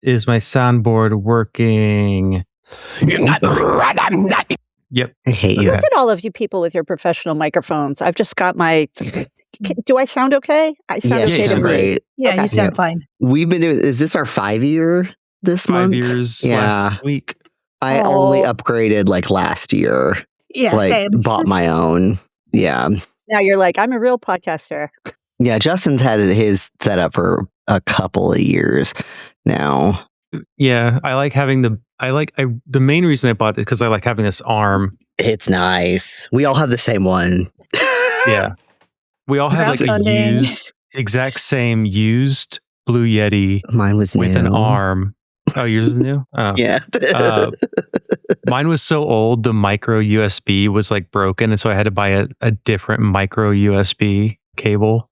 Is my soundboard working? Yep. I hate you. Look at all of you people with your professional microphones. I've just got my... Do I sound okay? I sound okay to me. Great. Yeah, Okay. you sound fine. We've been doing, is this our 5-year this 5 month? years last week. I only upgraded like last year. Yeah, like same. bought my own. Yeah. Now you're like, I'm a real podcaster. Yeah, Justin's had his set up for a couple of years now. Yeah, I like having the main reason I bought it is because I like having this arm. It's nice. We all have the same one. Yeah. We all have like a exact same used Blue Yeti. Mine was with new. an arm. Oh, yours is new? Oh. Yeah. Mine was so old, the micro USB was like broken. And so I had to buy a different micro USB cable.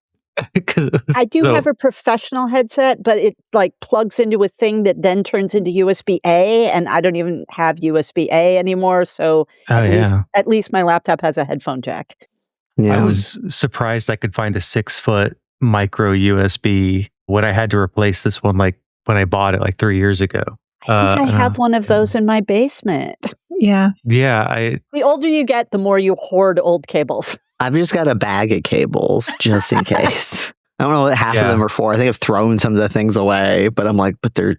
I do have a professional headset, but it like plugs into a thing that then turns into USB-A, and I don't even have USB-A anymore. So at least my laptop has a headphone jack. Yeah. I was surprised I could find a 6-foot micro USB when I had to replace this one, like when I bought it like 3 years ago. I think I have one of those in my basement. Yeah. Yeah. The older you get, the more you hoard old cables. I've just got a bag of cables just in case. I don't know what half of them are for. I think I've thrown some of the things away, but I'm like, but they're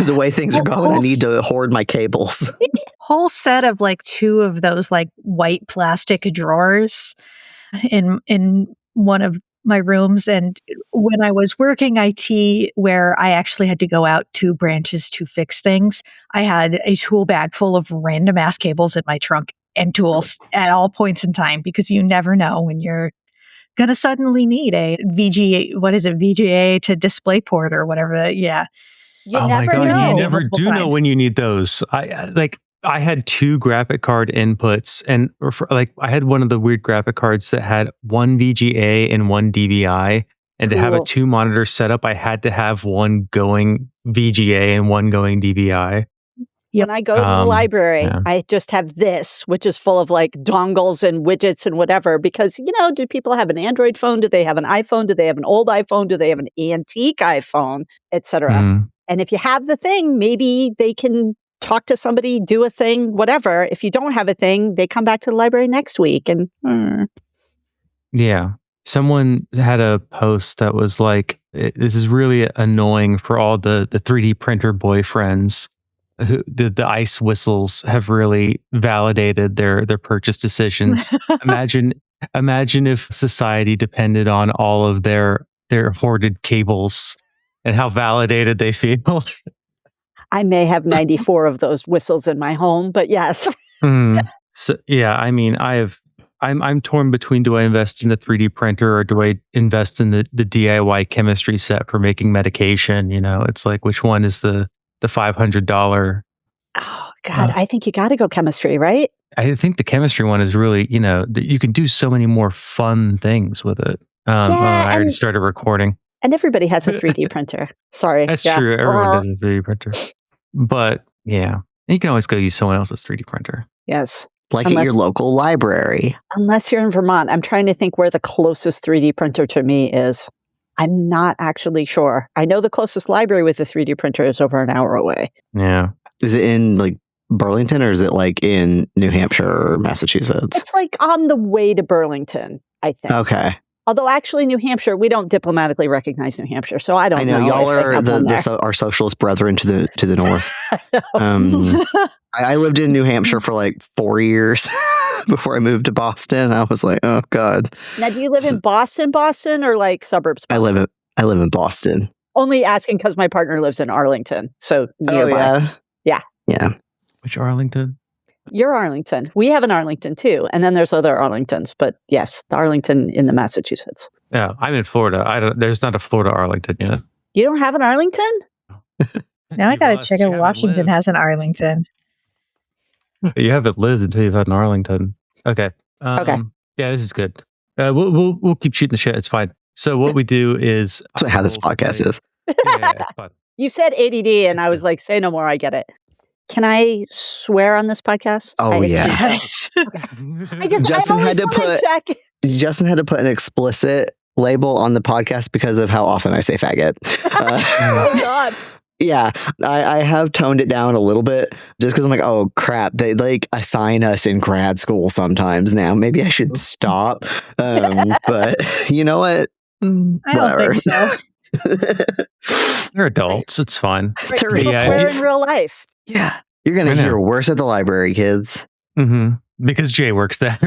the way things are going. I need to hoard my cables. Whole set of like 2 of those like white plastic drawers in one of my rooms. And when I was working IT, where I actually had to go out to branches to fix things, I had a tool bag full of random ass cables in my trunk and tools at all points in time, because you never know when you're going to suddenly need a VGA to DisplayPort or whatever. Yeah. You never know. You never do know when you need those. I had 2 graphic card inputs, and I had one of the weird graphic cards that had 1 VGA and 1 DVI. And to have a 2 monitor setup, I had to have one going VGA and one going DVI. When I go to the library, I just have this, which is full of like dongles and widgets and whatever, because, do people have an Android phone? Do they have an iPhone? Do they have an old iPhone? Do they have an antique iPhone, etc.? And if you have the thing, maybe they can talk to somebody, do a thing, whatever. If you don't have a thing, they come back to the library next week. And yeah, someone had a post that was like, this is really annoying for all the 3D printer boyfriends. The ice whistles have really validated their purchase decisions. Imagine if society depended on all of their hoarded cables and how validated they feel. I may have 94 of those whistles in my home, but yes. So, yeah, I mean, I'm torn between, do I invest in the 3D printer or do I invest in the DIY chemistry set for making medication? It's like, which one is the $500? Oh God, I think you got to go chemistry, right? I think the chemistry one is really, you can do so many more fun things with it. I already started recording. And everybody has a 3D printer. Sorry. That's true. Everyone has a 3D printer. But yeah, you can always go use someone else's 3D printer. Yes. Like at your local library. Unless you're in Vermont. I'm trying to think where the closest 3D printer to me is. I'm not actually sure. I know the closest library with a 3D printer is over an hour away. Yeah. Is it in like Burlington or is it like in New Hampshire or Massachusetts? It's like on the way to Burlington, I think. Okay. Although actually New Hampshire, we don't diplomatically recognize New Hampshire, so I don't know. I know y'all are our socialist brethren to the north. I lived in New Hampshire for like 4 years before I moved to Boston. I was like, oh God. Now, do you live in Boston, or like suburbs? Boston? I live in Boston. Only asking because my partner lives in Arlington, so nearby. Oh, yeah. Which Arlington? You're Arlington. We have an Arlington too, and then there's other Arlingtons. But yes, the Arlington in the Massachusetts. Yeah, I'm in Florida. There's not a Florida Arlington yet. You don't have an Arlington? Now I got to check if Washington has an Arlington. You haven't lived until you've had an Arlington. Okay. Okay. Yeah, this is good. We'll keep shooting the shit. It's fine. So what we do is that's how this podcast is. Yeah, it's fun. You said ADD, and I was like, say no more. I get it. Can I swear on this podcast? Oh, yes. Justin had to put an explicit label on the podcast because of how often I say faggot. Oh, God. Yeah, I have toned it down a little bit just because I'm like, oh crap, they like assign us in grad school sometimes now. Maybe I should stop. But you know what? I don't think so. They're adults. It's fine. Right. We're in real life. Yeah. You're going to hear worse at the library, kids. Mm-hmm. Because Jay works there.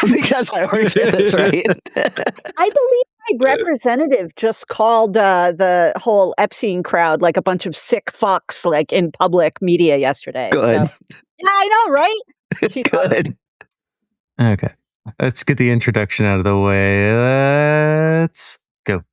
Because I work there, that's right. I believe my representative just called the whole Epstein crowd like a bunch of sick fucks like in public media yesterday. Good. So, yeah, I know, right? Good. Okay. Let's get the introduction out of the way. Let's go.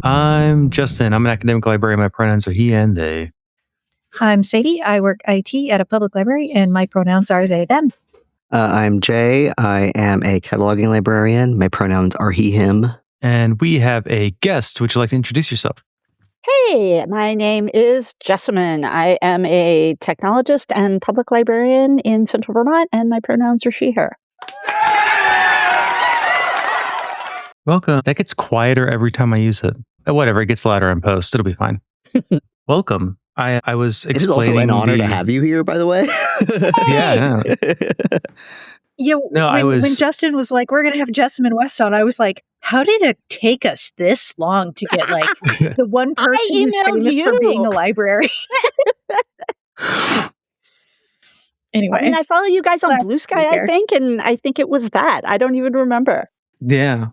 I'm Justin. I'm an academic librarian. My pronouns are he and they. I'm Sadie. I work IT at a public library, and my pronouns are they, them. I'm Jay. I am a cataloging librarian. My pronouns are he, him. And we have a guest. Would you like to introduce yourself? Hey, my name is Jessamyn. I am a technologist and public librarian in Central Vermont, and my pronouns are she, her. Welcome. That gets quieter every time I use it. Whatever, it gets louder in post. It'll be fine. Welcome. I was explaining. It is also an honor to have you here, by the way. Yeah. Yeah, when Justin was like, we're going to have Jessamyn West on, I was like, how did it take us this long to get like the one person who's famous for being a library? Anyway. I mean, I follow you guys on Blue Sky, I think, and I think it was that. I don't even remember. Yeah.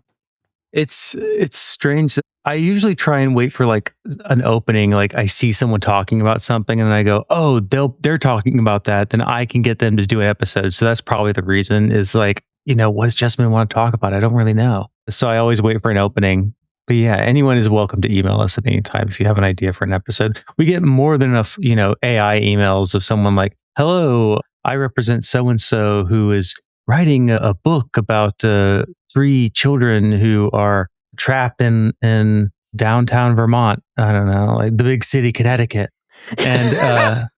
It's strange. I usually try and wait for like an opening, like I see someone talking about something and I go, oh, they're talking about that. Then I can get them to do an episode. So that's probably the reason is like, what does Jessamyn want to talk about? I don't really know. So I always wait for an opening. But yeah, anyone is welcome to email us at any time if you have an idea for an episode. We get more than enough, AI emails of someone like, hello, I represent so-and-so who is writing a book about 3 children who are trapped in downtown Vermont. I don't know, like the big city, Connecticut. And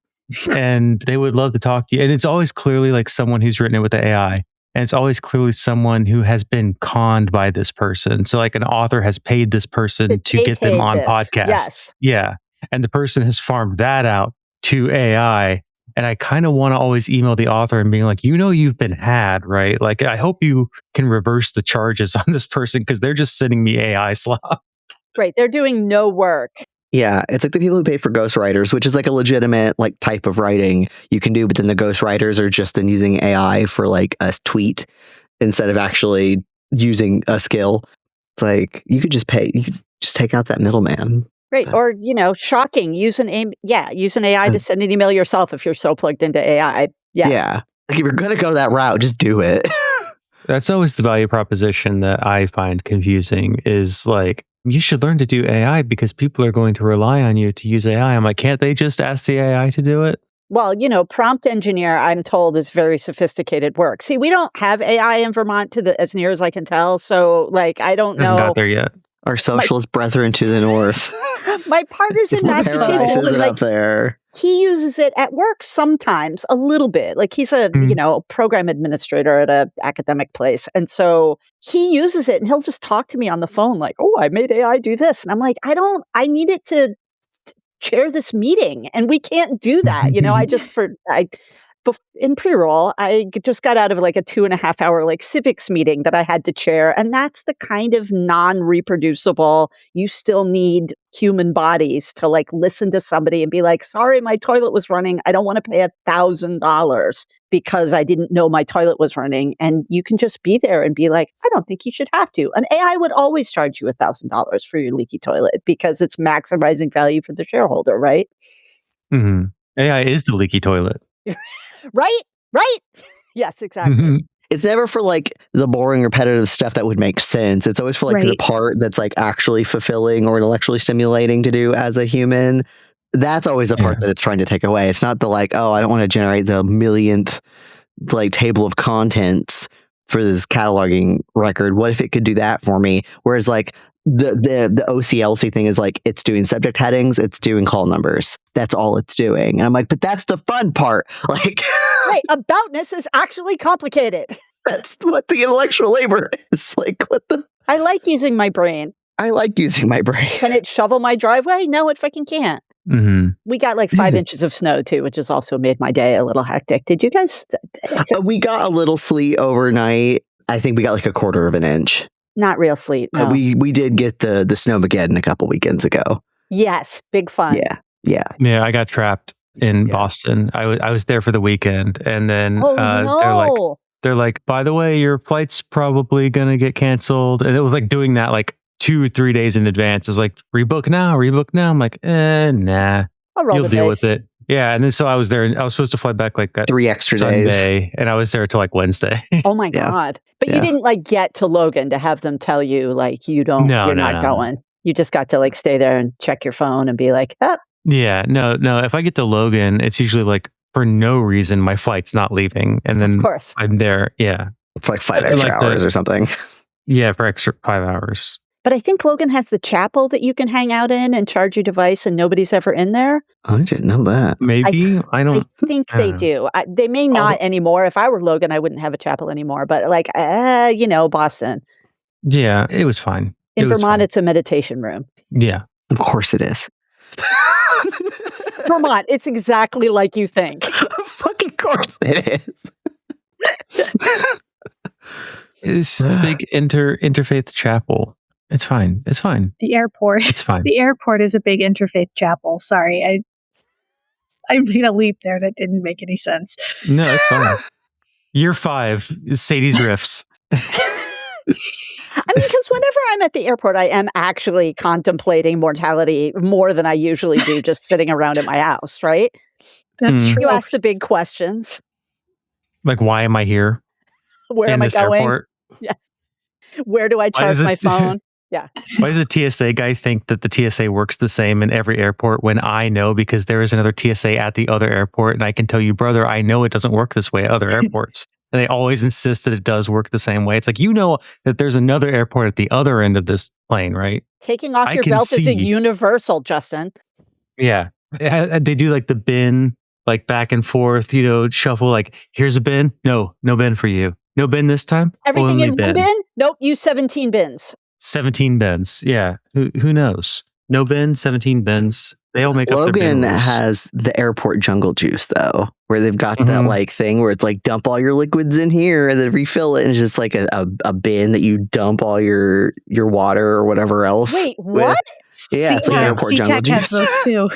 and they would love to talk to you. And it's always clearly like someone who's written it with the AI. And it's always clearly someone who has been conned by this person. So like an author has paid this person to get them on podcasts. Yes. Yeah. And the person has farmed that out to AI. And I kind of want to always email the author and being like, you've been had, right? Like, I hope you can reverse the charges on this person because they're just sending me AI slop. Right. They're doing no work. Yeah. It's like the people who pay for ghostwriters, which is like a legitimate like type of writing you can do. But then the ghostwriters are just then using AI for like a tweet instead of actually using a skill. It's like you could just take out that middleman. Right. Or, shocking. Use an AI to send an email yourself if you're so plugged into AI. Yes. Yeah. Like if you're going to go that route, just do it. That's always the value proposition that I find confusing is like, you should learn to do AI because people are going to rely on you to use AI. I'm like, can't they just ask the AI to do it? Well, prompt engineer, I'm told, is very sophisticated work. See, we don't have AI in Vermont as near as I can tell. So, like, I don't know. Hasn't got there yet. Our socialist brethren to the north. My partner's in Massachusetts. And, up there. He uses it at work sometimes, a little bit. Like he's a program administrator at an academic place, and so he uses it, and he'll just talk to me on the phone, like, "Oh, I made AI do this," and I'm like, I need it to chair this meeting, and we can't do that. In pre-roll, I just got out of like a 2.5-hour like civics meeting that I had to chair. And that's the kind of non-reproducible, you still need human bodies to like listen to somebody and be like, sorry, my toilet was running. I don't want to pay $1,000 because I didn't know my toilet was running. And you can just be there and be like, I don't think you should have to. An AI would always charge you $1,000 for your leaky toilet because it's maximizing value for the shareholder, right? Mm-hmm. AI is the leaky toilet. Right? Yes, exactly. Mm-hmm. It's never for like the boring, repetitive stuff that would make sense. It's always for like the part that's like actually fulfilling or intellectually stimulating to do as a human. That's always the part that it's trying to take away. It's not the like, oh, I don't want to generate the millionth like table of contents for this cataloging record. What if it could do that for me? Whereas like the OCLC thing is like, it's doing subject headings, it's doing call numbers. That's all it's doing. And I'm like, but that's the fun part. Like, right. Aboutness is actually complicated. That's what the intellectual labor is. Like, what the? I like using my brain. I like using my brain. Can it shovel my driveway? No, it fucking can't. Mm-hmm. We got like 5 inches of snow too, which has also made my day a little hectic. Did you guys? We got a little sleet overnight. I think we got like 1/4 of an inch. Not real sleet. No. We did get the Snowmageddon a couple weekends ago. Yes, big fun. Yeah. I got trapped in Boston. I was there for the weekend, and then no. they're like, by the way, your flight's probably gonna get canceled, and it was like doing that like 2 or 3 days in advance. It was like, rebook now. I'm like, nah, you'll deal with it. Yeah, and then so I was there, and I was supposed to fly back like 3 extra Sunday, days, and I was there till like Wednesday. Oh my God! But you didn't like get to Logan to have them tell you like you're not going. You just got to like stay there and check your phone and be like, oh. Yeah, no. If I get to Logan, it's usually like for no reason my flight's not leaving, and then of course I'm there. Yeah, for like 5 extra hours or something. Yeah, for extra 5 hours. But I think Logan has the chapel that you can hang out in and charge your device, and nobody's ever in there. I didn't know that. Maybe I don't. I think they do. They may not anymore. If I were Logan, I wouldn't have a chapel anymore. But like, Boston. Yeah, it was fine. In Vermont, it's a meditation room. Yeah, of course it is. Vermont, it's exactly like you think. Fucking course it is. It's just a big interfaith chapel. It's fine. The airport. It's fine. The airport is a big interfaith chapel. Sorry, I made a leap there that didn't make any sense. No, it's fine. Year 5 is Sadie's Riffs. I mean, because whenever I'm at the airport, I am actually contemplating mortality more than I usually do just sitting around at my house, right? That's true. You ask the big questions. Like, why am I here? Where am I going? Airport? Yes. Where do I charge my phone? Yeah. Why does the TSA guy think that the TSA works the same in every airport when I know because there is another TSA at the other airport, and I can tell you, brother, I know it doesn't work this way at other airports. And they always insist that it does work the same way. It's like, you know that there's another airport at the other end of this plane, right? Taking off your belt is a universal, Justin. Yeah. They do like the bin, like back and forth, shuffle, like, here's a bin. No bin for you. No bin this time? Everything Only in one bin? Nope, use 17 bins. 17 bins. Yeah. Who knows? No bin, 17 bins. They all make up their bin rules. Logan has the airport jungle juice, though, where they've got that like thing where it's like dump all your liquids in here and then refill it. And it's just like a bin that you dump all your water or whatever else. Wait, what? Yeah, it's like airport jungle juice. Has those too.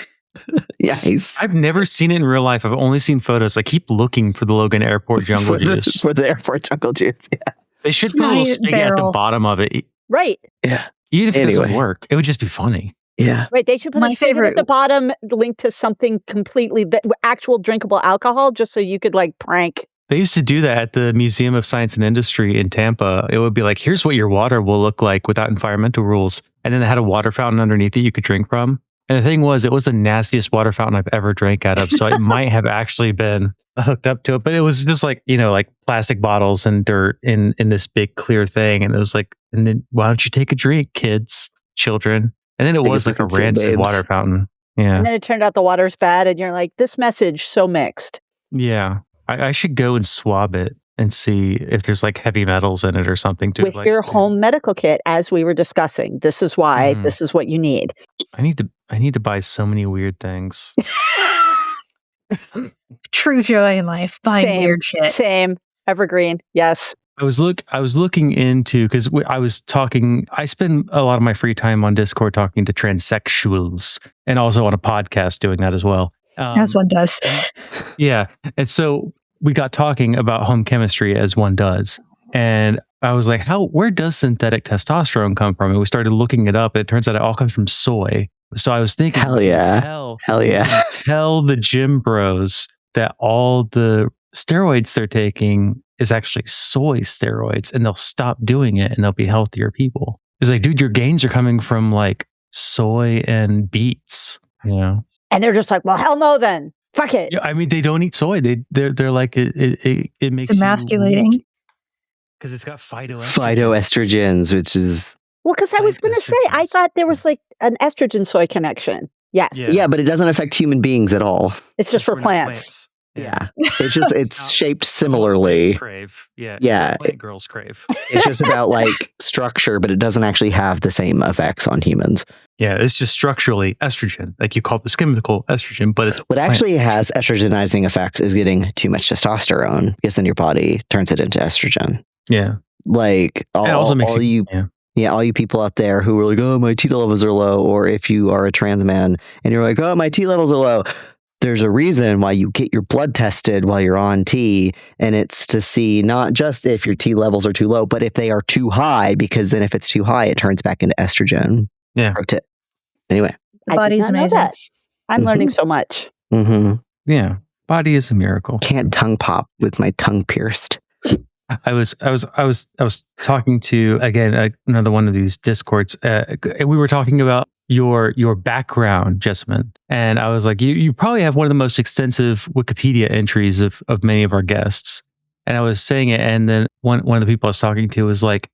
Yes. I've never seen it in real life. I've only seen photos. I keep looking for the Logan Airport jungle juice. For the airport jungle juice, yeah. They should put a little spigot at the bottom of it. Right. Yeah. Even if it doesn't work, it would just be funny. Yeah. Right. They should put a spigot at the bottom linked to something completely, actual drinkable alcohol, just so you could like prank. They used to do that at the Museum of Science and Industry in Tampa. It would be like, here's what your water will look like without environmental rules. And then they had a water fountain underneath it you could drink from. And the thing was, it was the nastiest water fountain I've ever drank out of. So it might have actually been hooked up to it. But it was just like, like plastic bottles and dirt in this big clear thing. And it was like, and then why don't you take a drink, kids, children? And then it was like a rancid water fountain. Yeah. And then it turned out the water's bad. And you're like, this message so mixed. Yeah. I should go and swab it and see if there's like heavy metals in it or something. With your home medical kit, as we were discussing. This is why. This is what you need. I need to buy so many weird things. True joy in life. Buying weird shit. Same. Evergreen. Yes. I was looking into, because I spend a lot of my free time on Discord talking to transsexuals and also on a podcast doing that as well. As one does. Yeah. And so we got talking about home chemistry as one does. And I was like, where does synthetic testosterone come from? And we started looking it up. And it turns out it all comes from soy. So I was thinking, hell yeah. Tell the gym bros that all the steroids they're taking is actually soy steroids, and they'll stop doing it and they'll be healthier people. It's like, dude, your gains are coming from like soy and beets, And they're just like, well, hell no then. Fuck it. Yeah, I mean, they don't eat soy. They're like it makes It's emasculating because it's got phytoestrogens, which is because I was going to say I thought there was like an estrogen soy connection. Yes. Yeah, but it doesn't affect human beings at all. It's just for plants. Yeah. It's just it's shaped similarly. Crave. Yeah. Plant girls crave. It's just about like structure, but it doesn't actually have the same effects on humans. Yeah, it's just structurally estrogen. Like you call this chemical estrogen, but it's what actually has estrogenizing effects is getting too much testosterone, because then your body turns it into estrogen. Yeah. Like all you people out there who are like, oh, my T levels are low, or if you are a trans man and you're like, oh, my T levels are low. There's a reason why you get your blood tested while you're on T, and it's to see not just if your T levels are too low, but if they are too high, because then if it's too high, it turns back into estrogen. Yeah. Pro tip. Anyway. The body's amazing. I'm learning so much. Mm-hmm. Yeah. Body is a miracle. Can't tongue pop with my tongue pierced. I was talking to, again, another one of these Discords. We were talking about your background, Jessamyn, and I was like, you probably have one of the most extensive Wikipedia entries of many of our guests. And I was saying it, and then one of the people I was talking to was like,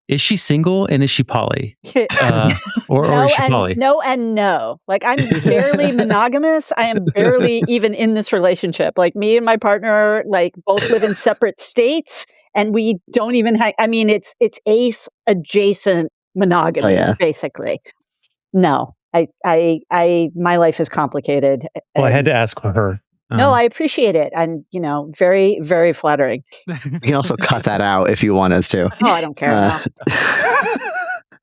is she single and is she poly? Or is she poly? No and no. Like, I'm barely monogamous. I am barely even in this relationship. Like, me and my partner, like, both live in separate states, and we don't even have, I mean, it's ace adjacent monogamy, basically. No, my life is complicated. Well, I had to ask her. No, I appreciate it. And, very, very flattering. We can also cut that out if you want us to. Oh, I don't care.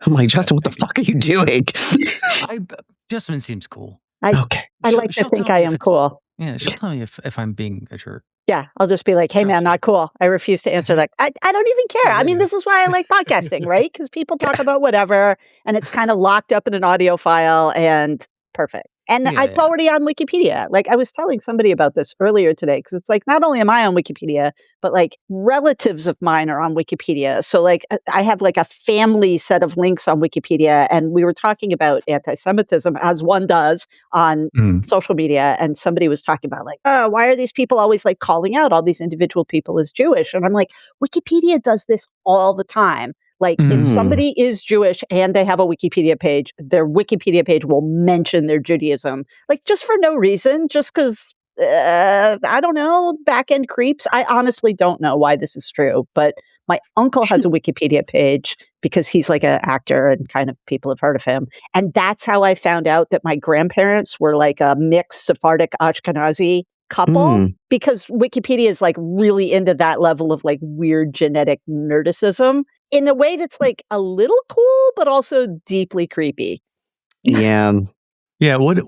I'm like, Justin, what the fuck are you doing? Jessamyn seems cool. I like to think I am cool. Yeah, she'll tell me if I'm being a jerk. Yeah, I'll just be like, hey, man, not cool. I refuse to answer that. I don't even care. I mean, this is why I like podcasting, right? Because people talk about whatever, and it's kind of locked up in an audio file, and perfect. And it's already on Wikipedia. Like, I was telling somebody about this earlier today, because it's like, not only am I on Wikipedia, but like relatives of mine are on Wikipedia. So like, I have like a family set of links on Wikipedia, and we were talking about anti-Semitism, as one does on social media. And somebody was talking about like, oh, why are these people always like calling out all these individual people as Jewish? And I'm like, Wikipedia does this all the time. Like, if somebody is Jewish and they have a Wikipedia page, their Wikipedia page will mention their Judaism, like, just for no reason, just because, I don't know, back end creeps. I honestly don't know why this is true, but my uncle has a Wikipedia page because he's like an actor and kind of people have heard of him. And that's how I found out that my grandparents were like a mixed Sephardic Ashkenazi couple, because Wikipedia is like really into that level of like weird genetic nerdicism in a way that's like a little cool, but also deeply creepy. Yeah. Yeah. What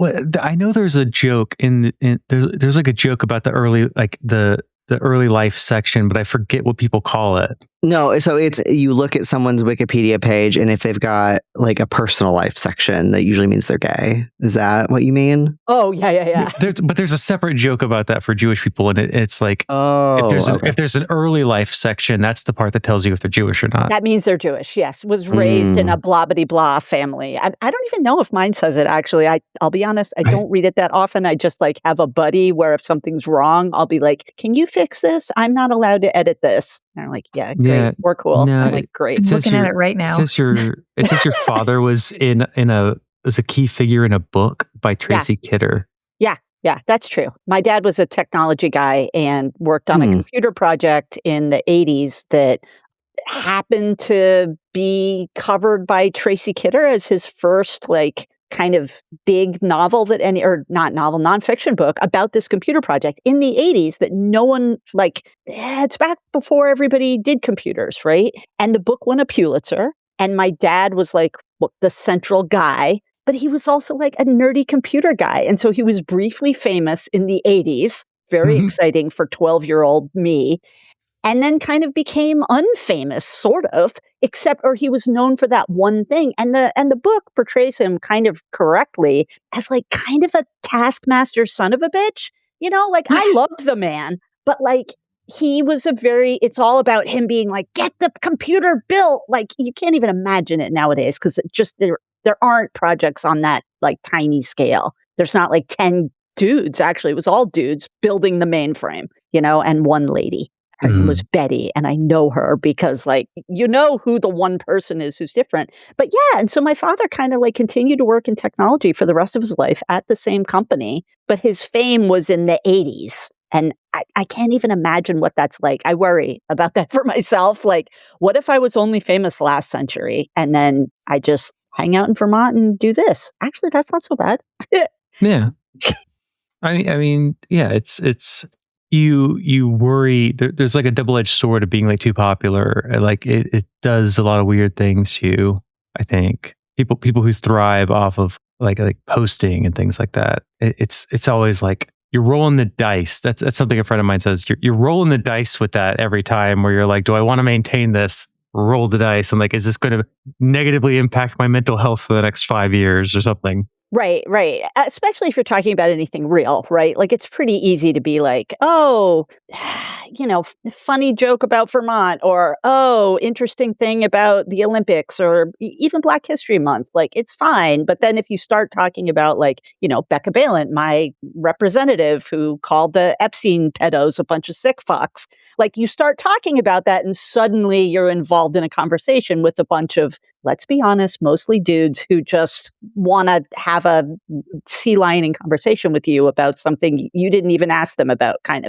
I know there's a joke there's like a joke about the early, like the early life section, but I forget what people call it. No, so it's, you look at someone's Wikipedia page, and if they've got like a personal life section, that usually means they're gay. Is that what you mean? Oh, yeah. There's a separate joke about that for Jewish people, and it's like, if there's an early life section, that's the part that tells you if they're Jewish or not. That means they're Jewish. Yes, was raised in a blah blah blah family. I don't even know if mine says it. Actually, I'll be honest, I don't read it that often. I just like have a buddy where if something's wrong, I'll be like, "Can you fix this? I'm not allowed to edit this." And I'm like, "Yeah, great, we're cool." No, I'm like, "Great." I'm looking at it right now. It says your father was was a key figure in a book by Tracy Kidder. Yeah, that's true. My dad was a technology guy and worked on a computer project in the 80s that happened to be covered by Tracy Kidder as his first like kind of big novel nonfiction book about this computer project in the 80s that no one it's back before everybody did computers, right? And the book won a Pulitzer, and my dad was like the central guy, but he was also like a nerdy computer guy. And so he was briefly famous in the 80s, very exciting for 12-year-old me. And then kind of became unfamous, sort of, or he was known for that one thing. And the book portrays him kind of correctly as like kind of a taskmaster son of a bitch. Like I loved the man, but like he was it's all about him being like, get the computer built. Like you can't even imagine it nowadays because there aren't projects on that like tiny scale. There's not like 10 dudes, actually. It was all dudes building the mainframe, and one lady. Her name was Betty, and I know her because, who the one person is who's different. But yeah, and so my father kind of continued to work in technology for the rest of his life at the same company, but his fame was in the 80s. And I can't even imagine what that's like. I worry about that for myself. What if I was only famous last century and then I just hang out in Vermont and do this? Actually, that's not so bad. Yeah. I mean, yeah, it's you worry. There's a double-edged sword of being too popular. It does a lot of weird things to you. I think people who thrive off of like posting and things like that. It's always you're rolling the dice. That's something a friend of mine says. You're rolling the dice with that every time, where you're like, do I want to maintain this? Roll the dice. And is this going to negatively impact my mental health for the next 5 years or something? Right. Especially if you're talking about anything real, right? It's pretty easy to be funny joke about Vermont, or, interesting thing about the Olympics, or even Black History Month. It's fine. But then if you start talking about Becca Balint, my representative who called the Epstein pedos a bunch of sick fucks, you start talking about that and suddenly you're involved in a conversation with a bunch of, let's be honest, mostly dudes who just want to have a sea lion conversation with you about something you didn't even ask them about. I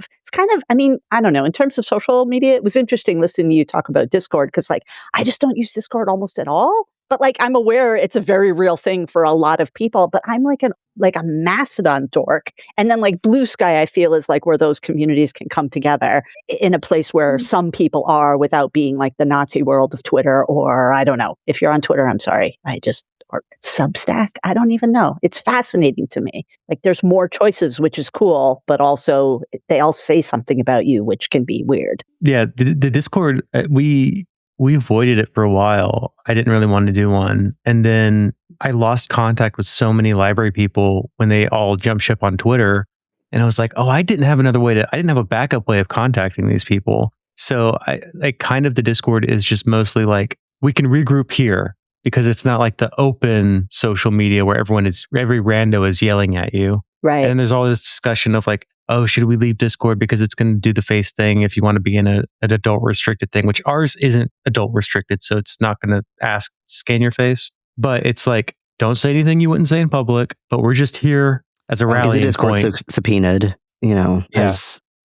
don't know. In terms of social media, it was interesting listening to you talk about Discord, because I just don't use Discord almost at all. But I'm aware it's a very real thing for a lot of people. But I'm a Mastodon dork. And then Blue Sky, I feel, is where those communities can come together in a place where some people are, without being the Nazi world of Twitter. Or I don't know. If you're on Twitter, I'm sorry. Or Substack. I don't even know. It's fascinating to me. There's more choices, which is cool, but also they all say something about you, which can be weird. Yeah. The Discord, we avoided it for a while. I didn't really want to do one. And then I lost contact with so many library people when they all jumped ship on Twitter. And I was like, I didn't have a backup way of contacting these people. So the Discord is just mostly we can regroup here, because it's not the open social media where every rando is yelling at you. Right. And there's all this discussion of should we leave Discord because it's going to do the face thing if you want to be in an adult restricted thing, which ours isn't adult restricted. So it's not going to scan your face. But it's don't say anything you wouldn't say in public, but we're just here as a rallying the Discord's point. Subpoenaed,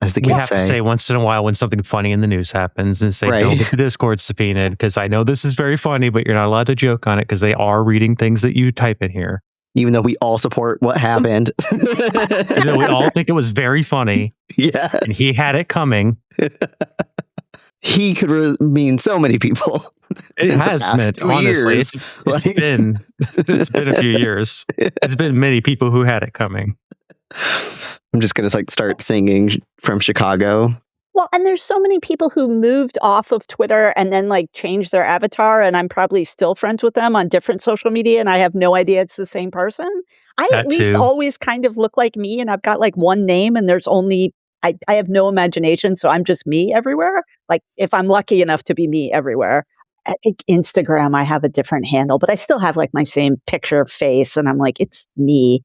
as the kids say. We have to say once in a while when something funny in the news happens, and say, don't get the Discord subpoenaed, because I know this is very funny, but you're not allowed to joke on it because they are reading things that you type in here. Even though we all support what happened. We all think it was very funny. Yes. And he had it coming. He could mean so many people. It has meant, honestly. It's been a few years. It's been many people who had it coming. I'm just going to start singing from Chicago. Well, and there's so many people who moved off of Twitter and then changed their avatar, and I'm probably still friends with them on different social media, and I have no idea it's the same person. I at least always kind of look like me, and I've got one name, and there's only, I have no imagination, so I'm just me everywhere. If I'm lucky enough to be me everywhere. I think Instagram, I have a different handle, but I still have my same picture face, and I'm it's me.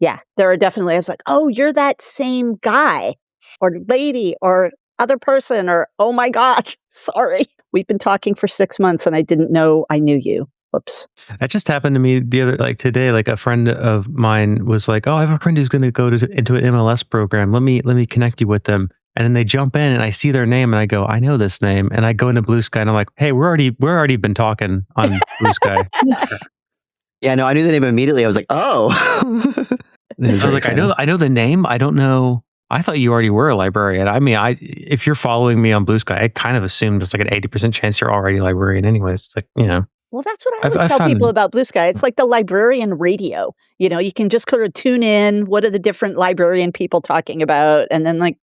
Yeah, there are definitely, I was oh, you're that same guy or lady or other person, or, oh my gosh, sorry. We've been talking for 6 months and I didn't know I knew you. Whoops. That just happened to me the other, today, a friend of mine was I have a friend who's going to go into an MLS program. Let me connect you with them. And then they jump in and I see their name and I go, I know this name. And I go into Blue Sky and I'm like, hey, we're already been talking on Blue Sky. Yeah, no, I knew the name immediately. I was oh. I was I know the name. I don't know. I thought you already were a librarian. I mean, if you're following me on Blue Sky, I kind of assumed it's an 80% chance you're already a librarian anyways. It's Well, that's what I always tell people about Blue Sky. It's like the librarian radio. You can just go to tune in. What are the different librarian people talking about? And then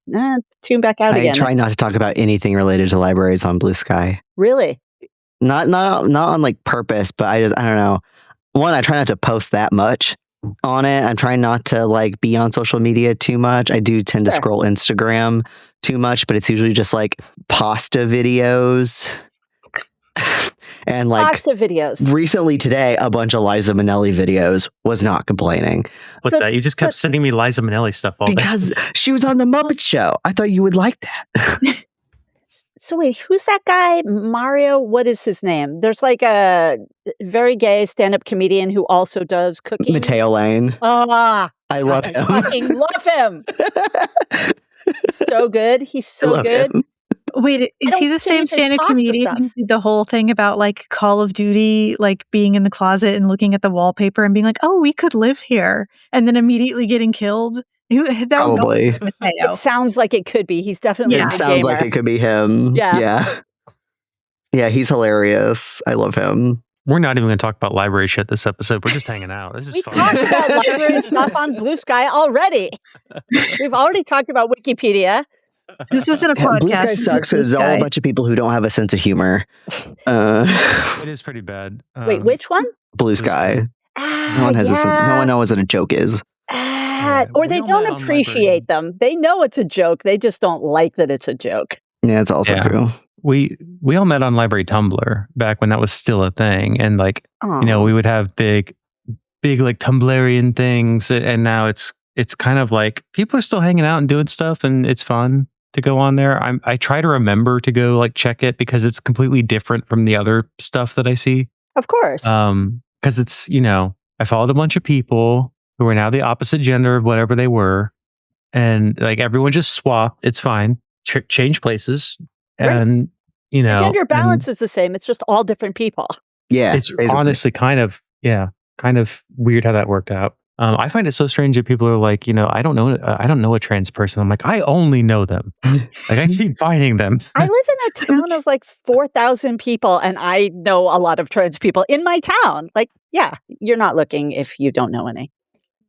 tune back out again. I try not to talk about anything related to libraries on Blue Sky. Really? Not on purpose, but I don't know. One, I try not to post that much on it. I'm trying not to be on social media too much. I do tend to scroll Instagram too much, but it's usually just pasta videos. And like lots of videos. Recently today, a bunch of Liza Minnelli videos, was not complaining. You just kept sending me Liza Minnelli stuff all day. Because she was on the Muppet Show. I thought you would like that. So wait, who's that guy? Mario, what is his name? There's like a very gay stand-up comedian who also does cooking. Matteo Lane. I love him. I fucking love him. So good. He's so good. Him. Wait, is he the same stand-up comedian who did the whole thing about like Call of Duty, like being in the closet and looking at the wallpaper and being like, "Oh, we could live here," and then immediately getting killed? Probably. It sounds like it could be. He's definitely It sounds like it could be him. Yeah. He's hilarious. I love him. We're not even going to talk about library shit this episode. We're just hanging out. This is fun. We talked about library stuff on Blue Sky already. We've already talked about Wikipedia. This isn't a podcast. Blue Sky sucks because it's all a bunch of people who don't have a sense of humor. It is pretty bad. Wait, which one? Blue Sky. No one has a sense. No one knows what a joke is. Or they don't appreciate them. They know it's a joke. They just don't like that it's a joke. Yeah, it's also true. We all met on Library Tumblr back when that was still a thing, and like we would have big like Tumblrian things, and now it's kind of like people are still hanging out and doing stuff, and it's fun to go on there. I try to remember to go like check it because it's completely different from the other stuff that I see. Of course. Because it's I followed a bunch of people who are now the opposite gender of whatever they were, and like everyone just swapped. It's fine. Change places. And the gender balance is the same. It's just all different people. Yeah, it's basically. Honestly kind of weird how that worked out. I find it so strange that people are like, I don't know a trans person. I'm like, I only know them. Like I keep finding them. I live in a town of like 4,000 people, and I know a lot of trans people in my town. Like, yeah, you're not looking if you don't know any.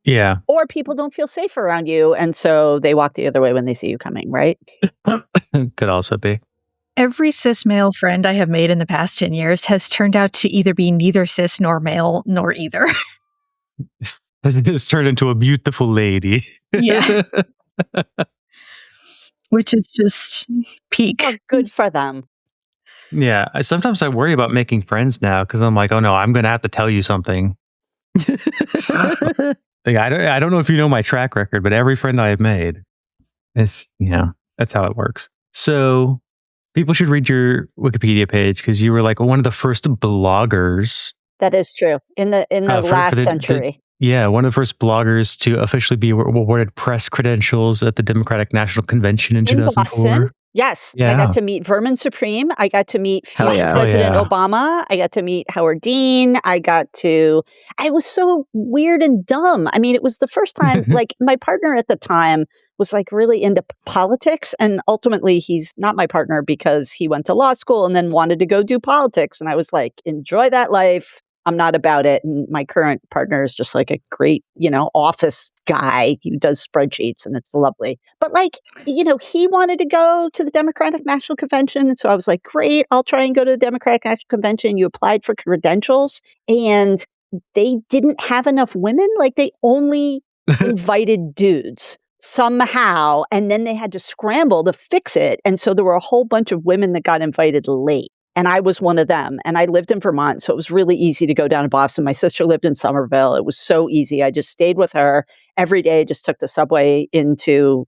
Yeah. Or people don't feel safe around you, and so they walk the other way when they see you coming, right? Could also be. Every cis male friend I have made in the past 10 years has turned out to either be neither cis nor male nor either. It's turned into a beautiful lady. Yeah. Which is just peak. Well, good for them. Yeah. Sometimes I worry about making friends now because I'm like, oh no, I'm going to have to tell you something. Like, I don't know if you know my track record, but every friend I have made, that's how it works. So people should read your Wikipedia page because you were like one of the first bloggers. That is true. In the last century. One of the first bloggers to officially be awarded press credentials at the Democratic National Convention in 2004. Boston. Yes. Yeah. I got to meet Vermin Supreme. I got to meet President Obama. I got to meet Howard Dean. I was so weird and dumb. I mean, it was the first time, like my partner at the time was like really into politics. And ultimately he's not my partner because he went to law school and then wanted to go do politics. And I was like, enjoy that life. I'm not about it. And my current partner is just like a great, office guy who does spreadsheets, and it's lovely. But like, he wanted to go to the Democratic National Convention. And so I was like, great, I'll try and go to the Democratic National Convention. You applied for credentials and they didn't have enough women. Like they only invited dudes somehow. And then they had to scramble to fix it. And so there were a whole bunch of women that got invited late. And I was one of them. And I lived in Vermont, so it was really easy to go down to Boston. My sister lived in Somerville. It was so easy. I just stayed with her every day, just took the subway into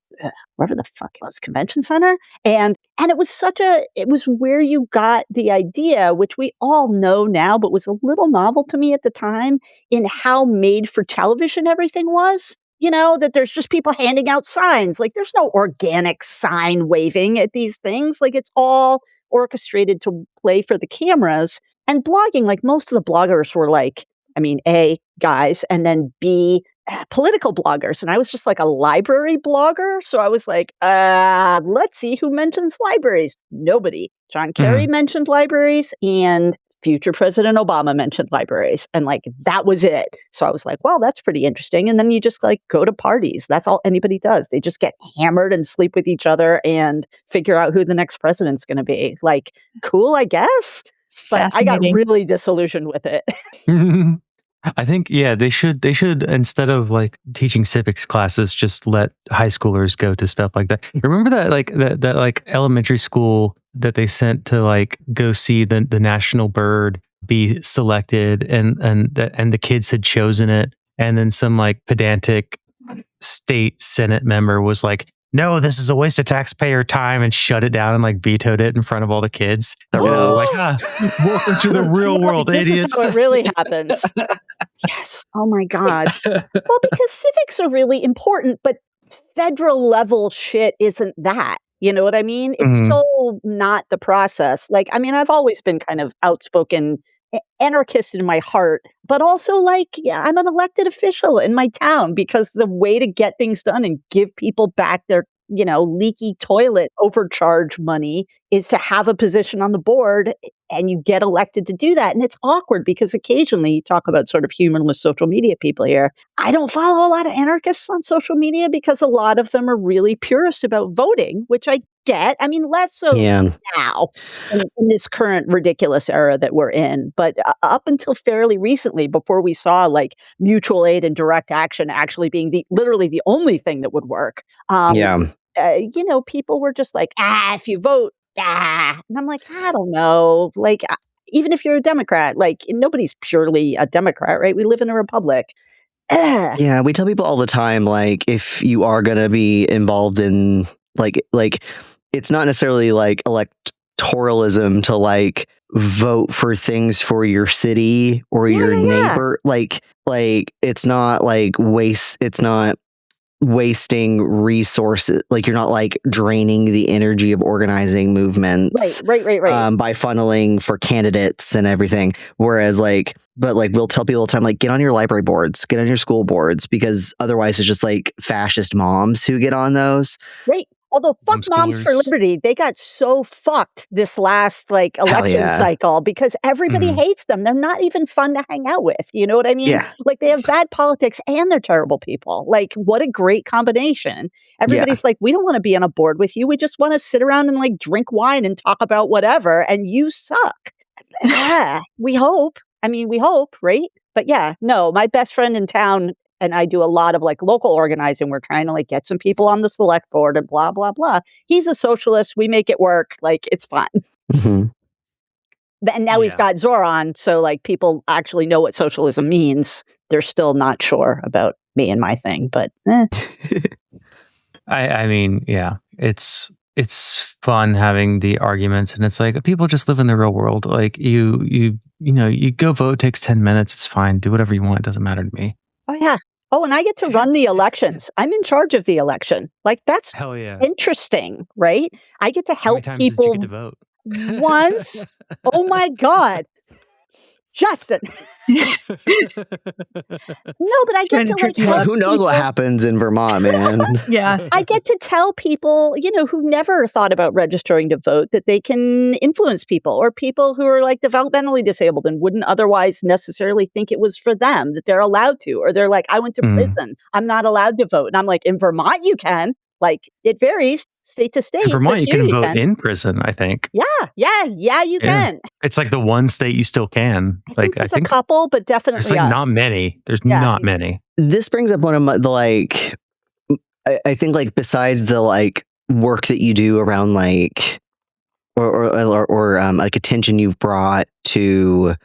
wherever the fuck it was, Convention Center. And it was it was where you got the idea, which we all know now, but was a little novel to me at the time, in how made for television everything was. That there's just people handing out signs. Like there's no organic sign waving at these things. Like it's all orchestrated to play for the cameras. And blogging, like most of the bloggers were like, A, guys, and then B, political bloggers. And I was just like a library blogger. So I was like, let's see who mentions libraries. Nobody. John Kerry mentioned libraries, and future President Obama mentioned libraries, and like that was it. So I was like, well, that's pretty interesting. And then you just like go to parties. That's all anybody does. They just get hammered and sleep with each other and figure out who the next president's going to be. Like, cool, I guess. But I got really disillusioned with it. I think, they should instead of like teaching civics classes, just let high schoolers go to stuff like that. Remember that like elementary school that they sent to like go see the national bird be selected, and the kids had chosen it, and then some like pedantic state senate member was like, no, this is a waste of taxpayer time, and shut it down and like vetoed it in front of all the kids. Welcome to the real world, this idiots. This is how it really happens. Yes. Oh my God. Well, because civics are really important, but federal level shit isn't that. You know what I mean? It's so not the process. Like, I mean, I've always been kind of outspoken anarchist in my heart, but also like, I'm an elected official in my town, because the way to get things done and give people back their, leaky toilet overcharge money is to have a position on the board, and you get elected to do that. And it's awkward because occasionally you talk about sort of humorless social media people here. I don't follow a lot of anarchists on social media because a lot of them are really purist about voting, which I get. I mean, less so now in this current ridiculous era that we're in. But up until fairly recently, before we saw like mutual aid and direct action actually being literally the only thing that would work. People were just like, if you vote, and I'm like, I don't know. Like, even if you're a Democrat, like nobody's purely a Democrat, right? We live in a republic. Yeah, we tell people all the time, like, if you are going to be involved in like it's not necessarily like electoralism to like vote for things for your city or your neighbor. Like it's not like it's not wasting resources. Like, you're not like draining the energy of organizing movements right by funneling for candidates and everything. Whereas we'll tell people all the time, like, get on your library boards, get on your school boards, because otherwise it's just like fascist moms who get on those. Right. Although fuck Moms for Liberty, they got so fucked this last like election cycle because everybody hates them. They're not even fun to hang out with. You know what I mean? Yeah. Like, they have bad politics and they're terrible people. Like, what a great combination. Everybody's like, we don't want to be on a board with you. We just want to sit around and like drink wine and talk about whatever. And you suck. We hope. I mean, we hope, right? But no, my best friend in town and I do a lot of like local organizing. We're trying to like get some people on the select board and blah, blah, blah. He's a socialist. We make it work. Like, it's fun. And now he's got Zoran. So like people actually know what socialism means. They're still not sure about me and my thing, but I mean, it's fun having the arguments, and it's like people just live in the real world. Like you go vote, it takes 10 minutes. It's fine. Do whatever you want. It doesn't matter to me. Oh, yeah. Oh, and I get to run the elections. I'm in charge of the election. Like, that's interesting, right? I get to help people. How many times people. did you get to vote? Once. Oh, my God. Justin. No, but I get to like help who knows people. What happens in Vermont, man. I get to tell people, who never thought about registering to vote, that they can influence people, or people who are like developmentally disabled and wouldn't otherwise necessarily think it was for them, that they're allowed to, or they're like, I went to prison, I'm not allowed to vote. And I'm like, in Vermont you can. Like, it varies state to state. In Vermont, you can vote in prison, I think. You can. It's like the one state you still can. I think a couple, but definitely there's like not many. There's not many. This brings up one of my, I think like besides the like work that you do around like, or like attention you've brought to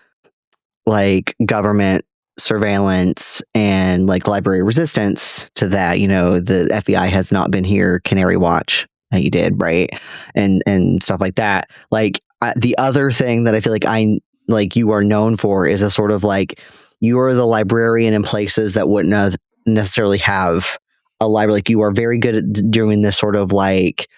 like government surveillance and like library resistance to that, the FBI has not been here, Canary Watch that you did, right, and stuff like that. Like the other thing that I feel like you are known for is a sort of like, you are the librarian in places that wouldn't necessarily have a library. Like, you are very good at doing this sort of like,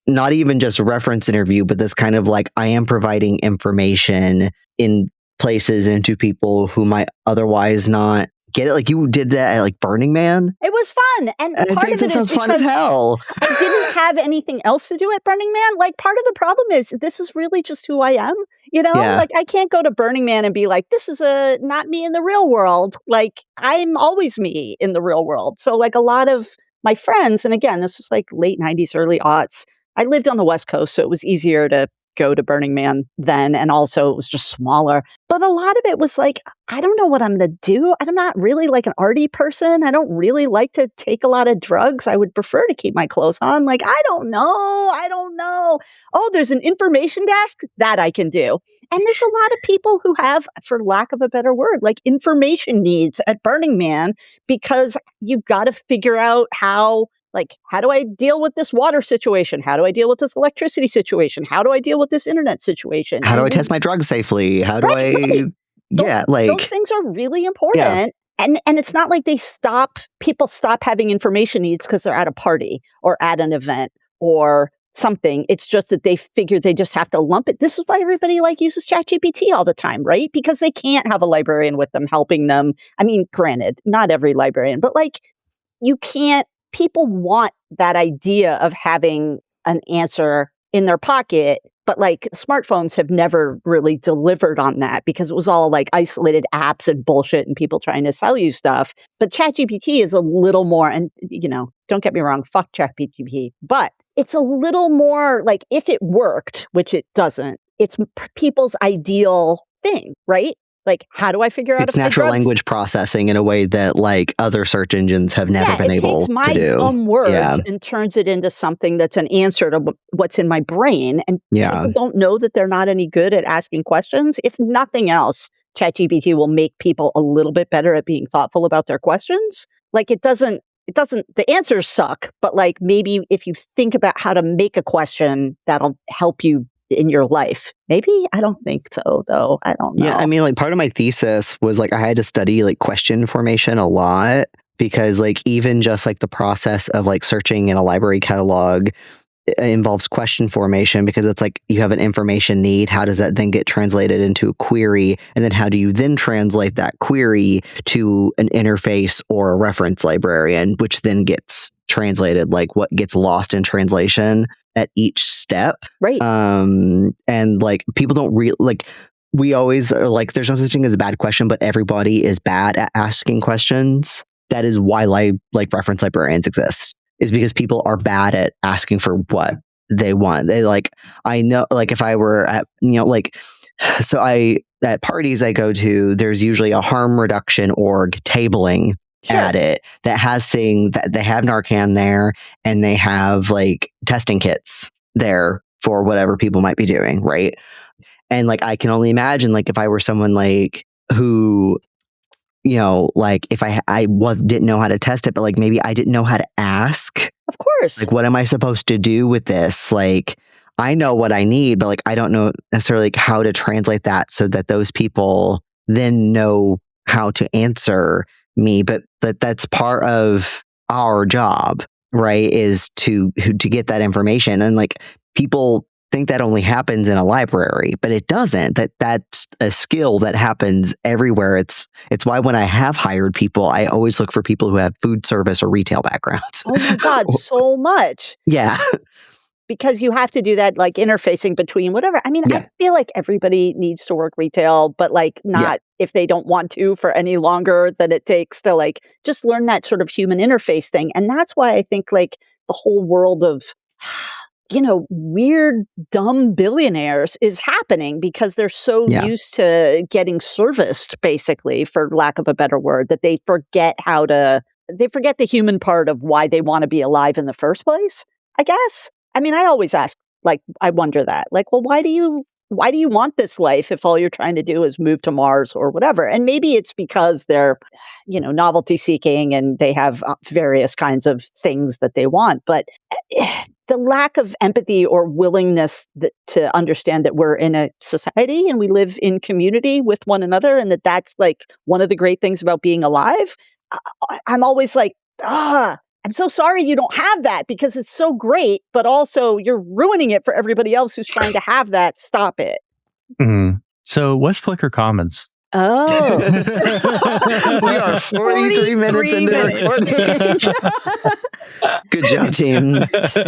not even just reference interview, but this kind of like, I am providing information in places and to people who might otherwise not get it. Like, you did that at like Burning Man. It was fun, and part of it sounds fun as hell. I didn't have anything else to do at Burning Man. Like, part of the problem is this is really just who I am. Like, I can't go to Burning Man and be like, this is not me in the real world. Like, I'm always me in the real world. So like a lot of my friends, and again, this was like late 90s, early aughts. I lived on the West Coast, so it was easier to go to Burning Man then. And also it was just smaller. But a lot of it was like, I don't know what I'm going to do. I'm not really like an arty person. I don't really like to take a lot of drugs. I would prefer to keep my clothes on. Like, I don't know. Oh, there's an information desk that I can do. And there's a lot of people who have, for lack of a better word, like information needs at Burning Man, because you've got to figure out how do I deal with this water situation? How do I deal with this electricity situation? How do I deal with this internet situation? How do I test my drugs safely? How do those things are really important. Yeah. And it's not like people stop having information needs because they're at a party or at an event or something. It's just that they figure they just have to lump it. This is why everybody uses ChatGPT all the time, right? Because they can't have a librarian with them helping them. I mean, granted, not every librarian, but you can't. People want that idea of having an answer in their pocket, but smartphones have never really delivered on that because it was all isolated apps and bullshit and people trying to sell you stuff. But ChatGPT is a little more, and don't get me wrong, fuck ChatGPT, but it's a little more if it worked, which it doesn't, it's people's ideal thing, right? How do I figure out it's natural language processing in a way that other search engines have never been able to do. It takes my dumb words and turns it into something that's an answer to what's in my brain. And people don't know that they're not any good at asking questions. If nothing else, ChatGPT will make people a little bit better at being thoughtful about their questions. The answers suck, but maybe if you think about how to make a question, that'll help you in your life. Maybe? I don't think so, though. I don't know. Yeah, I mean, part of my thesis was I had to study question formation a lot because even just the process of searching in a library catalog involves question formation because it's you have an information need. How does that then get translated into a query? And then how do you then translate that query to an interface or a reference librarian, which then gets translated, what gets lost in translation at each step. Right. And people don't we always are there's no such thing as a bad question, but everybody is bad at asking questions. That is why reference librarians exist, is because people are bad at asking for what they want. They I know, if I were at, so at parties I go to, there's usually a harm reduction org tabling at it that has that they have Narcan there and they have testing kits there for whatever people might be doing, right? And I can only imagine if I were someone who if I didn't know how to test it, but maybe I didn't know how to ask. Of course. What am I supposed to do with this? I know what I need, but I don't know necessarily how to translate that so that those people then know how to answer me. But that's part of our job, right? Is to get that information. And people think that only happens in a library, but it doesn't. That's a skill that happens everywhere. It's why when I have hired people, I always look for people who have food service or retail backgrounds. Oh my God, so much. Yeah. Because you have to do that interfacing between whatever. I mean, I feel like everybody needs to work retail, but not if they don't want to for any longer than it takes to just learn that sort of human interface thing. And that's why I think the whole world of weird, dumb billionaires is happening because they're so used to getting serviced, basically, for lack of a better word, that they forget the human part of why they want to be alive in the first place, I guess. I mean, I always ask, I wonder that, well, why do you want this life if all you're trying to do is move to Mars or whatever? And maybe it's because they're, novelty seeking and they have various kinds of things that they want. But the lack of empathy or willingness to understand that we're in a society and we live in community with one another, and that's one of the great things about being alive. I'm always I'm so sorry you don't have that because it's so great, but also you're ruining it for everybody else who's trying to have that. Stop it. Mm-hmm. So what's Flickr Commons? Oh. We are 43 minutes into recording. Good job, team. So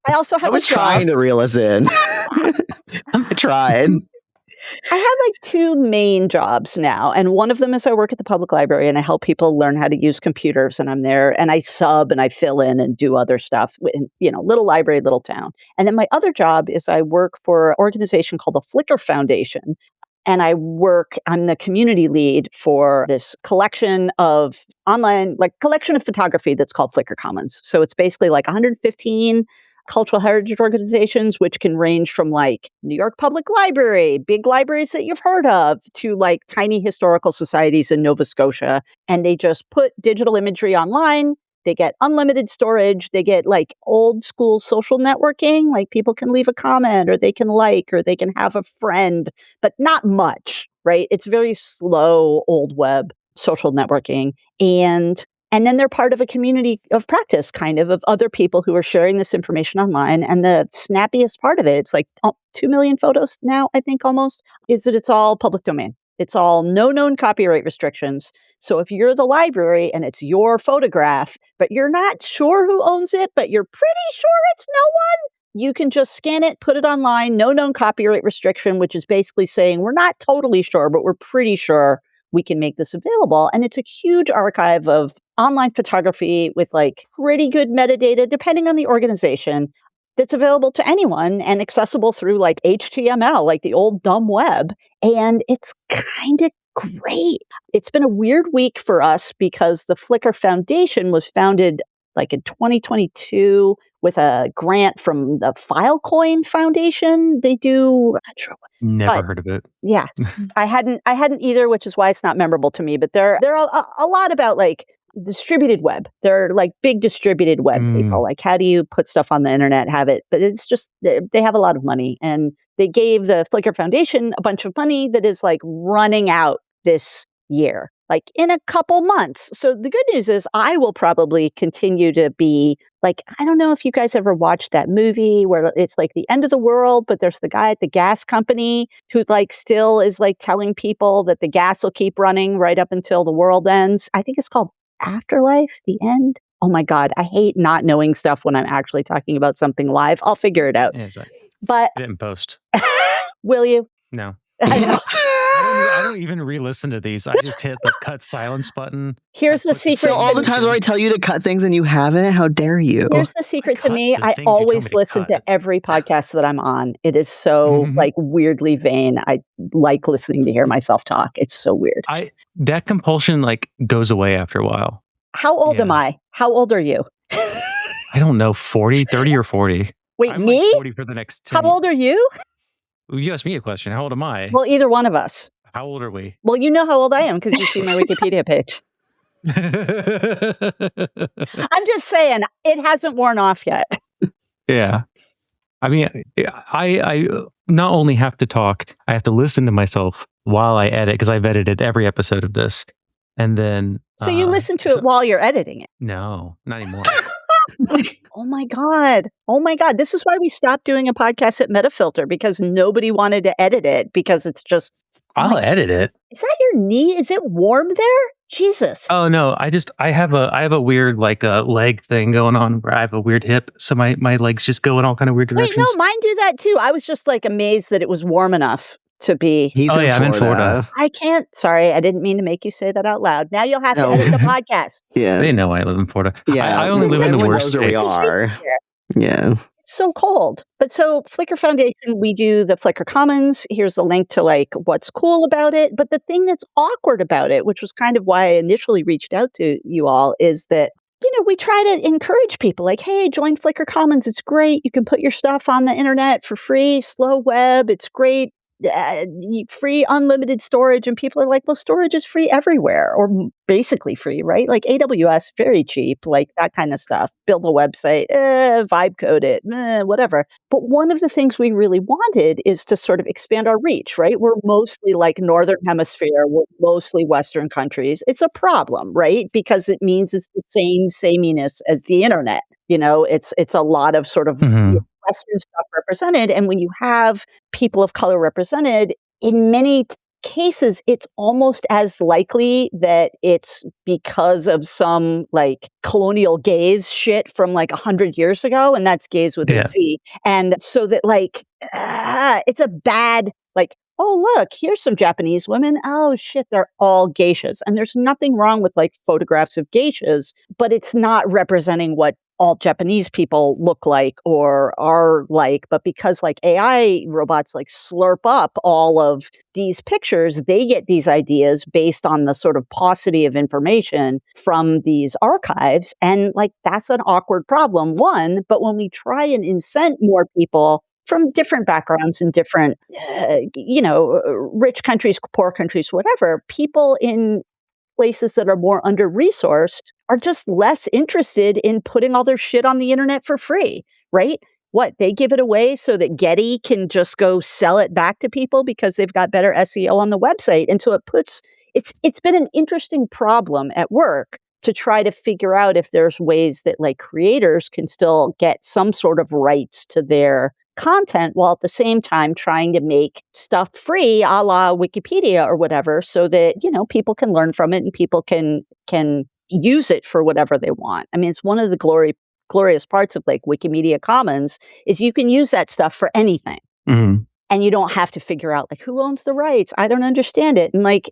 I also have I was trying to reel us in. I tried. I have like two main jobs now. And one of them is I work at the public library and I help people learn how to use computers. And I'm there and I sub and I fill in and do other stuff in, little library, little town. And then my other job is I work for an organization called the Flickr Foundation. And I'm the community lead for this collection of collection of photography that's called Flickr Commons. So it's basically like 115 cultural heritage organizations, which can range from like New York Public Library, big libraries that you've heard of, to like tiny historical societies in Nova Scotia. And they just put digital imagery online. They get unlimited storage. They get like old school social networking, like people can leave a comment or they can or they can have a friend, but not much, right? It's very slow old web social networking. And then they're part of a community of practice, kind of other people who are sharing this information online. And the snappiest part of it, it's like 2 million photos now, I think almost, is that it's all public domain. It's all no known copyright restrictions. So if you're the library and it's your photograph, but you're not sure who owns it, but you're pretty sure it's no one, you can just scan it, put it online, no known copyright restriction, which is basically saying we're not totally sure, but we're pretty sure we can make this available. And it's a huge archive of online photography with like pretty good metadata, depending on the organization, that's available to anyone and accessible through like HTML, like the old dumb web. And it's kind of great. It's been a weird week for us because the Flickr Foundation was founded like in 2022 with a grant from the Filecoin Foundation. They do, I'm not sure what. Never heard of it. Yeah, I hadn't either, which is why it's not memorable to me. But they're a lot about like distributed web. They're like big distributed web people. Like, how do you put stuff on the internet, have it? But it's just, they have a lot of money. And they gave the Flickr Foundation a bunch of money that is like running out this year, like in a couple months. So the good news is I will probably continue to be like, I don't know if you guys ever watched that movie where it's like the end of the world, but there's the guy at the gas company who like still is like telling people that the gas will keep running right up until the world ends. I think it's called Afterlife, The End. Oh my God, I hate not knowing stuff when I'm actually talking about something live. I'll figure it out. Yeah, right. But I didn't post. Will you? No. I know. I don't even re-listen to these. I just hit the cut silence button. Here's the secret. So all the times where I tell you to cut things and you haven't, how dare you? Here's the secret to me. I always listen to every podcast that I'm on. It is so like weirdly vain. I like listening to hear myself talk. It's so weird. That compulsion like goes away after a while. How old am I? How old are you? I don't know, 40, 30 or 40. Wait, I'm me? Like 40 for the next 10. How old are you? You asked me a question. How old am I? Well, either one of us. How old are we? Well, you know how old I am because you see my Wikipedia page. I'm just saying, it hasn't worn off yet. Yeah. I mean, I not only have to talk, I have to listen to myself while I edit because I've edited every episode of this. And then... So you listen to it while you're editing it? No, not anymore. Oh my God. Oh my God. This is why we stopped doing a podcast at Metafilter, because nobody wanted to edit it because it's just... I'll edit it. Is that your knee? Is it warm there? Jesus. Oh no, I have a weird like leg thing going on where I have a weird hip. So my legs just go in all kind of weird directions. Wait, no, mine do that too. I was just like amazed that it was warm enough to be. I'm in Florida. I can't. Sorry, I didn't mean to make you say that out loud. Now you'll have to edit the podcast. Yeah. They know I live in Florida. Yeah. I only live in the worst states. We are. Yeah. It's so cold. But so Flickr Foundation, we do the Flickr Commons. Here's the link to like what's cool about it. But the thing that's awkward about it, which was kind of why I initially reached out to you all, is that we try to encourage people like, hey, join Flickr Commons. It's great. You can put your stuff on the internet for free, slow web. It's great. Free unlimited storage, and people are like, well, storage is free everywhere, or basically free, right? Like AWS, very cheap, like that kind of stuff. Build a website, vibe code it, whatever. But one of the things we really wanted is to sort of expand our reach, right? We're mostly like Northern Hemisphere, we're mostly Western countries. It's a problem, right? Because it means it's the same sameness as the internet. It's a lot of sort of Western stuff represented. And when you have people of color represented, in many cases, it's almost as likely that it's because of some like colonial gaze shit from like 100 years ago. And that's gaze with a Z. And so that like, it's a bad, like oh, look, here's some Japanese women. Oh, shit, they're all geishas. And there's nothing wrong with like photographs of geishas, but it's not representing what all Japanese people look like or are like. But because like AI robots like slurp up all of these pictures, they get these ideas based on the sort of paucity of information from these archives. And like, that's an awkward problem, one. But when we try and incent more people from different backgrounds and different, rich countries, poor countries, whatever, people in places that are more under-resourced are just less interested in putting all their shit on the internet for free, right? What, they give it away so that Getty can just go sell it back to people because they've got better SEO on the website. And so it's been an interesting problem at work to try to figure out if there's ways that like creators can still get some sort of rights to their content while at the same time trying to make stuff free a la Wikipedia or whatever so that, people can learn from it and people can use it for whatever they want. I mean, it's one of the glorious parts of like Wikimedia Commons is you can use that stuff for anything. Mm-hmm. And you don't have to figure out like who owns the rights. I don't understand it. And like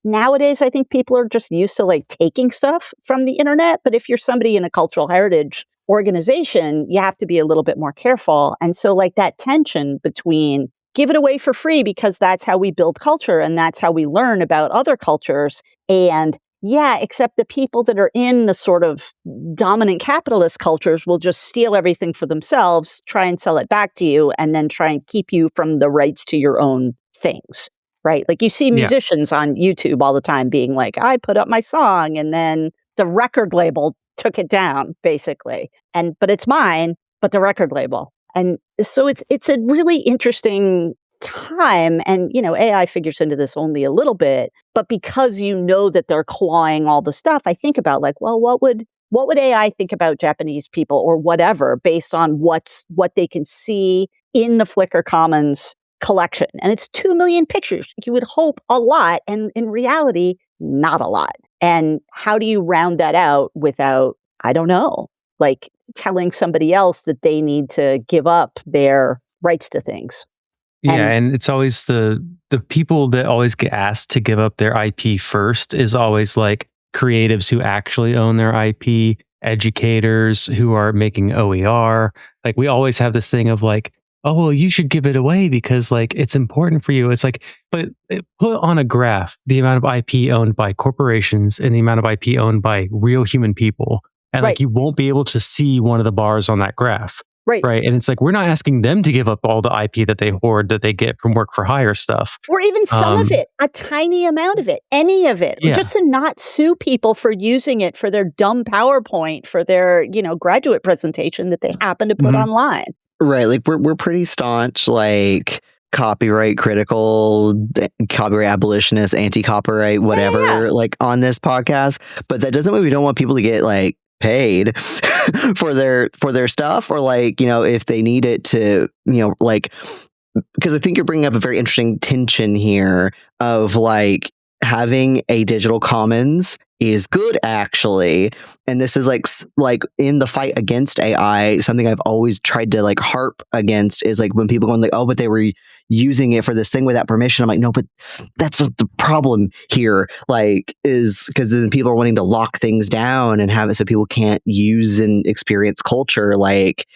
nowadays, I think people are just used to like taking stuff from the internet. But if you're somebody in a cultural heritage organization, you have to be a little bit more careful. And so like that tension between give it away for free because that's how we build culture and that's how we learn about other cultures. And yeah, except the people that are in the sort of dominant capitalist cultures will just steal everything for themselves, try and sell it back to you, and then try and keep you from the rights to your own things. Right? Like you see musicians on YouTube all the time being like, I put up my song and then the record label took it down, basically. But it's mine, but the record label. And so it's a really interesting time. And, AI figures into this only a little bit. But because that they're clawing all the stuff, I think about like, well, what would AI think about Japanese people or whatever based on what they can see in the Flickr Commons collection? And it's 2 million pictures. You would hope a lot. And in reality, not a lot. And how do you round that out without, I don't know, like telling somebody else that they need to give up their rights to things? Yeah, and it's always the people that always get asked to give up their IP first is always like creatives who actually own their IP, educators who are making OER. Like we always have this thing of like, oh, well, you should give it away because like it's important for you. It's like, but put on a graph the amount of IP owned by corporations and the amount of IP owned by real human people. And like you won't be able to see one of the bars on that graph. Right. And it's like, we're not asking them to give up all the IP that they hoard, that they get from work for hire stuff. Or even some of it, a tiny amount of it, any of it. Yeah. Or just to not sue people for using it for their dumb PowerPoint, for their, graduate presentation that they happen to put online. Right. Like we're pretty staunch, like copyright critical, copyright abolitionist, anti-copyright, whatever, like on this podcast. But that doesn't mean we don't want people to get like paid for their stuff or like, if they need it to, like, because I think you're bringing up a very interesting tension here of like having a digital commons is good actually, and this is like in the fight against AI, something I've always tried to like harp against is like when people going like, oh, but they were using it for this thing without permission. I'm like, no, but that's what the problem here like is, because then people are wanting to lock things down and have it so people can't use and experience culture. Like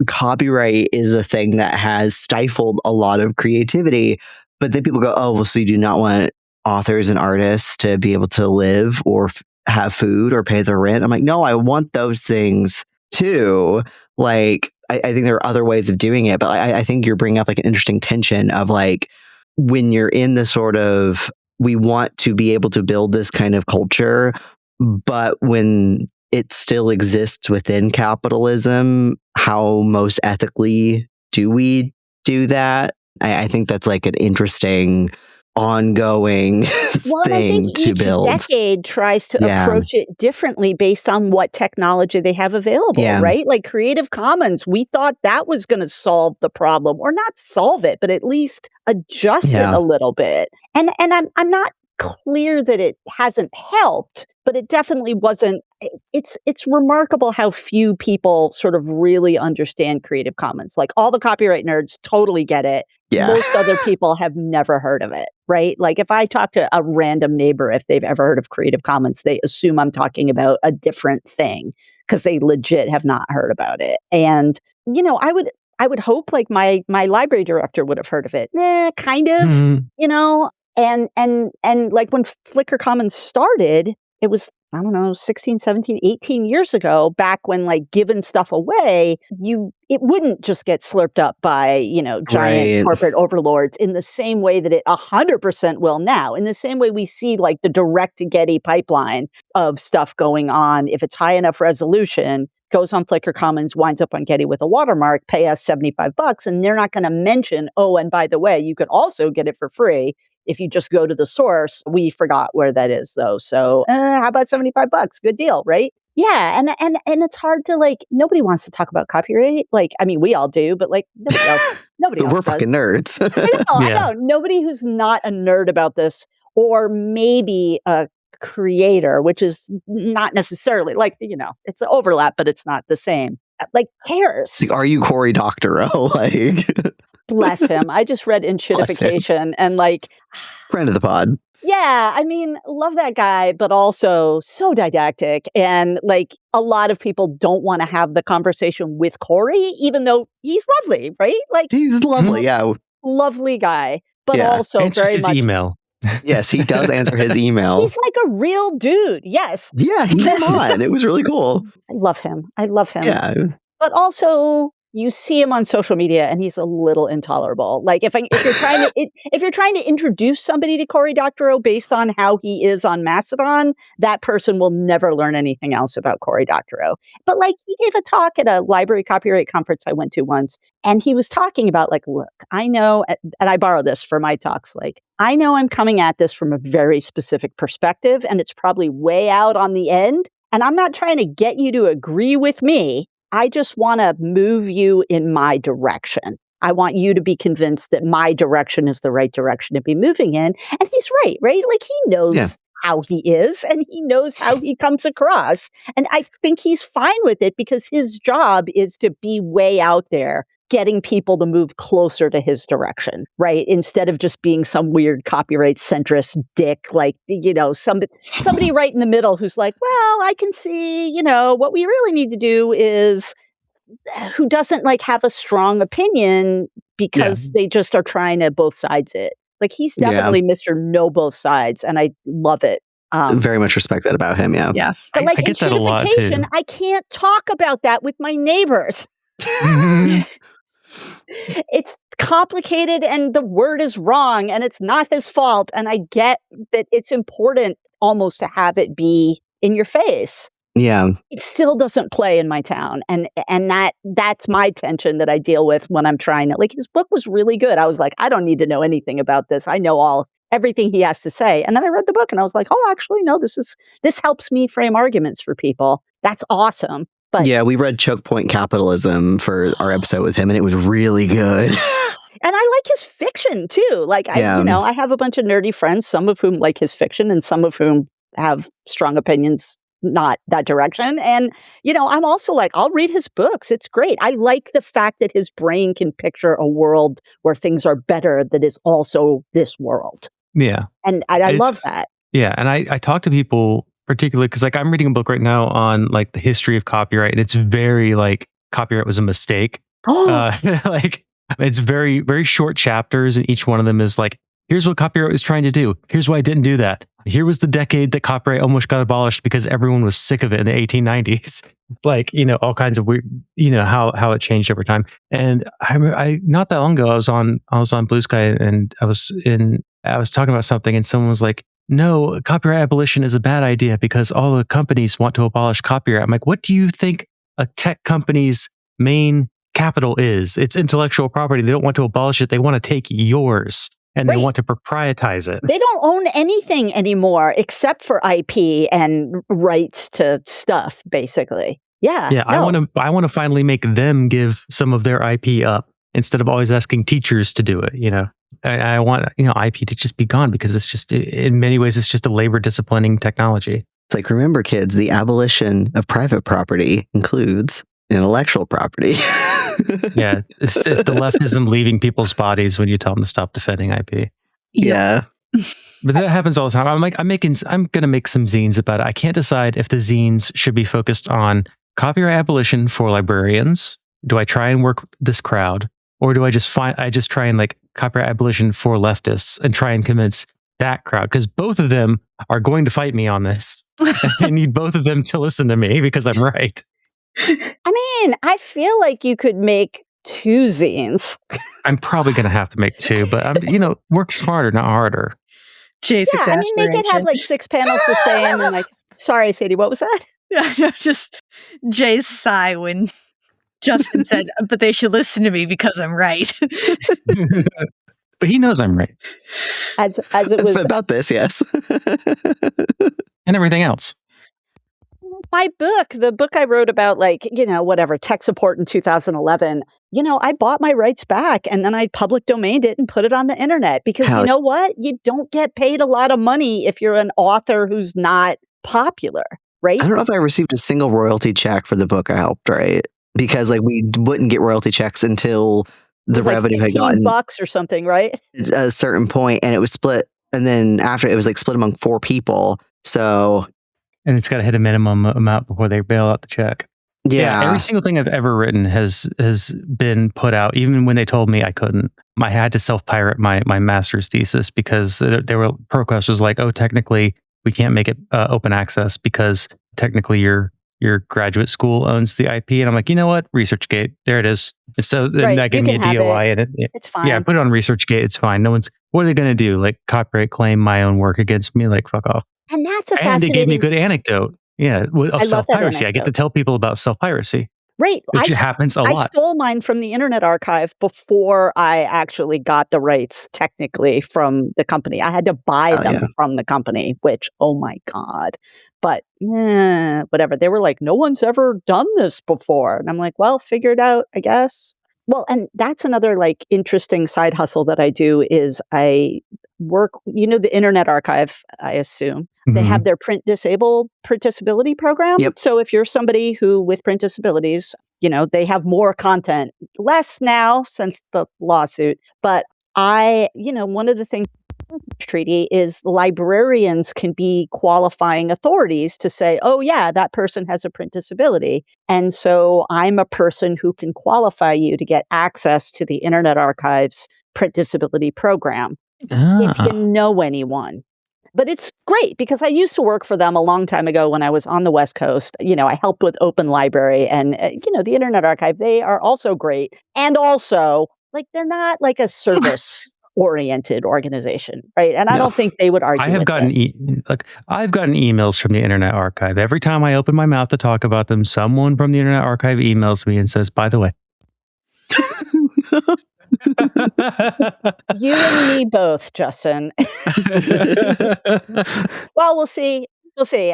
copyright is a thing that has stifled a lot of creativity, but then people go, oh, well, so you do not want authors and artists to be able to live or have food or pay their rent. I'm like, no, I want those things too. Like, I think there are other ways of doing it, but I think you're bringing up like an interesting tension of like, when you're in the sort of, we want to be able to build this kind of culture, but when it still exists within capitalism, how most ethically do we do that? I think that's like an interesting ongoing thing to build. Each decade tries to approach it differently based on what technology they have available, right? Like Creative Commons, we thought that was going to solve the problem, or not solve it, but at least adjust it a little bit. And I'm not clear that it hasn't helped, but it definitely wasn't. It's remarkable how few people sort of really understand Creative Commons. Like all the copyright nerds totally get it. Yeah. Most other people have never heard of it, right? Like if I talk to a random neighbor, if they've ever heard of Creative Commons, they assume I'm talking about a different thing because they legit have not heard about it. And, you know, I would hope like my library director would have heard of it. Kind of, you know, and like when Flickr Commons started, it was, I don't know, 16, 17, 18 years ago, back when like giving stuff away, it wouldn't just get slurped up by, you know, giant corporate overlords in the same way that it 100% will now. In the same way we see like the direct to Getty pipeline of stuff going on. If it's high enough resolution, goes on Flickr Commons, winds up on Getty with a watermark, pay us $75, and they're not going to mention, oh, and by the way, you could also get it for free. If you just go to the source, we forgot where that is though. So how about $75? Good deal, right? Yeah. And it's hard to like, nobody wants to talk about copyright. Like, I mean, we all do, but like nobody else We're does. fucking nerds. I know. Nobody who's not a nerd about this, or maybe a creator, which is not necessarily like, you know, it's an overlap, but it's not the same. Like cares. Are you Cory Doctorow? Like, bless him. I just read Enshittification and like friend of the pod. Yeah, I mean, love that guy, but also so didactic. And like a lot of people don't want to have the conversation with Cory, even though he's lovely, right? Like he's lovely, yeah. Lovely guy, but also answers very his much email. Yes, he does answer his email. He's like a real dude. Yes. Yeah, he came on. It was really cool. I love him. Yeah. But also you see him on social media and he's a little intolerable. Like if you're trying to introduce somebody to Cory Doctorow based on how he is on Mastodon, that person will never learn anything else about Cory Doctorow. But like he gave a talk at a library copyright conference I went to once, and he was talking about like, look, I know, and I borrow this for my talks, like, I know I'm coming at this from a very specific perspective and it's probably way out on the end. And I'm not trying to get you to agree with me. I just want to move you in my direction. I want you to be convinced that my direction is the right direction to be moving in. And he's right? Like he knows how he is and he knows how he comes across. And I think he's fine with it because his job is to be way out there, getting people to move closer to his direction, right? Instead of just being some weird copyright centrist dick, like, you know, somebody right in the middle who's like, well, I can see, you know, what we really need to do is who doesn't like have a strong opinion because they just are trying to both sides it. Like he's definitely Mr. Know Both Sides, and I love it. Very much respect that about him, yeah. But like I get that a lot too. I can't talk about that with my neighbors. It's complicated and the word is wrong and it's not his fault. And I get that it's important almost to have it be in your face. Yeah. It still doesn't play in my town. And that's my tension that I deal with when I'm trying to, like, his book was really good. I was like, I don't need to know anything about this. I know everything he has to say. And then I read the book and I was like, oh, actually, no, this helps me frame arguments for people. That's awesome. But yeah, we read Choke Point Capitalism for our episode with him, and it was really good. And I like his fiction too. Like, I have a bunch of nerdy friends, some of whom like his fiction and some of whom have strong opinions not that direction. And, you know, I'm also like, I'll read his books. It's great. I like the fact that his brain can picture a world where things are better that is also this world. Yeah. And I love that. Yeah. And I talk to people particularly because like I'm reading a book right now on like the history of copyright, and it's very like copyright was a mistake. Like it's very, very short chapters, and each one of them is like, here's what copyright was trying to do. Here's why I didn't do that. Here was the decade that copyright almost got abolished because everyone was sick of it in the 1890s. Like, you know, all kinds of weird, you know, how it changed over time. And I not that long ago, I was on Blue Sky, and I was talking about something, and someone was like, no, copyright abolition is a bad idea because all the companies want to abolish copyright. I'm like, what do you think a tech company's main capital is? It's intellectual property. They don't want to abolish it. They want to take yours, and they want to proprietize it. They don't own anything anymore except for IP and rights to stuff, basically. Yeah. Yeah. No. I want to finally make them give some of their IP up instead of always asking teachers to do it, you know? I want, IP to just be gone because it's just, in many ways, it's just a labor disciplining technology. It's like, remember, kids, the abolition of private property includes intellectual property. Yeah, it's the leftism leaving people's bodies when you tell them to stop defending IP. Yeah. But that happens all the time. I'm going to make some zines about it. I can't decide if the zines should be focused on copyright abolition for librarians. Do I try and work this crowd? Or do I just try and like copyright abolition for leftists and try and convince that crowd? Because both of them are going to fight me on this. I need both of them to listen to me because I'm right. I mean, I feel like you could make 2 zines. I'm probably going to have to make 2, but work smarter, not harder. Jay's exasperation. Make it have like 6 panels the same and like, sorry, Sadie, what was that? Yeah, just Jay's sigh when Justin said, but they should listen to me because I'm right. But he knows I'm right. As it was about this, yes. And everything else. My book, the book I wrote about, like, whatever, tech support in 2011, I bought my rights back and then I public domained it and put it on the internet because you know what? You don't get paid a lot of money if you're an author who's not popular, right? I don't know if I received a single royalty check for the book I helped write because like we wouldn't get royalty checks until the revenue had gotten $15 or something, right? At a certain point, and it was split. And then after it was like split among 4 people. So. And it's got to hit a minimum amount before they bail out the check. Yeah. Every single thing I've ever written has been put out, even when they told me I couldn't. I had to self-pirate my master's thesis because ProQuest was like, oh, technically we can't make it open access because technically your graduate school owns the IP. And I'm like, you know what? ResearchGate, there it is. And so then that gave me a DOI and it's fine. Yeah, I put it on ResearchGate. It's fine. What are they going to do? Like copyright claim my own work against me? Like, fuck off. And that's a And fascinating... they gave me a good anecdote. Yeah, of self-piracy. I get to tell people about self-piracy. Right. Which happens a lot. I stole mine from the Internet Archive before I actually got the rights technically from the company. I had to buy them from the company, which, oh my God. But whatever. They were like, no one's ever done this before. And I'm like, well, figure it out, I guess. Well, and that's another like interesting side hustle that I do is I work, the Internet Archive, I assume. They have their print disability program. Yep. So if you're somebody who with print disabilities, they have more content, less now since the lawsuit. But one of the things treaty is librarians can be qualifying authorities to say, oh yeah, that person has a print disability. And so I'm a person who can qualify you to get access to the Internet Archive's print disability program. If you know anyone. But it's great because I used to work for them a long time ago when I was on the West Coast. I helped with Open Library and, the Internet Archive. They are also great. And also, like, they're not like a service-oriented organization, right? And I don't think they would argue I've gotten emails from the Internet Archive. Every time I open my mouth to talk about them, someone from the Internet Archive emails me and says, by the way. You and me both, Justin. Well, we'll see.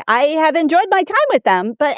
I have enjoyed my time with them, but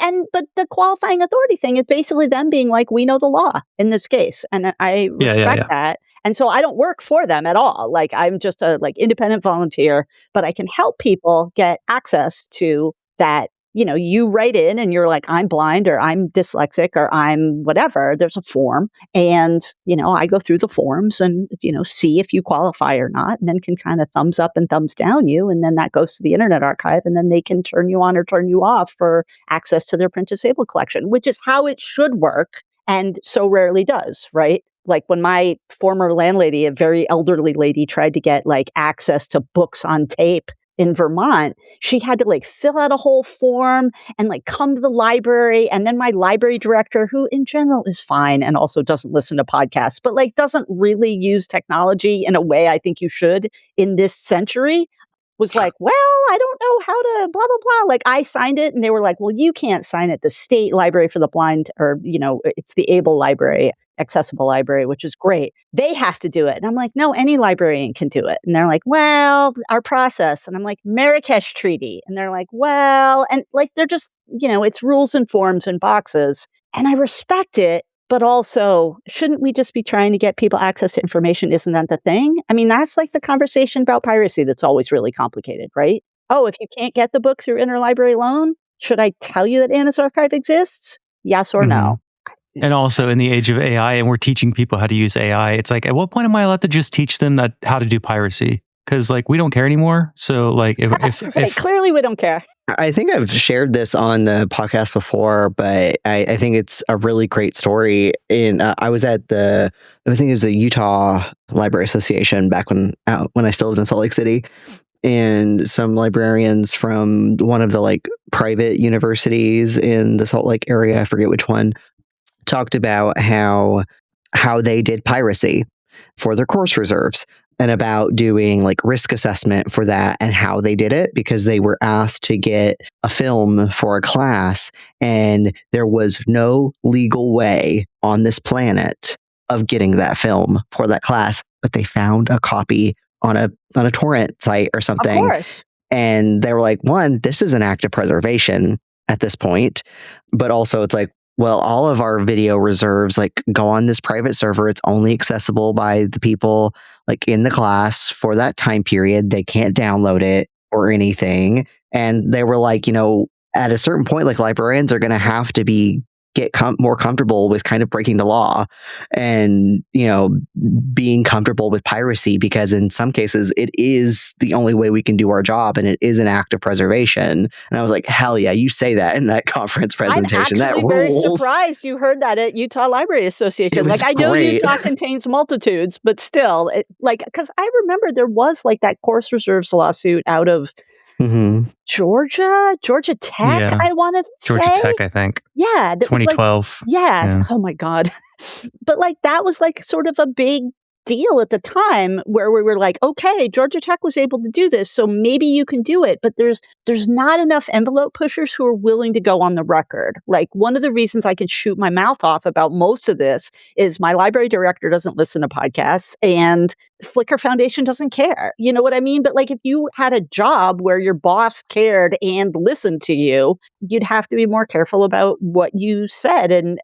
the qualifying authority thing is basically them being like, we know the law in this case, and I respect that. And so I don't work for them at all. Like I'm just a independent volunteer, but I can help people get access to that. You write in and you're like, I'm blind or I'm dyslexic or I'm whatever. There's a form and, I go through the forms and, see if you qualify or not, and then can kind of thumbs up and thumbs down you. And then that goes to the Internet Archive and then they can turn you on or turn you off for access to their print disabled collection, which is how it should work and so rarely does, right? Like when my former landlady, a very elderly lady, tried to get access to books on tape in Vermont, she had to fill out a whole form and come to the library. And then my library director, who in general is fine and also doesn't listen to podcasts, but doesn't really use technology in a way I think you should in this century, was like, well, I don't know how to blah, blah, blah. I signed it and they were like, well, you can't sign it. The State Library for the Blind, or, it's the ABLE Library, Accessible Library, which is great. They have to do it. And I'm like, no, any librarian can do it. And they're like, well, our process. And I'm like, Marrakesh Treaty. And they're like, well, and they're just, it's rules and forms and boxes. And I respect it. But also, shouldn't we just be trying to get people access to information? Isn't that the thing? I mean, that's like the conversation about piracy that's always really complicated, right? Oh, if you can't get the book through interlibrary loan, should I tell you that Anna's Archive exists? Yes or no? And also in the age of AI, and we're teaching people how to use AI, it's like, at what point am I allowed to just teach them how to do piracy? Because like, we don't care anymore. So like, if clearly we don't care. I think I've shared this on the podcast before, but I think it's a really great story. I was at I think it was the Utah Library Association back when I still lived in Salt Lake City, and some librarians from one of the like private universities in the Salt Lake area, I forget which one, talked about how they did piracy for their course reserves, and about doing like risk assessment for that and how they did it, because they were asked to get a film for a class and there was no legal way on this planet of getting that film for that class, but they found a copy on a torrent site or something. Of course. And they were like, one, this is an act of preservation at this point, but also it's like, well, all of our video reserves like go on this private server. It's only accessible by the people like in the class for that time period. They can't download it or anything. And they were like, at a certain point, like librarians are going to have to get more comfortable with kind of breaking the law and, being comfortable with piracy, because in some cases it is the only way we can do our job and it is an act of preservation. And I was like, hell yeah, you say that in that conference presentation. I'm actually very surprised you heard that at Utah Library Association. Like, I know Utah contains multitudes, but still, because I remember there was like that course reserves lawsuit out of Georgia Tech, I want to say. Georgia Tech, I think. Yeah. 2012. Yeah. Oh my God. But like, that was like sort of a big deal at the time, where we were like, okay, Georgia Tech was able to do this, so maybe you can do it. But there's not enough envelope pushers who are willing to go on the record. Like, one of the reasons I can shoot my mouth off about most of this is my library director doesn't listen to podcasts and Flickr Foundation doesn't care. You know what I mean? But like, if you had a job where your boss cared and listened to you, you'd have to be more careful about what you said. And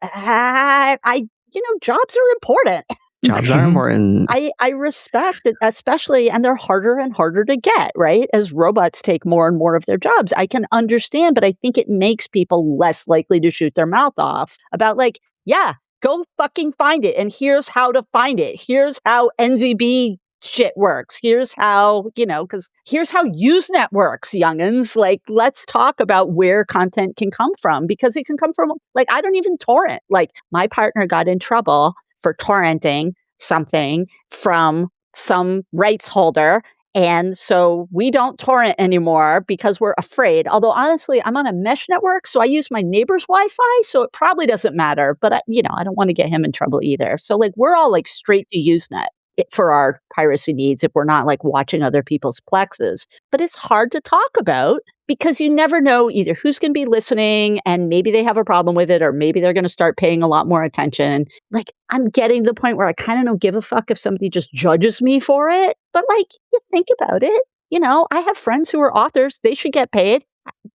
jobs are important. Jobs are important. I respect that, especially, and they're harder and harder to get, right? As robots take more and more of their jobs. I can understand, but I think it makes people less likely to shoot their mouth off about like, yeah, go fucking find it. And here's how to find it. Here's how NZB shit works. Here's how, because here's how Usenet works, youngins. Like, let's talk about where content can come from, because it can come from, like, I don't even torrent. Like, my partner got in trouble for torrenting something from some rights holder. And so we don't torrent anymore because we're afraid. Although honestly, I'm on a mesh network, so I use my neighbor's Wi-Fi, so it probably doesn't matter. But I don't want to get him in trouble either. So like, we're all like straight to Usenet for our piracy needs if we're not like watching other people's plexes. But it's hard to talk about because you never know either who's going to be listening and maybe they have a problem with it, or maybe they're going to start paying a lot more attention. Like, I'm getting to the point where I kind of don't give a fuck if somebody just judges me for it. But like, you think about it, I have friends who are authors. They should get paid.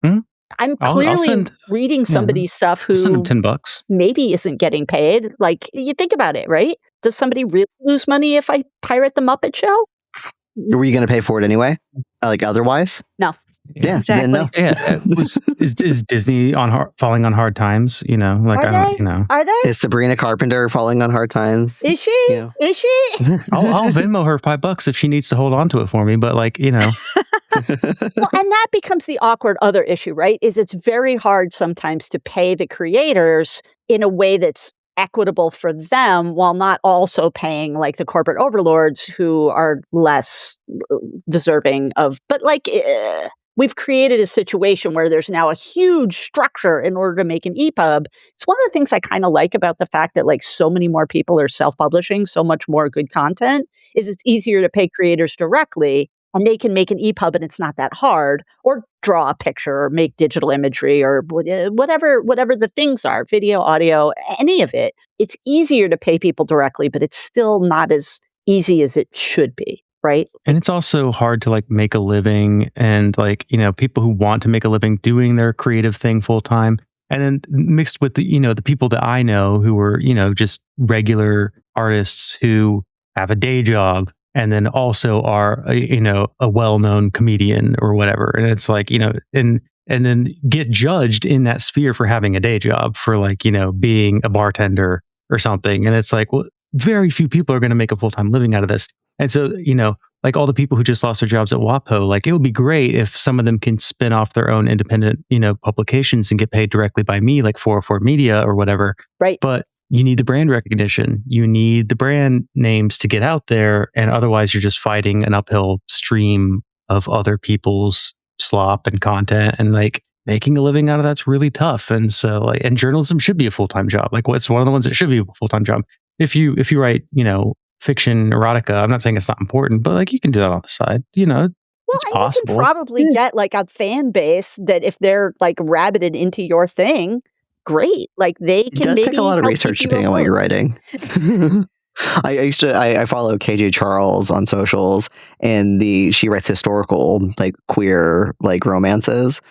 I'm clearly reading somebody's stuff who send them $10 maybe isn't getting paid. Like, you think about it, right? Does somebody really lose money if I pirate the Muppet Show? Were you going to pay for it anyway? Like, otherwise? No. Yeah, exactly. No. Yeah, is Disney falling on hard times? Like, Are they? Is Sabrina Carpenter falling on hard times? Is she? Is she? I'll Venmo her $5 if she needs to hold on to it for me. But like, Well, and that becomes the awkward other issue, right? Is it's very hard sometimes to pay the creators in a way that's equitable for them while not also paying like the corporate overlords who are less deserving of. But like, we've created a situation where there's now a huge structure in order to make an EPUB. It's one of the things I kind of like about the fact that like so many more people are self-publishing so much more good content is it's easier to pay creators directly. And they can make an EPUB and it's not that hard, or draw a picture or make digital imagery or whatever the things are, video, audio, any of it. It's easier to pay people directly, but it's still not as easy as it should be, right? And it's also hard to like make a living, and like, people who want to make a living doing their creative thing full time, And then mixed with the people that I know who were, just regular artists who have a day job and then also are, a well-known comedian or whatever. And it's like, and then get judged in that sphere for having a day job, for like, being a bartender or something. And it's like, well, very few people are going to make a full-time living out of this. And so, like all the people who just lost their jobs at WAPO, like it would be great if some of them can spin off their own independent, publications and get paid directly by me, like 404 Media or whatever. Right. But you need the brand recognition. You need the brand names to get out there. And otherwise you're just fighting an uphill stream of other people's slop and content, and like making a living out of that's really tough. And so like, and journalism should be a full-time job. Like what's one of the ones that should be a full-time job. If you write, fiction, erotica, I'm not saying it's not important, but like you can do that on the side, it's possible. You can probably get like a fan base that if they're like rabbited into your thing, great. Like they can. It does take a lot of research depending on what you're writing. I follow KJ Charles on socials, and she writes historical, like queer, like romances,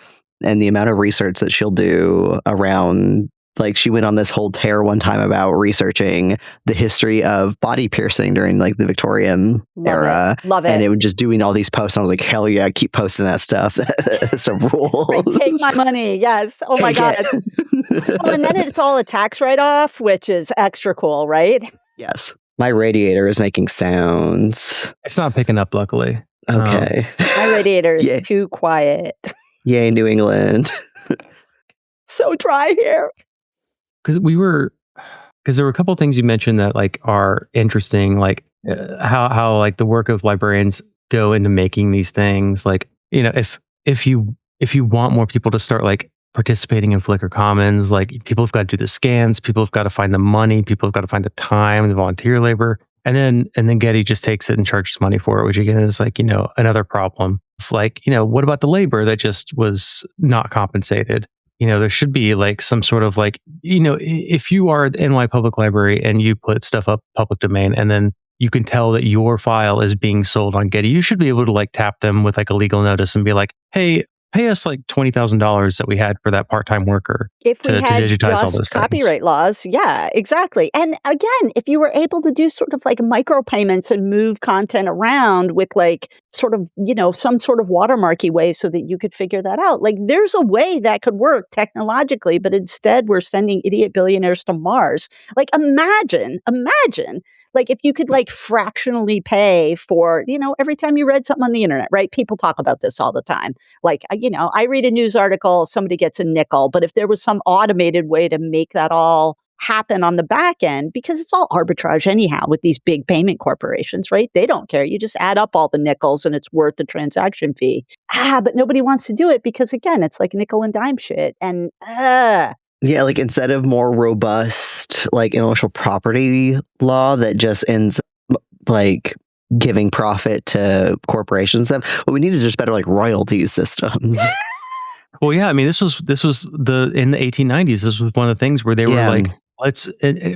and the amount of research that she'll do around, like she went on this whole tear one time about researching the history of body piercing during like the Victorian era. Love it. And it was just doing all these posts. And I was like, hell yeah, keep posting that stuff. It's a rule. Like, take my money. Yes. Oh my God. Well, and then it's all a tax write-off, which is extra cool, right? Yes. My radiator is making sounds. It's not picking up, luckily. Okay. My radiator is too quiet. Yay, New England. So dry here. Because there were a couple of things you mentioned that like are interesting, like how like the work of librarians go into making these things. Like, if you want more people to start like participating in Flickr Commons, like people have got to do the scans, people have got to find the money, people have got to find the time, the volunteer labor, and then Getty just takes it and charges money for it, which again is like, another problem. Like, what about the labor that just was not compensated? There should be like some sort of like, if you are the NY Public Library and you put stuff up public domain and then you can tell that your file is being sold on Getty, you should be able to like tap them with like a legal notice and be like, hey, pay us like $20,000 that we had for that part-time worker to digitize all those copyright things. laws. Yeah, exactly. And again, if you were able to do sort of like micropayments and move content around with like sort of, some sort of watermarky way so that you could figure that out. Like there's a way that could work technologically, but instead we're sending idiot billionaires to Mars. Like imagine, like if you could like fractionally pay for, every time you read something on the internet, right? People talk about this all the time. Like, I read a news article, somebody gets a nickel, but if there was some automated way to make that all happen on the back end, because it's all arbitrage anyhow with these big payment corporations, right? They don't care. You just add up all the nickels and it's worth the transaction fee. But nobody wants to do it because again, it's like nickel and dime shit. And yeah, like instead of more robust like intellectual property law that just ends like giving profit to corporations and stuff, what we need is just better like royalties systems. Well, yeah, I mean, this was in the 1890s. This was one of the things where they were like,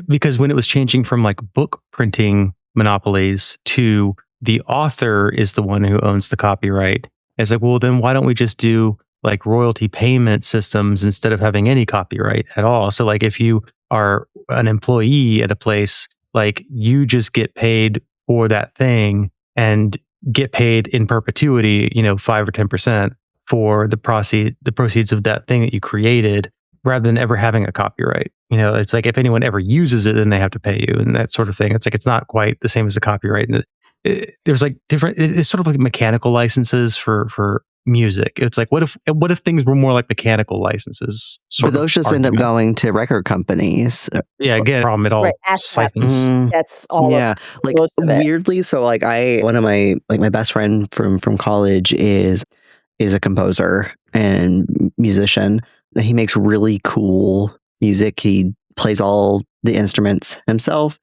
because when it was changing from like book printing monopolies to the author is the one who owns the copyright. It's like, well, then why don't we just do like royalty payment systems instead of having any copyright at all? So like if you are an employee at a place, like you just get paid for that thing and get paid in perpetuity, 5 or 10% for the proceeds of that thing that you created, rather than ever having a copyright. It's like if anyone ever uses it, then they have to pay you and that sort of thing. It's like, it's not quite the same as a copyright. And there's like different, it's sort of like mechanical licenses for music. It's like, what if things were more like mechanical licenses? But those just end up going to record companies. Yeah, again, problem it all. Right, that's all. Yeah, like weirdly. So like one of my best friend from college is a composer and musician. He makes really cool music. He plays all the instruments himself,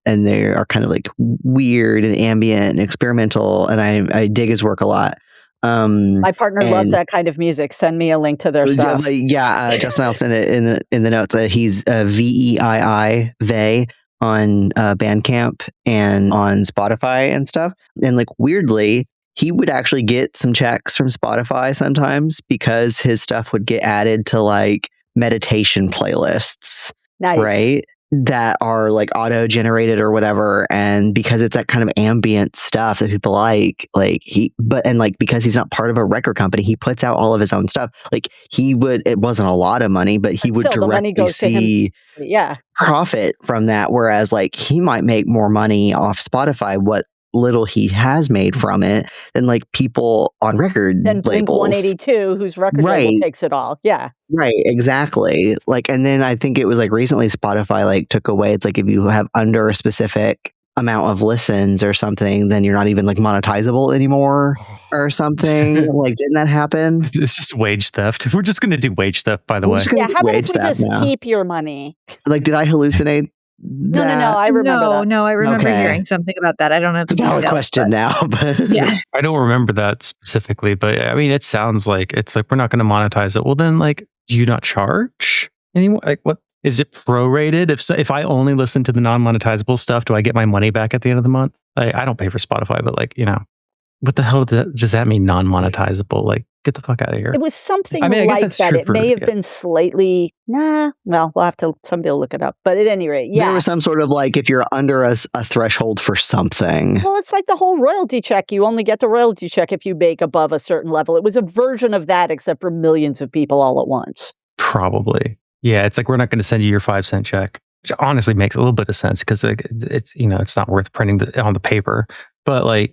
and they are kind of like weird and ambient and experimental. And I dig his work a lot. My partner loves that kind of music. Send me a link to their stuff. Yeah, Justin, I'll send it in the notes. He's VEII on Bandcamp and on Spotify and stuff. And like weirdly, he would actually get some checks from Spotify sometimes because his stuff would get added to like meditation playlists, nice. right? That are like auto-generated or whatever, and because it's that kind of ambient stuff that people because he's not part of a record company, he puts out all of his own stuff. Like it wasn't a lot of money, but he would directly see profit from that, whereas like he might make more money off Spotify, what little he has made from it, than like people on record then Blink labels. 182, whose record label takes it all. Yeah. Right, exactly. Like, and then I think it was like recently Spotify like took away, it's like if you have under a specific amount of listens or something, then you're not even like monetizable anymore or something. Like, didn't that happen? It's just wage theft. We're just going to do wage theft, by the way. Yeah, how about if we just keep your money? Like, did I hallucinate? No, I remember that. No, I remember hearing something about that. I don't know. It's a valid question now, but yeah, I don't remember that specifically, but I mean, it sounds like it's like we're not going to monetize it. Well, then, like, do you not charge anymore? Like, what is it prorated? If I only listen to the non-monetizable stuff, do I get my money back at the end of the month? Like, I don't pay for Spotify, but like, what the hell does that mean? Non-monetizable? Like, get the fuck out of here. It was something like that. It may have been slightly, well, somebody will look it up. But at any rate, yeah. There was some sort of like, if you're under a threshold for something. Well, it's like the whole royalty check. You only get the royalty check if you make above a certain level. It was a version of that, except for millions of people all at once. Probably. Yeah, it's like, we're not going to send you your 5-cent check, which honestly makes a little bit of sense because it's, it's not worth printing on the paper. But like,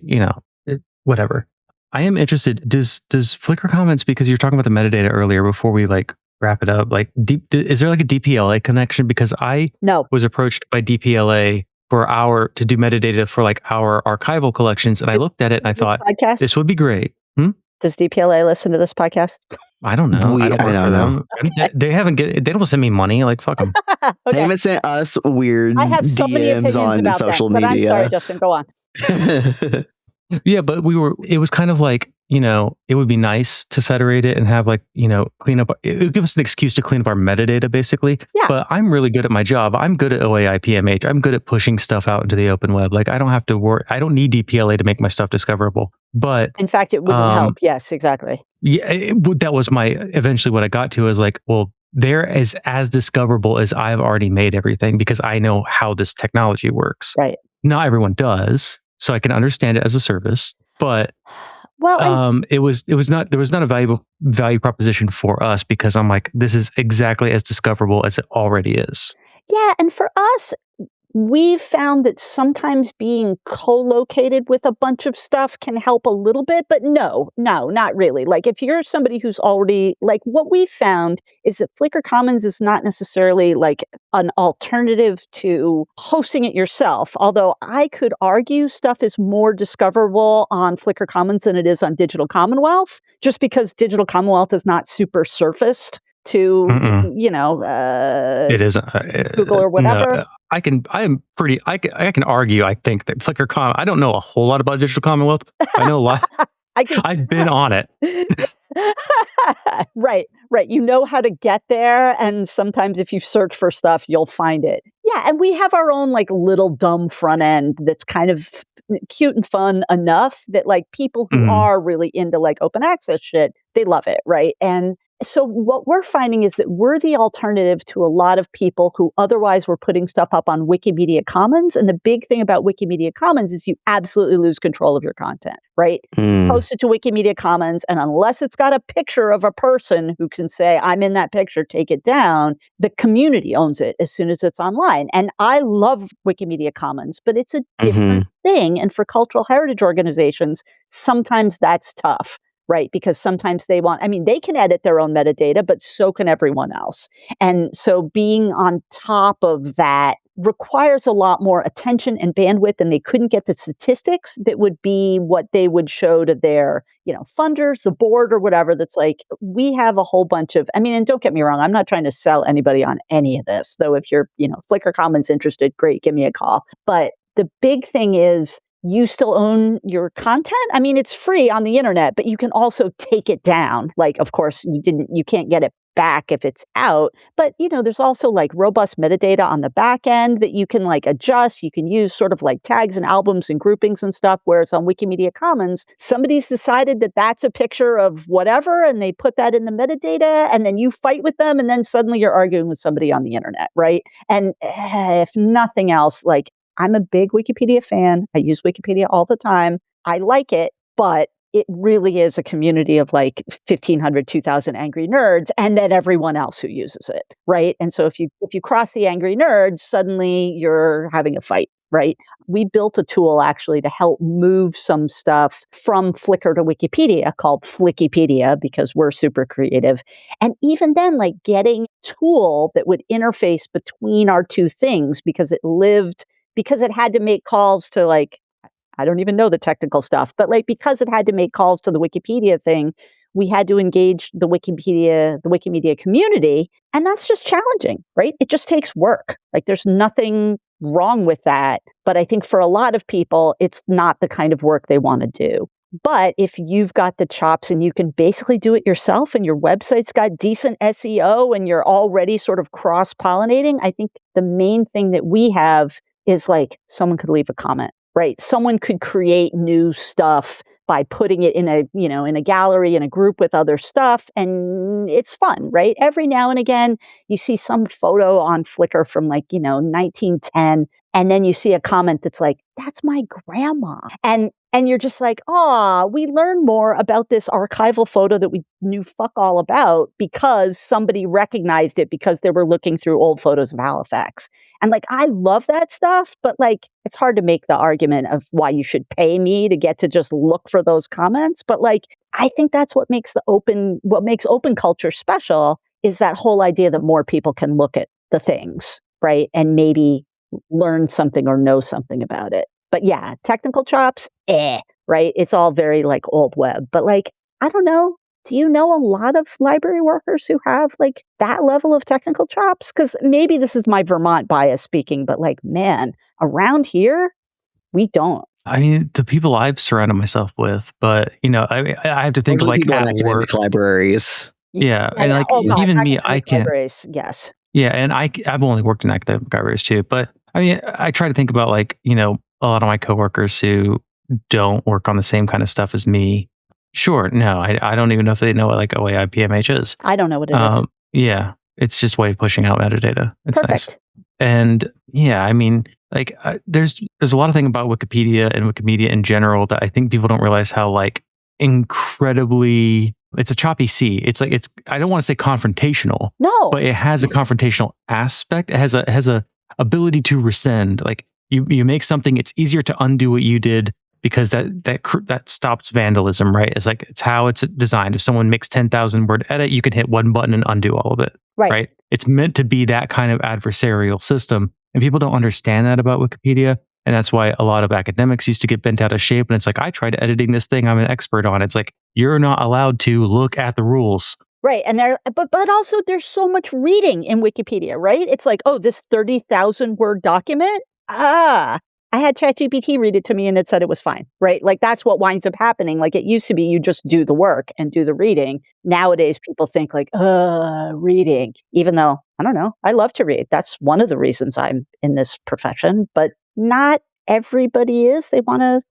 whatever. I am interested. Does Flickr comments, because you're talking about the metadata earlier before we like wrap it up, like is there like a DPLA connection? Because I was approached by DPLA to do metadata for like our archival collections, and I looked at it and I thought this would be great. Does DPLA listen to this podcast? I don't know. I don't work for them. They don't send me money. Like, fuck them. Okay. They haven't sent us weird I have so many opinions DMs on about social that, media. But I'm sorry, Justin. Go on. Yeah, but it was kind of like, it would be nice to federate it and have like, clean up. It would give us an excuse to clean up our metadata, basically. Yeah. But I'm really good at my job. I'm good at OAI PMH. I'm good at pushing stuff out into the open web. Like, I don't have to worry. I don't need DPLA to make my stuff discoverable. But in fact, it wouldn't help. Yes, exactly. Yeah, that was eventually what I got to is like, well, they're as discoverable as I've already made everything because I know how this technology works. Right. Not everyone does. So I can understand it as a service, but there was not a value proposition for us because I'm like, this is exactly as discoverable as it already is. Yeah, and for us, we've found that sometimes being co-located with a bunch of stuff can help a little bit, but no, not really. Like if you're somebody who's already, like what we found is that Flickr Commons is not necessarily like an alternative to hosting it yourself. Although I could argue stuff is more discoverable on Flickr Commons than it is on Digital Commonwealth, just because Digital Commonwealth is not super surfaced to, it isn't Google or whatever. No, I can argue. I think that Flickr I don't know a whole lot about Digital Commonwealth. I know a lot. I've been on it. Right. You know how to get there. And sometimes if you search for stuff, you'll find it. Yeah. And we have our own like little dumb front end that's kind of cute and fun enough that like people who are really into like open access shit, they love it. Right. And so what we're finding is that we're the alternative to a lot of people who otherwise were putting stuff up on Wikimedia Commons. And the big thing about Wikimedia Commons is you absolutely lose control of your content, right? Post it to Wikimedia Commons, and unless it's got a picture of a person who can say, I'm in that picture, take it down, the community owns it as soon as it's online. And I love Wikimedia Commons, but it's a different thing. And for cultural heritage organizations, sometimes that's tough. Right, because sometimes they can edit their own metadata, but so can everyone else. And so being on top of that requires a lot more attention and bandwidth, and they couldn't get the statistics that would be what they would show to their, funders, the board or whatever. That's like, we have a whole bunch of, and don't get me wrong, I'm not trying to sell anybody on any of this, though if you're, Flickr Commons interested, great, give me a call. But the big thing is, you still own your content. It's free on the internet, but you can also take it down. Like, of course, you can't get it back if it's out. But, there's also like robust metadata on the back end that you can like adjust. You can use sort of like tags and albums and groupings and stuff, whereas on Wikimedia Commons, somebody's decided that that's a picture of whatever, and they put that in the metadata, and then you fight with them, and then suddenly you're arguing with somebody on the internet, right? And if nothing else, like, I'm a big Wikipedia fan. I use Wikipedia all the time. I like it, but it really is a community of like 1,500, 2,000 angry nerds, and then everyone else who uses it, right? And so if you cross the angry nerds, suddenly you're having a fight, right? We built a tool actually to help move some stuff from Flickr to Wikipedia called Flickypedia, because we're super creative. And even then, like, getting a tool that would interface between our two things, because it had to make calls to, like, I don't even know the technical stuff, but like, because it had to make calls to the Wikipedia thing, we had to engage the Wikimedia community. And that's just challenging, right? It just takes work. Like, there's nothing wrong with that. But I think for a lot of people, it's not the kind of work they want to do. But if you've got the chops and you can basically do it yourself, and your website's got decent SEO and you're already sort of cross-pollinating, I think the main thing that we have is like, someone could leave a comment. Right. Someone could create new stuff by putting it in a gallery, in a group with other stuff. And it's fun, right? Every now and again, you see some photo on Flickr from 1910. And then you see a comment that's like, that's my grandma. And you're just like, we learned more about this archival photo that we knew fuck all about because somebody recognized it because they were looking through old photos of Halifax. And like, I love that stuff, but like, it's hard to make the argument of why you should pay me to get to just look for those comments. But like, I think that's what makes open culture special, is that whole idea that more people can look at the things, right? And maybe learn something or know something about it. But yeah, technical chops, right? It's all very like old web. But like, I don't know. Do you know a lot of library workers who have like that level of technical chops? Because maybe this is my Vermont bias speaking, but like, man, around here, we don't. I mean, the people I've surrounded myself with, but I have to think Those like at work libraries. Yeah, and like even me, I can't. Yes. Yeah, and I've only worked in academic libraries too, but I mean, I try to think about like a lot of my coworkers who don't work on the same kind of stuff as me. Sure, no, I don't even know if they know what like OAI PMH is. I don't know what it is. Yeah, it's just a way of pushing out metadata. It's Perfect. Nice. And yeah, I mean, like there's a lot of thing about Wikipedia and Wikimedia in general that I think people don't realize how like incredibly, it's a choppy sea. It's like, I don't want to say confrontational. No. But it has a confrontational aspect. It has a ability to rescind. Like you make something, it's easier to undo what you did because that stops vandalism, right? It's how it's designed. If someone makes 10,000 word edit, you can hit one button and undo all of it. Right? It's meant to be that kind of adversarial system. And people don't understand that about Wikipedia. And that's why a lot of academics used to get bent out of shape. And it's like, I tried editing this thing, I'm an expert on it. It's like, you're not allowed to look at the rules. Right. And but also there's so much reading in Wikipedia, right? It's like, this 30,000 word document. I had ChatGPT read it to me and it said it was fine, right? Like that's what winds up happening. Like it used to be you just do the work and do the reading. Nowadays people think like, reading, even though, I don't know, I love to read. That's one of the reasons I'm in this profession, but not everybody is. They want to,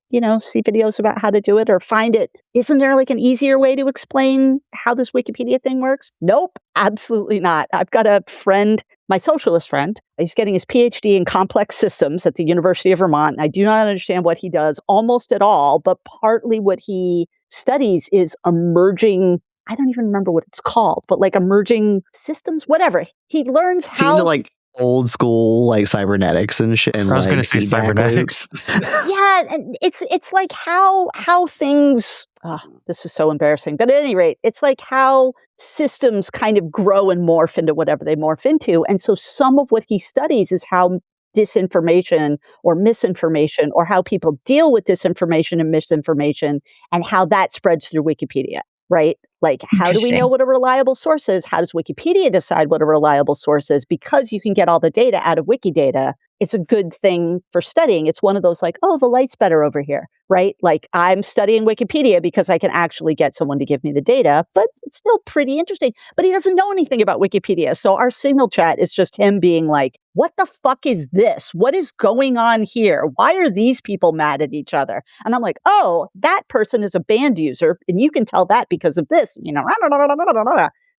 see videos about how to do it or find it. Isn't there like an easier way to explain how this Wikipedia thing works? Nope, absolutely not. I've got a friend, my socialist friend. He's getting his PhD in complex systems at the University of Vermont. And I do not understand what he does almost at all, but partly what he studies is emerging, I don't even remember what it's called, but like emerging systems, whatever. He learns how... Seemed to like old school like cybernetics and shit. And I was going to say cybernetics. Yeah, and it's like how things. Oh, this is so embarrassing. But at any rate, it's like how systems kind of grow and morph into whatever they morph into. And so some of what he studies is how disinformation or misinformation, or how people deal with disinformation and misinformation, and how that spreads through Wikipedia. Right? Like, how do we know what a reliable source is? How does Wikipedia decide what a reliable source is? Because you can get all the data out of Wikidata. it's a good thing for studying. It's one of those like, oh, the light's better over here, right? Like I'm studying Wikipedia because I can actually get someone to give me the data, but it's still pretty interesting. But he doesn't know anything about Wikipedia. So our Signal chat is just him being like, what the fuck is this? What is going on here? Why are these people mad at each other? And I'm like, oh, that person is a band user. And you can tell that because of this,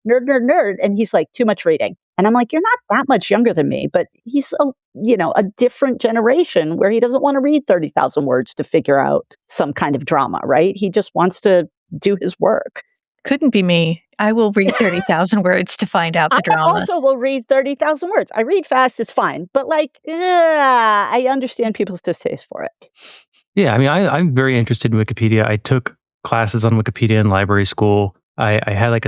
nerd. And he's like, too much reading. And I'm like, you're not that much younger than me, but he's a different generation where he doesn't want to read 30,000 words to figure out some kind of drama, right? He just wants to do his work. Couldn't be me. I will read 30,000 words to find out the drama. I also will read 30,000 words. I read fast, it's fine. But I understand people's distaste for it. Yeah, I mean, I'm very interested in Wikipedia. I took classes on Wikipedia in library school. I had like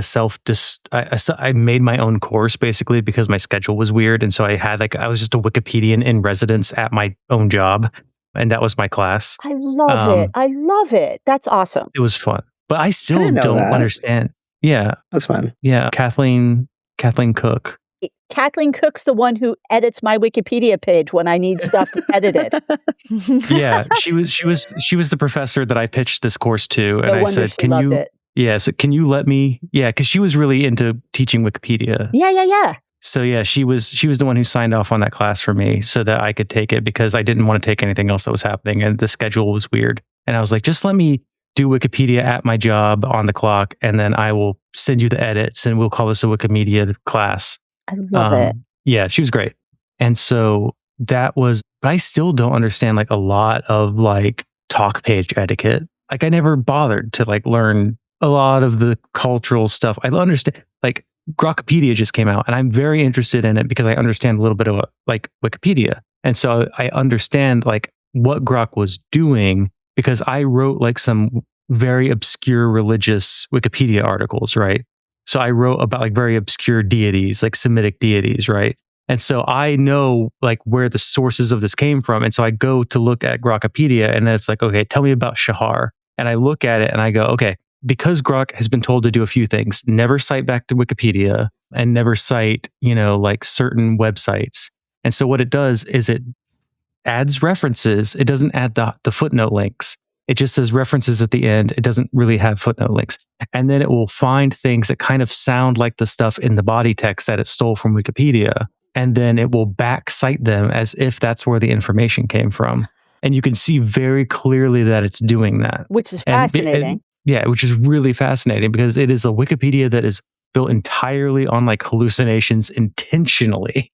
I made my own course basically because my schedule was weird. And so I was just a Wikipedian in residence at my own job. And that was my class. I love it. I love it. That's awesome. It was fun. But I still don't understand. Yeah. That's fun. Yeah. Kathleen Cook. Kathleen Cook's the one who edits my Wikipedia page when I need stuff edited. Yeah. She was the professor that I pitched this course to. And I said, can you let me? Yeah. Cause she was really into teaching Wikipedia. Yeah. So yeah, she was the one who signed off on that class for me so that I could take it because I didn't want to take anything else that was happening. And the schedule was weird. And I was like, just let me do Wikipedia at my job on the clock, and then I will send you the edits, and we'll call this a Wikimedia class. I love it. Yeah, she was great. And so but I still don't understand like a lot of like talk page etiquette. Like I never bothered to like learn a lot of the cultural stuff. I understand like Grokpedia just came out, and I'm very interested in it because I understand a little bit of like Wikipedia. And so I understand like what Grok was doing, because I wrote like some very obscure religious Wikipedia articles, right? So I wrote about like very obscure deities, like Semitic deities, right? And so I know like where the sources of this came from. And so I go to look at Grokpedia, and it's like, okay, tell me about Shahar. And I look at it and I go, okay, because Grok has been told to do a few things, never cite back to Wikipedia and never cite, like certain websites. And so what it does is it adds references. It doesn't add the footnote links. It just says references at the end. It doesn't really have footnote links. And then it will find things that kind of sound like the stuff in the body text that it stole from Wikipedia. And then it will back cite them as if that's where the information came from. And you can see very clearly that it's doing that. Which is fascinating. Which is really fascinating because it is a Wikipedia that is built entirely on like hallucinations intentionally.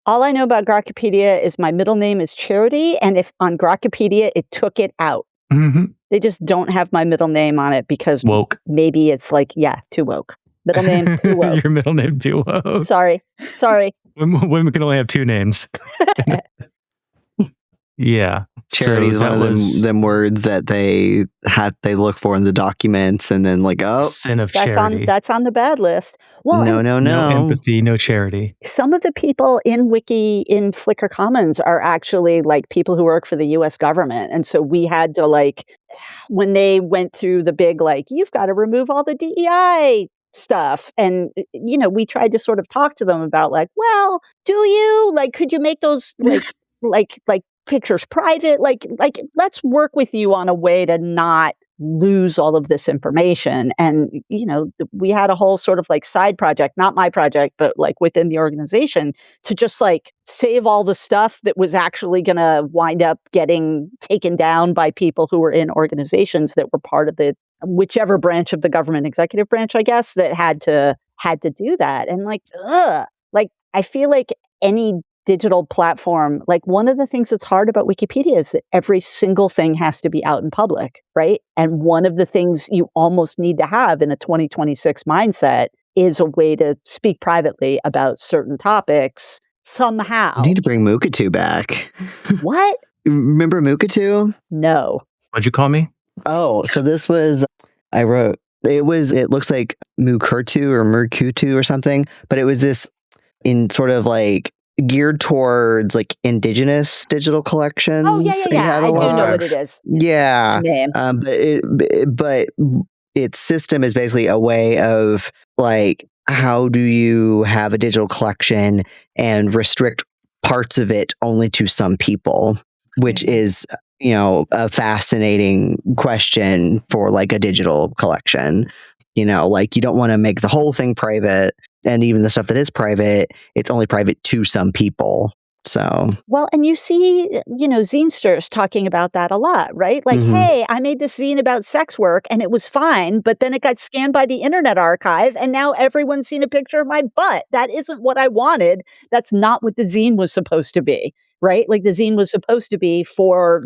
All I know about Grokpedia is my middle name is Charity, and if on Grokpedia it took it out. Mm-hmm. They just don't have my middle name on it because woke. Maybe it's like, too woke. Middle name, too woke. Your middle name, too woke. Sorry. Women can only have two names. Yeah. Charity is one of them words that they look for in the documents, and then like, oh, sin of charity. That's on the bad list. Well, no empathy, no charity. Some of the people in Flickr Commons are actually like people who work for the U.S. government, and so we had to like, when they went through the big like, you've got to remove all the DEI stuff, and we tried to sort of talk to them about like, well, do you like, could you make those like pictures private, like let's work with you on a way to not lose all of this information. And we had a whole sort of like side project, not my project, but like within the organization, to just like save all the stuff that was actually going to wind up getting taken down by people who were in organizations that were part of the whichever branch of the government, executive branch, I guess, that had to do that. And like I feel like any digital platform, like one of the things that's hard about Wikipedia is that every single thing has to be out in public, right? And one of the things you almost need to have in a 2026 mindset is a way to speak privately about certain topics somehow. You need to bring Murkutu back. What? Remember Murkutu? No. What'd you call me? Oh, so this was, I wrote, it looks like Murkutu or something, but it was this in sort of like geared towards like indigenous digital collections. Oh yeah. I do know what it is. Yeah. Name. But its system is basically a way of like, how do you have a digital collection and restrict parts of it only to some people, which is, a fascinating question for like a digital collection. Like you don't want to make the whole thing private, and even the stuff that is private, it's only private to some people. So, well, and you see, zinesters talking about that a lot, right? Like, hey, I made this zine about sex work and it was fine, but then it got scanned by the Internet Archive and now everyone's seen a picture of my butt. That isn't what I wanted. That's not what the zine was supposed to be, right? Like the zine was supposed to be for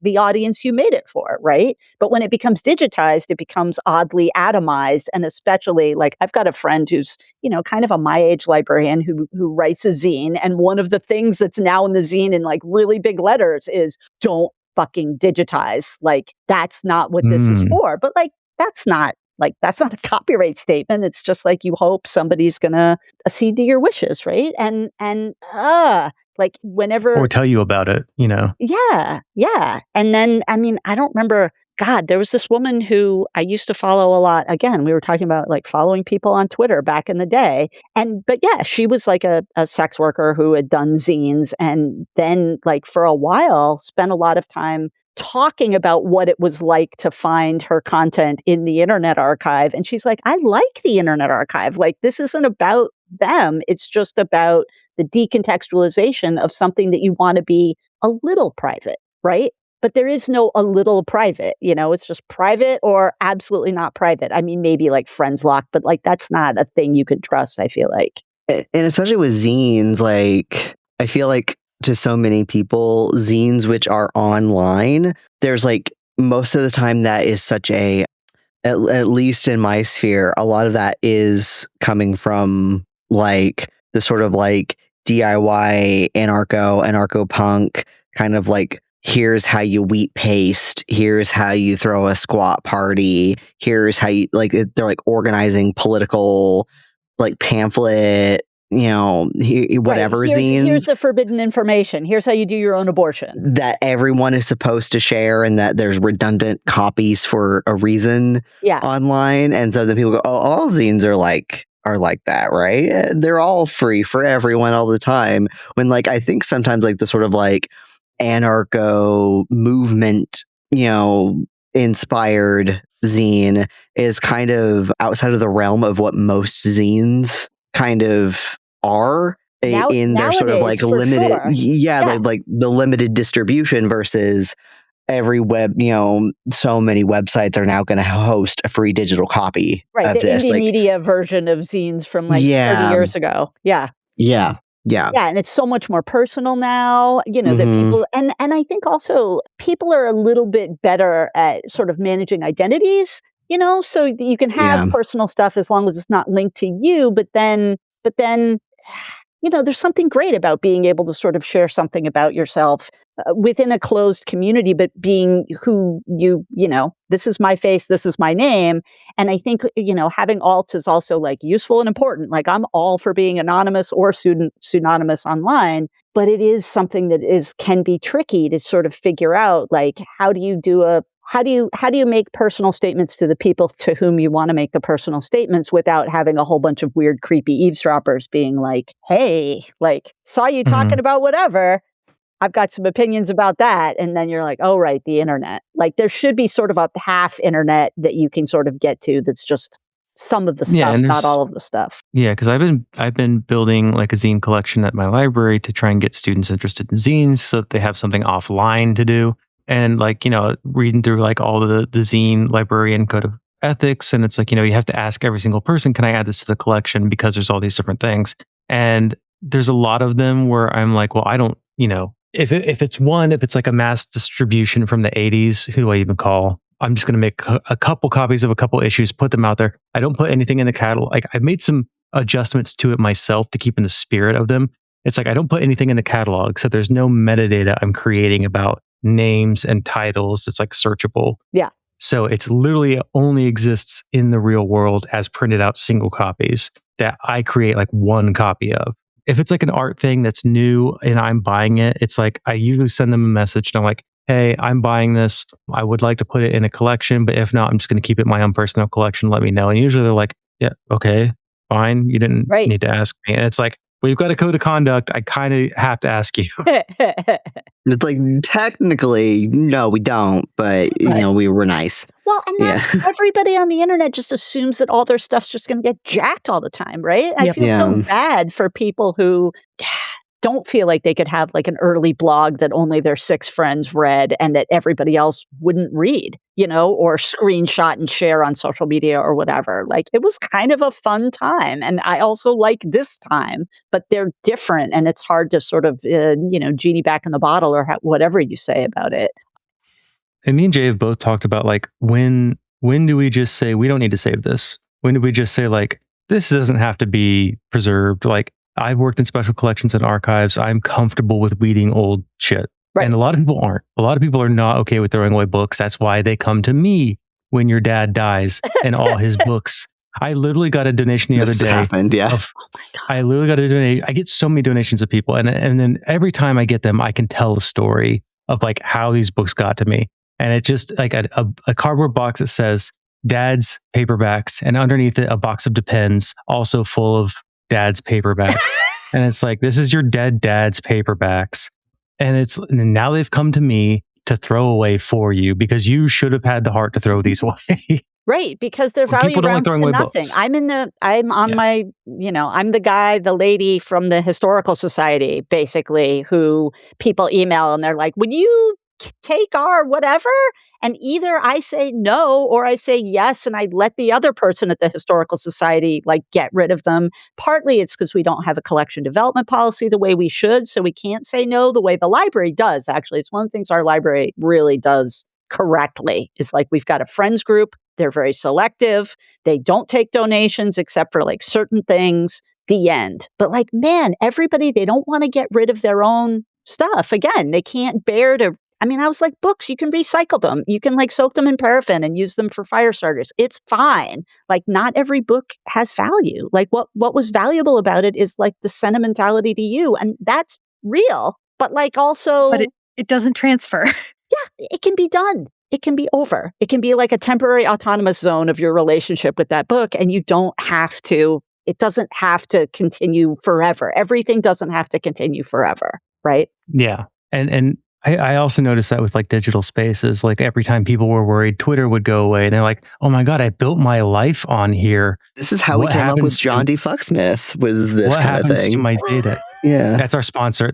the audience you made it for, right? But when it becomes digitized, it becomes oddly atomized. And especially, like, I've got a friend who's, kind of a my age librarian who writes a zine. And one of the things that's now in the zine in like really big letters is don't fucking digitize. Like, that's not what this is for. But like, that's not a copyright statement. It's just like you hope somebody's going to accede to your wishes, right? And like whenever... Or tell you about it, Yeah. And then, I mean, I don't remember... God, there was this woman who I used to follow a lot. Again, we were talking about like following people on Twitter back in the day. But yeah, she was like a sex worker who had done zines and then like for a while spent a lot of time talking about what it was like to find her content in the Internet Archive. And she's like, I like the Internet Archive. Like, this isn't about them. It's just about the decontextualization of something that you want to be a little private, right? But there is no a little private, it's just private or absolutely not private. I mean, maybe like friends lock, but like that's not a thing you could trust, I feel like. And especially with zines, like, I feel like to so many people, zines which are online, there's like most of the time that is such a, at least in my sphere, a lot of that is coming from like the sort of like DIY anarcho punk kind of like, here's how you wheat paste, here's how you throw a squat party, here's how you like, they're like organizing political like pamphlet, whatever right. zines. Here's the forbidden information. Here's how you do your own abortion. That everyone is supposed to share and that there's redundant copies for a reason online. And so then people go, oh, all zines are like that, right? They're all free for everyone all the time. When like, I think sometimes like the sort of like anarcho movement, inspired zine is kind of outside of the realm of what most zines kind of are in their sort of like limited, sure. Like the limited distribution versus every web, so many websites are now going to host a free digital copy of this. The indie like, media version of zines from like 30 years ago. Yeah. Yeah, and it's so much more personal now, that people, and I think also people are a little bit better at sort of managing identities, so you can have personal stuff as long as it's not linked to you, but then, there's something great about being able to sort of share something about yourself within a closed community, but being who this is my face, this is my name. And I think, having alts is also like useful and important. Like I'm all for being anonymous or pseudonymous online, but it is something that can be tricky to sort of figure out, like, how do you make personal statements to the people to whom you want to make the personal statements without having a whole bunch of weird, creepy eavesdroppers being like, hey, like, saw you talking about whatever. I've got some opinions about that. And then you're like, oh, right, the internet. Like there should be sort of a half internet that you can sort of get to that's just some of the stuff, not all of the stuff. Yeah, because I've been building like a zine collection at my library to try and get students interested in zines so that they have something offline to do. And like, reading through like all the Zine Librarian Code of Ethics. And it's like, you have to ask every single person, can I add this to the collection? Because there's all these different things. And there's a lot of them where I'm like, well, I don't, if it's like a mass distribution from the 80s, who do I even call? I'm just going to make a couple copies of a couple issues, put them out there. I don't put anything in the catalog. Like I've made some adjustments to it myself to keep in the spirit of them. It's like, I don't put anything in the catalog. So there's no metadata I'm creating about names and titles that's like searchable. Yeah. So it's literally only exists in the real world as printed out single copies that I create like one copy of. If it's like an art thing that's new and I'm buying it, it's like I usually send them a message and I'm like, hey, I'm buying this. I would like to put it in a collection, but if not, I'm just going to keep it in my own personal collection. Let me know. And usually they're like, yeah, okay, fine. You didn't need to ask me. And it's like, we've got a code of conduct. I kind of have to ask you. It's like, technically, no, we don't, but we were nice. Well, and that's everybody on the internet just assumes that all their stuff's just going to get jacked all the time, right? I feel so bad for people who don't feel like they could have like an early blog that only their 6 friends read and that everybody else wouldn't read, or screenshot and share on social media or whatever. Like, it was kind of a fun time. And I also like this time, but they're different. And it's hard to sort of, genie back in the bottle or whatever you say about it. And me and Jay have both talked about like, when do we just say, we don't need to save this? When do we just say like, this doesn't have to be preserved? Like, I've worked in special collections and archives. I'm comfortable with weeding old shit. Right. And a lot of people aren't. A lot of people are not okay with throwing away books. That's why they come to me when your dad dies and all his books. I literally got a donation the other day. Happened, yeah. Oh my God. I literally got a donation. I get so many donations of people. And then every time I get them, I can tell a story of like how these books got to me. And it's just like a cardboard box that says Dad's paperbacks, and underneath it, a box of Depends, also full of Dad's paperbacks. And it's like, this is your dead dad's paperbacks. And now they've come to me to throw away for you because you should have had the heart to throw these away. Right, because their value rounds to nothing. Books. I'm the guy, the lady from the Historical Society, basically, who people email and they're like, would you take our whatever? And either I say no or I say yes, and I let the other person at the Historical Society like get rid of them. Partly it's because we don't have a collection development policy the way we should, so we can't say no the way the library does. Actually, it's one of the things our library really does correctly. Is like, we've got a friends group. They're very selective. They don't take donations except for like certain things. The end. But like, man, everybody, they don't want to get rid of their own stuff. Again, they can't bear to. I mean, I was like, books, you can recycle them. You can like soak them in paraffin and use them for fire starters. It's fine. Like, not every book has value. Like, what was valuable about it is like the sentimentality to you. And that's real. But like also. But it doesn't transfer. Yeah, it can be done. It can be over. It can be like a temporary autonomous zone of your relationship with that book. And you don't have to, it doesn't have to continue forever. Everything doesn't have to continue forever. Right? Yeah. And I also noticed that with like digital spaces, like every time people were worried Twitter would go away, and they're like, oh my God, I built my life on here. This is how we came up with John D. Fucksmith, was this kind of thing. What happens to my data? Yeah. That's our sponsor.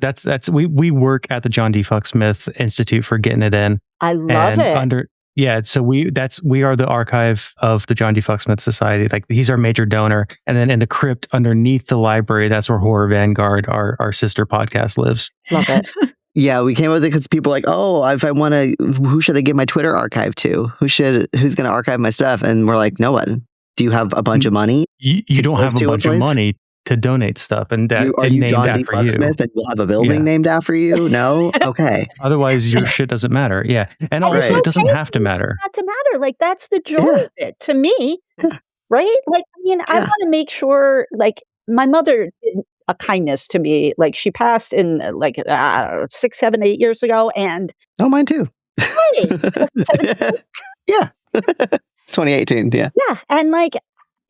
We work at the John D. Fucksmith Institute for getting it in. I love it. So we are the archive of the John D. Fucksmith Society. Like, he's our major donor. And then in the crypt underneath the library, that's where Horror Vanguard, our sister podcast, lives. Love it. Yeah, we came up with it because people are like, oh, if I want to, who should I give my Twitter archive to? Who's going to archive my stuff? And we're like, no one. Do you have a bunch of money? You don't have a bunch of money to donate stuff, and that are you named John D. after Fucksmith, and you'll have a building named after you? No, okay. Otherwise, your shit doesn't matter. Yeah, and also it doesn't have to matter. Not to matter. Like, that's the joy of it to me, right? Like, I mean, I want to make sure. Like, my mother did a kindness to me. Like, she passed in like 6, 7, 8 years ago, and mine too. Right. Yeah, it's 2018. Yeah, and like.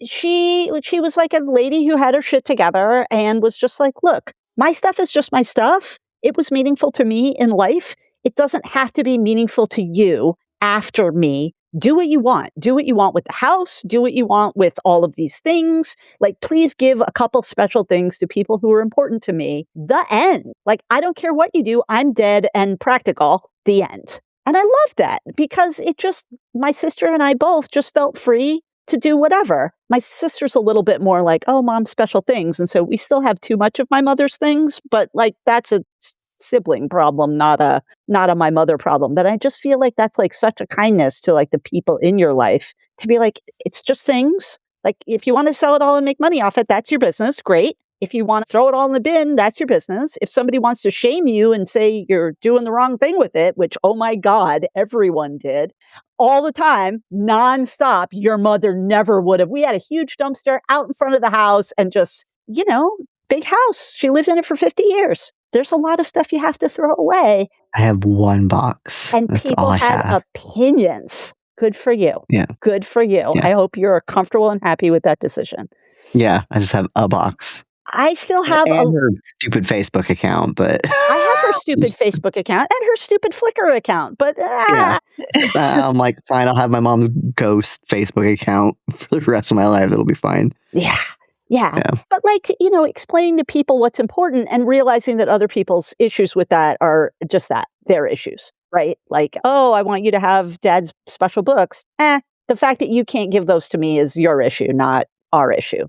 She was like a lady who had her shit together and was just like, look, my stuff is just my stuff. It was meaningful to me in life. It doesn't have to be meaningful to you after me. Do what you want. Do what you want with the house. Do what you want with all of these things. Like, please give a couple special things to people who are important to me. The end. Like, I don't care what you do. I'm dead and practical. The end. And I love that because my sister and I both just felt free to do whatever. My sister's a little bit more like, oh, mom, special things. And so we still have too much of my mother's things, but like, that's a sibling problem, not a my mother problem. But I just feel like that's like such a kindness to like the people in your life to be like, it's just things. Like, if you want to sell it all and make money off it, that's your business. Great. If you want to throw it all in the bin, that's your business. If somebody wants to shame you and say you're doing the wrong thing with it, which, oh my God, everyone did all the time, nonstop, your mother never would have. We had a huge dumpster out in front of the house and just, big house. She lived in it for 50 years. There's a lot of stuff you have to throw away. I have one box. And that's people all I had have. Opinions. Good for you. Yeah. Good for you. Yeah. I hope you're comfortable and happy with that decision. Yeah. I just have a box. I still have her stupid Facebook account, but I have her stupid Facebook account and her stupid Flickr account. But I'm like, fine, I'll have my mom's ghost Facebook account for the rest of my life. It'll be fine. Yeah. But like, explaining to people what's important and realizing that other people's issues with that are just that, their issues, right? Like, oh, I want you to have Dad's special books. The fact that you can't give those to me is your issue, not our issue.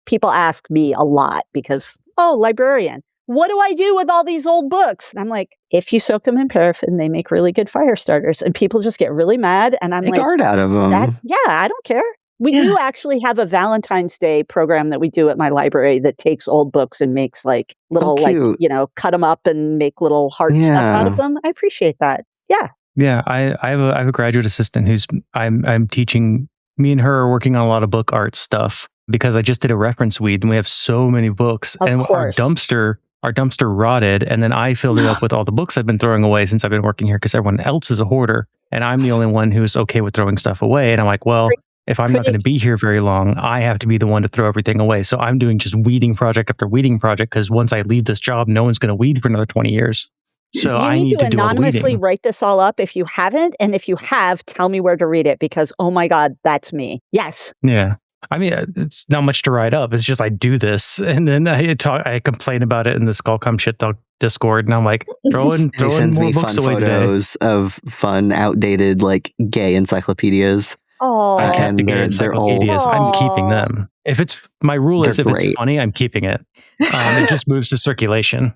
People ask me a lot because, librarian, what do I do with all these old books? And I'm like, if you soak them in paraffin, they make really good fire starters. And people just get really mad. And I'm Make like, art out of them. I don't care. We do actually have a Valentine's Day program that we do at my library that takes old books and makes like little, cut them up and make little heart stuff out of them. I appreciate that. Yeah. Yeah. I have a graduate assistant who's I'm teaching. Me and her are working on a lot of book art stuff because I just did a reference weed and we have so many books. And our dumpster rotted, and then I filled it up with all the books I've been throwing away since I've been working here because everyone else is a hoarder and I'm the only one who's okay with throwing stuff away. And I'm like, well, if I'm not going to be here very long, I have to be the one to throw everything away. So I'm doing just weeding project after weeding project because once I leave this job, no one's going to weed for another 20 years. So I need to anonymously write this all up if you haven't. And if you have, tell me where to read it because, oh my God, that's me. Yes. Yeah. I mean, it's not much to write up. It's just I do this. And then I complain about it in the Skullcom Shit Dog Discord. And I'm like, throwing more books away photos of fun, outdated, like gay encyclopedias. Oh, I can't be gay encyclopedias. I'm keeping them. If it's my rule is if it's funny, I'm keeping it. It just moves to circulation.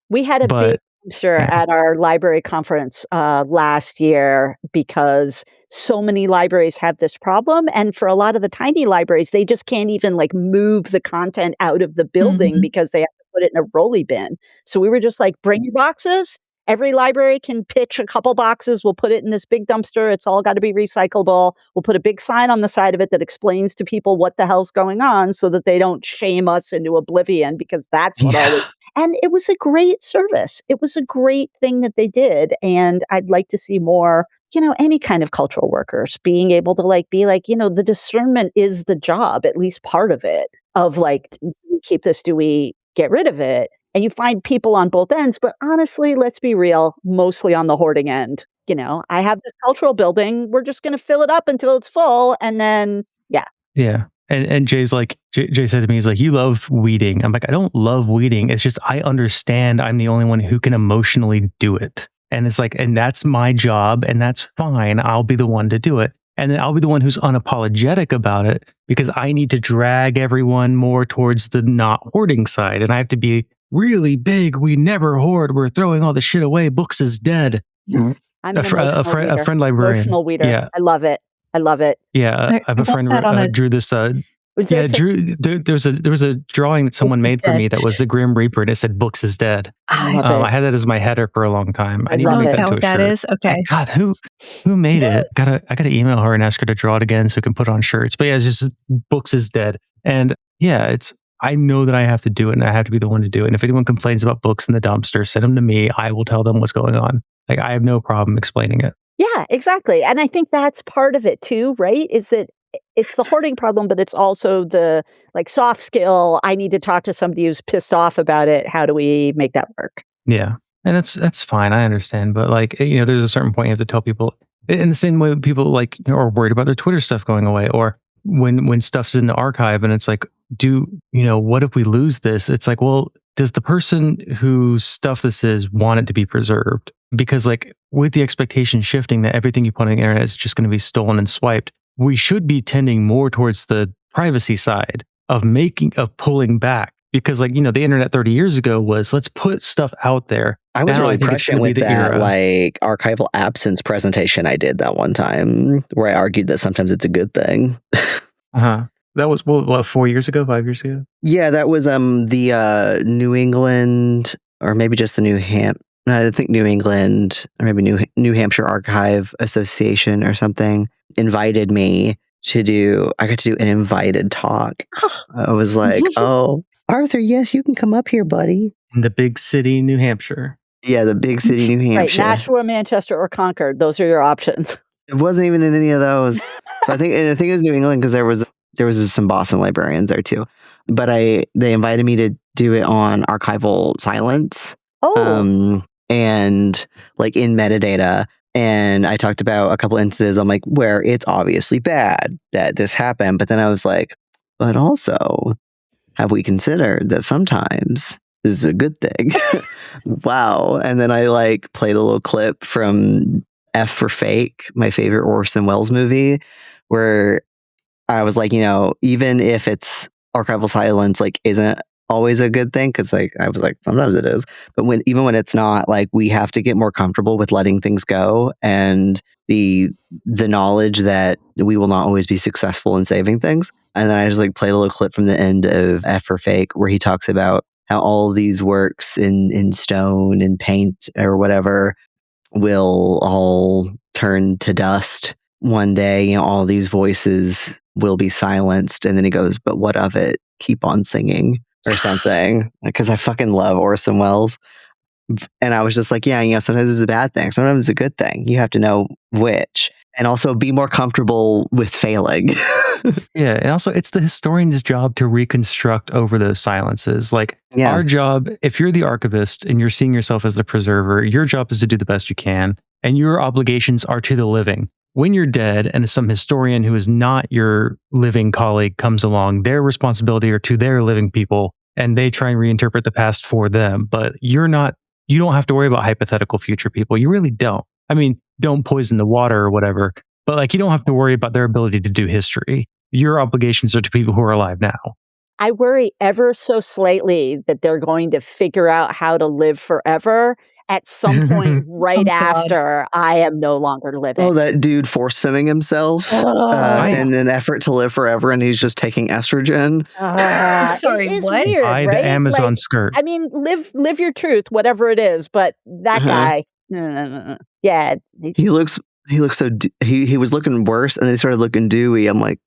We had a big dumpster at our library conference last year because so many libraries have this problem. And for a lot of the tiny libraries, they just can't even like move the content out of the building because they have to put it in a rolly bin. So we were just like, bring your boxes. Every library can pitch a couple boxes. We'll put it in this big dumpster. It's all got to be recyclable. We'll put a big sign on the side of it that explains to people what the hell's going on so that they don't shame us into oblivion because that's what always... And it was a great service. It was a great thing that they did. And I'd like to see more, any kind of cultural workers being able to be like, the discernment is the job, at least part of it, of like, do we keep this? Do we get rid of it? And you find people on both ends. But honestly, let's be real, mostly on the hoarding end. I have this cultural building. We're just going to fill it up until it's full. And then, Yeah. And Jay said to me, he's like, you love weeding. I'm like, I don't love weeding. It's just, I understand I'm the only one who can emotionally do it. And it's like, and that's my job and that's fine. I'll be the one to do it. And then I'll be the one who's unapologetic about it because I need to drag everyone more towards the not hoarding side. And I have to be really big. We never hoard. We're throwing all the shit away. Books is dead. I'm a friend librarian. Emotional weeder. Yeah. I love it. Yeah, I have a friend who drew this. There was a drawing that someone made for me that was the Grim Reaper, and it said "Books is dead." I had that as my header for a long time. I need to make that into a shirt. Is okay. God, who made it? I gotta email her and ask her to draw it again so we can put it on shirts. But yeah, it's just "Books is dead," and yeah, I know that I have to do it, and I have to be the one to do it. And if anyone complains about books in the dumpster, send them to me. I will tell them what's going on. Like I have no problem explaining it. Yeah, exactly. And I think that's part of it too, right? Is that it's the hoarding problem, but it's also the soft skill. I need to talk to somebody who's pissed off about it. How do we make that work? Yeah. And that's fine. I understand. But there's a certain point you have to tell people in the same way people are worried about their Twitter stuff going away, or when stuff's in the archive and it's like, what if we lose this? It's like, well, does the person whose stuff this is want it to be preserved? Because with the expectation shifting that everything you put on the internet is just going to be stolen and swiped, we should be tending more towards the privacy side of pulling back. Because the internet 30 years ago was let's put stuff out there. I was really prescient with that archival absence presentation I did that one time where I argued that sometimes it's a good thing. That was what 4 years ago, 5 years ago? Yeah, that was the New England, or maybe just the New England, or maybe New Hampshire Archive Association or something invited me to do. I got to do an invited talk. I was like, "Oh, Arthur, yes, you can come up here, buddy." In the big city, New Hampshire. Yeah, the big city, New Hampshire. Right, Nashua, Manchester, or Concord. Those are your options. It wasn't even in any of those. So I think it was New England because there was there was some Boston librarians there too. But they invited me to do it on archival silence. And like in metadata. And I talked about a couple instances, I'm like, where it's obviously bad that this happened. But then I was like, but also, have we considered that sometimes this is a good thing? Wow. And then I like played a little clip from F for Fake, my favorite Orson Welles movie, where I was like, even if it's archival silence, like isn't always a good thing, because like I was like, sometimes it is, but even when it's not, like we have to get more comfortable with letting things go, and the knowledge that we will not always be successful in saving things. And then I just like played a little clip from the end of F for Fake where he talks about how all of these works in stone and paint or whatever will all turn to dust one day. All these voices will be silenced. And then he goes, but what of it? Keep on singing. Or something, because I fucking love Orson Welles. And I was just like, yeah, sometimes it's a bad thing. Sometimes it's a good thing. You have to know which. And also be more comfortable with failing. Yeah. And also, it's the historian's job to reconstruct over those silences. Like our job, if you're the archivist and you're seeing yourself as the preserver, your job is to do the best you can. And your obligations are to the living. When you're dead and some historian who is not your living colleague comes along, their responsibility are to their living people, and they try and reinterpret the past for them. But you don't have to worry about hypothetical future people. You really don't. I mean, don't poison the water or whatever, but like you don't have to worry about their ability to do history. Your obligations are to people who are alive now. I worry ever so slightly that they're going to figure out how to live forever at some point right after I am no longer living. Oh, that dude force femming himself in an effort to live forever, and he's just taking estrogen. Sorry, what? Weird, Buy right? the Amazon skirt. I mean, live your truth, whatever it is. But that guy, yeah, he looks so. He was looking worse, and then he started looking dewy. I'm like,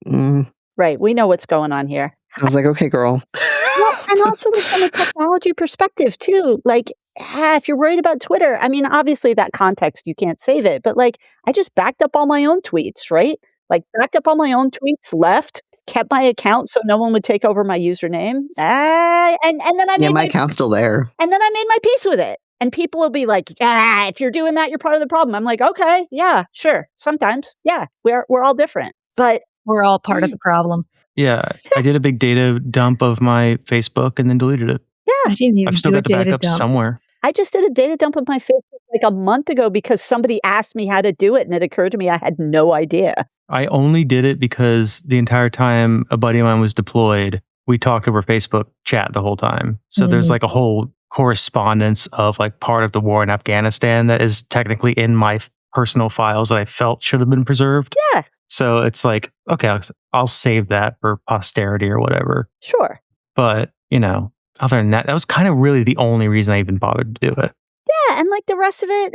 right. We know what's going on here. I was like, okay, girl. Well, and also from a technology perspective too, like. If you're worried about Twitter, I mean, obviously that context, you can't save it. But like, I just backed up all my own tweets, right? Like backed up all my own tweets, left, kept my account so no one would take over my username. And then I made my account's still there. And then I made my peace with it. And people will be like, yeah, if you're doing that, you're part of the problem. I'm like, okay, yeah, sure. Sometimes, yeah, we're all different. But we're all part of the problem. Yeah. I did a big data dump of my Facebook and then deleted it. Yeah. I didn't even I've still got the backup somewhere. I just did a data dump of my Facebook like a month ago because somebody asked me how to do it, and it occurred to me I had no idea. I only did it because the entire time a buddy of mine was deployed, we talked over Facebook chat the whole time. So there's like a whole correspondence of like part of the war in Afghanistan that is technically in my personal files that I felt should have been preserved. Yeah. So it's like, okay, I'll save that for posterity or whatever. Sure. But, other than that was kind of really the only reason I even bothered to do it. Yeah, and like the rest of it,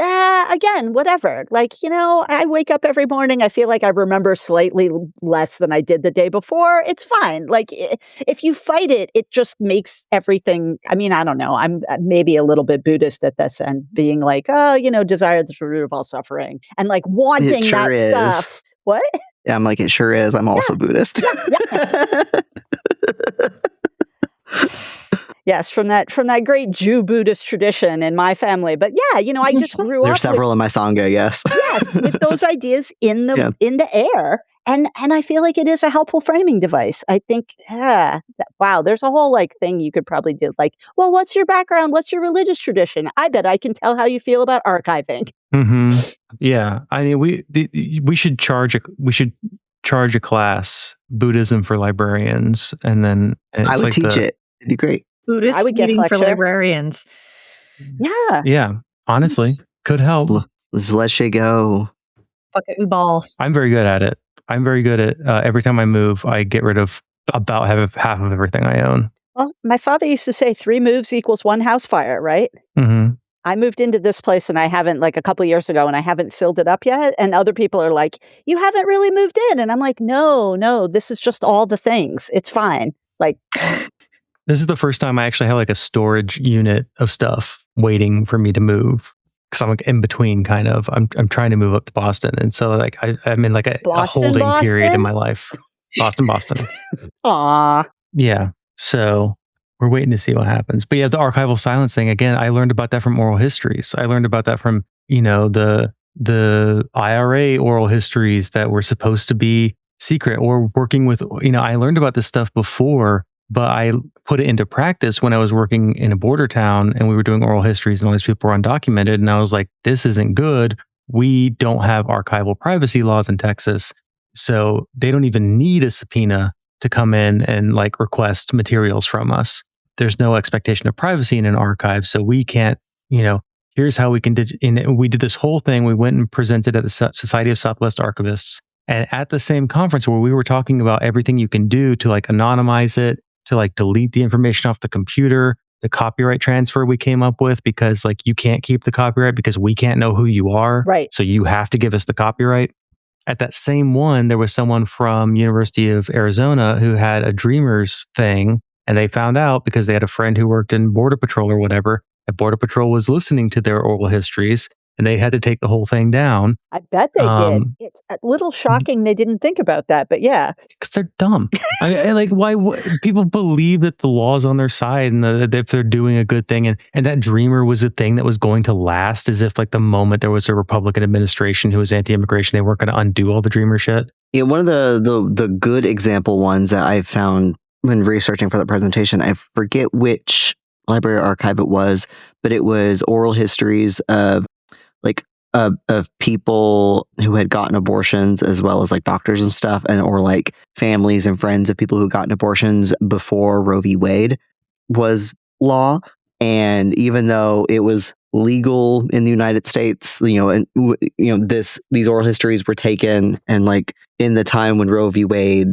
again, whatever. Like, I wake up every morning, I feel like I remember slightly less than I did the day before. It's fine. Like, if you fight it, it just makes everything, I mean, I don't know. I'm maybe a little bit Buddhist at this end, being like, desire is the root of all suffering. And like wanting that stuff. What? Yeah, I'm like, it sure is. I'm also Buddhist. Yeah. Yes, from that great Jew Buddhist tradition in my family. But yeah, I just grew up. There's several in my Sangha, yes. Yes, with those ideas in the air. And I feel like it is a helpful framing device. I think, wow, there's a whole like thing you could probably do. Like, well, what's your background? What's your religious tradition? I bet I can tell how you feel about archiving. Mm-hmm. Yeah, I mean, we should charge a class, Buddhism for librarians, and then I would teach it. It'd be great. Buddhist meeting for librarians. Yeah. Yeah. Honestly, could help. Let's let shit go. Fuck it, ball. I'm very good at it. I'm very good at every time I move, I get rid of about half of everything I own. Well, my father used to say 3 moves equals 1 house fire, right? Mm-hmm. I moved into this place and I haven't, like a couple of years ago, and I haven't filled it up yet. And other people are like, you haven't really moved in. And I'm like, no, this is just all the things. It's fine. Like... This is the first time I actually have like a storage unit of stuff waiting for me to move, because I'm like in between kind of. I'm trying to move up to Boston, and so like I'm in like a holding period in my life. Boston. Aw. Yeah. So we're waiting to see what happens. But yeah, the archival silence thing, again, I learned about that from oral histories. I learned about that from, the IRA oral histories that were supposed to be secret, or working with, I learned about this stuff before, but I put it into practice when I was working in a border town and we were doing oral histories and all these people were undocumented. And I was like, this isn't good. We don't have archival privacy laws in Texas. So they don't even need a subpoena to come in and request materials from us. There's no expectation of privacy in an archive. So we can't, here's how we can, we did this whole thing. We went and presented at the Society of Southwest Archivists. And at the same conference where we were talking about everything you can do to anonymize it, to delete the information off the computer, the copyright transfer we came up with, because you can't keep the copyright because we can't know who you are. Right. So you have to give us the copyright. At that same one, there was someone from University of Arizona who had a Dreamers thing, and they found out because they had a friend who worked in Border Patrol or whatever, that Border Patrol was listening to their oral histories, and they had to take the whole thing down. I bet they did. It's a little shocking they didn't think about that, but yeah. Because they're dumb. Why people believe that the law's on their side and that if they're doing a good thing, and that Dreamer was a thing that was going to last, as if the moment there was a Republican administration who was anti-immigration, they weren't going to undo all the Dreamer shit. Yeah, one of the good example ones that I found when researching for the presentation, I forget which library archive it was, but it was oral histories of of people who had gotten abortions, as well as doctors and stuff, or families and friends of people who had gotten abortions before Roe v. Wade was law. And even though it was legal in the United States, these oral histories were taken, and in the time when Roe v. Wade,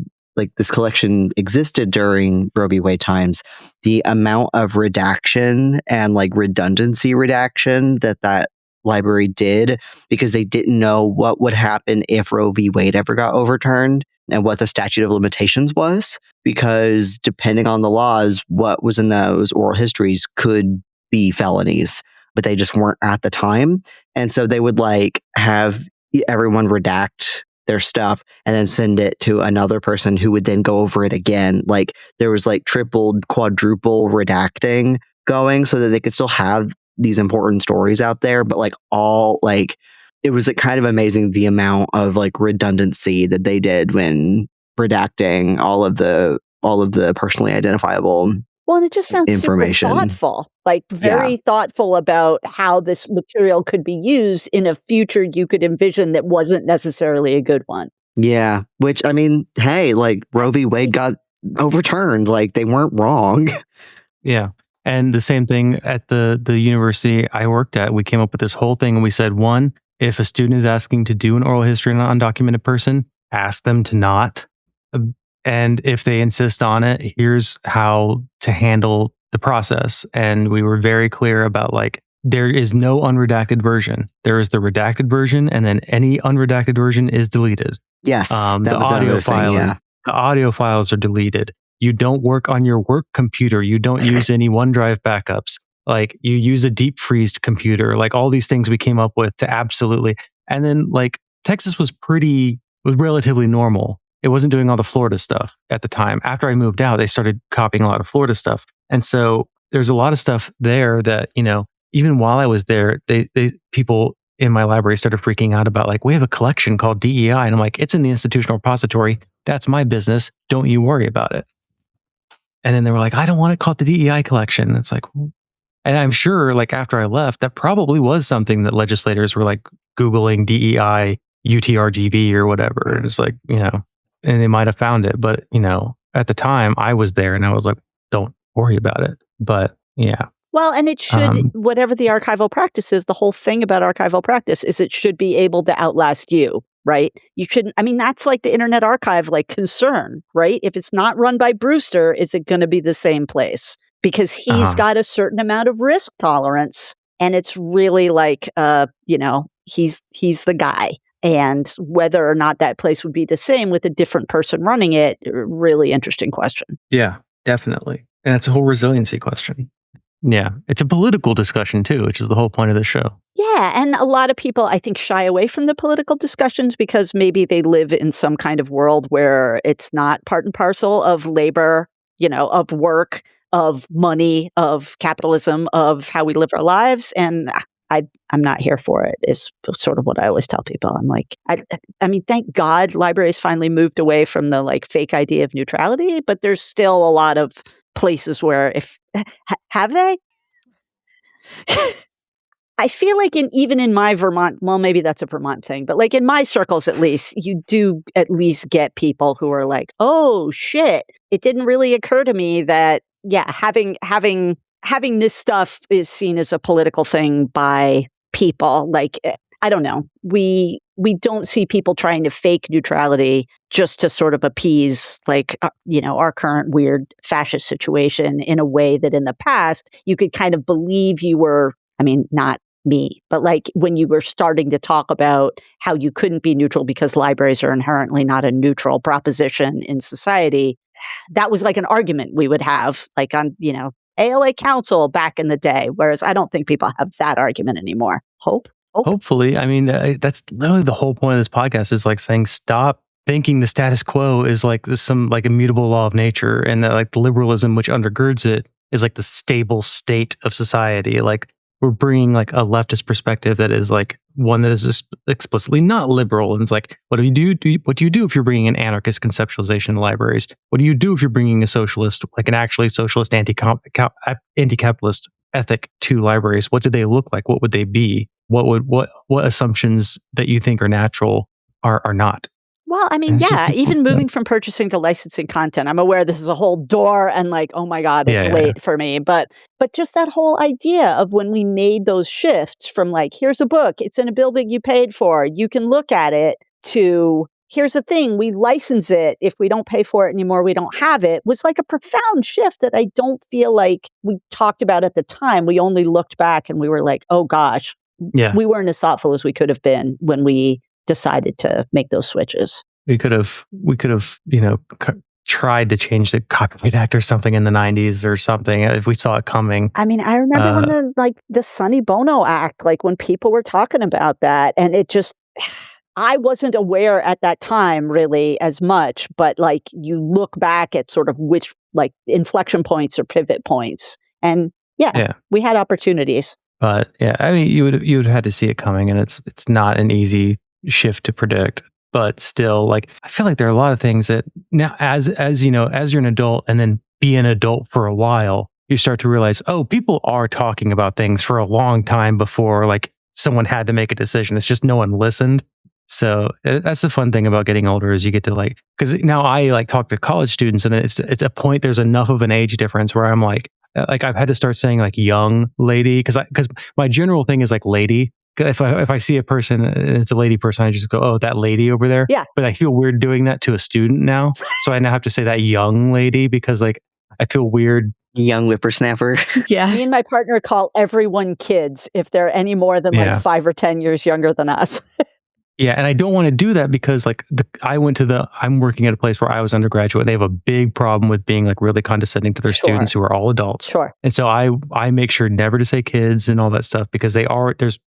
this collection existed during Roe v. Wade times, the amount of redaction and redundancy redaction that library did, because they didn't know what would happen if Roe v. Wade ever got overturned and what the statute of limitations was, because depending on the laws, what was in those oral histories could be felonies, but they just weren't at the time. And so they would have everyone redact their stuff and then send it to another person who would then go over it again. There was triple, quadruple redacting going so that they could still have these important stories out there, but it was kind of amazing the amount of redundancy that they did when redacting all of the personally identifiable. Well, and it just sounds information. Super thoughtful, very thoughtful about how this material could be used in a future you could envision that wasn't necessarily a good one. Yeah, which hey, Roe v. Wade got overturned, they weren't wrong. Yeah. And the same thing at the university I worked at, we came up with this whole thing and we said, one, if a student is asking to do an oral history on an undocumented person, ask them to not. And if they insist on it, here's how to handle the process. And we were very clear about there is no unredacted version. There is the redacted version, and then any unredacted version is deleted. Yes, the audio files are deleted. You don't work on your work computer. You don't use any OneDrive backups. You use a deep freezed computer. All these things we came up with to absolutely. And then Texas was relatively normal. It wasn't doing all the Florida stuff at the time. After I moved out, they started copying a lot of Florida stuff. And so there's a lot of stuff there that, even while I was there, people in my library started freaking out about we have a collection called DEI. And I'm it's in the institutional repository. That's my business. Don't you worry about it. And then they were I don't want it called the DEI collection. And it's and I'm sure after I left, that probably was something that legislators were Googling DEI, UTRGV or whatever. And it's and they might have found it. But, at the time I was there and I was don't worry about it. But yeah. Well, and it should, whatever the archival practice is, the whole thing about archival practice is it should be able to outlast you. Right? You shouldn't, that's the Internet Archive, concern, right? If it's not run by Brewster, is it going to be the same place? Because he's got a certain amount of risk tolerance, and it's really he's the guy. And whether or not that place would be the same with a different person running it, really interesting question. Yeah, definitely. And it's a whole resiliency question. Yeah, it's a political discussion too, which is the whole point of the show. Yeah, and a lot of people, I think, shy away from the political discussions because maybe they live in some kind of world where it's not part and parcel of labor, of work, of money, of capitalism, of how we live our lives. And I'm not here for it, is sort of what I always tell people. I'm like, I mean, thank God libraries finally moved away from the like fake idea of neutrality, but there's still a lot of places where have they? I feel like even in my Vermont, well, maybe that's a Vermont thing, but like in my circles, at least, you do at least get people who are like, oh shit, it didn't really occur to me that, yeah, having this stuff is seen as a political thing by people. Like, I don't know. We don't see people trying to fake neutrality just to sort of appease like, our current weird fascist situation in a way that in the past you could kind of believe you were, I mean, not me, but like when you were starting to talk about how you couldn't be neutral because libraries are inherently not a neutral proposition in society, that was like an argument we would have like on, ALA Council back in the day, whereas I don't think people have that argument anymore. Hopefully. I mean, that's literally the whole point of this podcast is like saying stop thinking the status quo is like some like immutable law of nature, and that like the liberalism which undergirds it is like the stable state of society. Like we're bringing like a leftist perspective that is like one that is explicitly not liberal. And it's like, what do you do? What do you do if you're bringing an anarchist conceptualization to libraries? What do you do if you're bringing a socialist, like an actually socialist anti-capitalist ethic to libraries? What do they look like? What would they be? What assumptions that you think are natural are not? Well, I mean, yeah, even moving from purchasing to licensing content, I'm aware this is a whole door and like, oh my God, it's late for me. But just that whole idea of when we made those shifts from like, here's a book, it's in a building you paid for, you can look at it, to here's the thing, we license it. If we don't pay for it anymore, we don't have it, was like a profound shift that I don't feel like we talked about at the time. We only looked back and we were like, oh gosh, we weren't as thoughtful as we could have been when we decided to make those switches. We could have, tried to change the Copyright Act or something in the 90s or something if we saw it coming. I mean, I remember when the Sonny Bono Act, like when people were talking about that, and it just, I wasn't aware at that time really as much, but like you look back at sort of which like inflection points or pivot points, and we had opportunities. But yeah, I mean, you would have had to see it coming, and it's not an easy shift to predict. But still, like, I feel like there are a lot of things that now, as you know, as you're an adult and then be an adult for a while, you start to realize, oh, people are talking about things for a long time before like someone had to make a decision. It's just no one listened. So that's the fun thing about getting older is you get to like, because now I like talk to college students, and it's a point, there's enough of an age difference where I'm like I've had to start saying like young lady, because my general thing is like lady. If I see a person and it's a lady person, I just go, oh, that lady over there. Yeah. But I feel weird doing that to a student now. So I now have to say that young lady because like I feel weird. Young whippersnapper. Yeah. Me and my partner call everyone kids if they're any more than like 5 or 10 years younger than us. Yeah. And I don't want to do that because like I'm working at a place where I was undergraduate. They have a big problem with being like really condescending to their students who are all adults. Sure. And so I make sure never to say kids and all that stuff because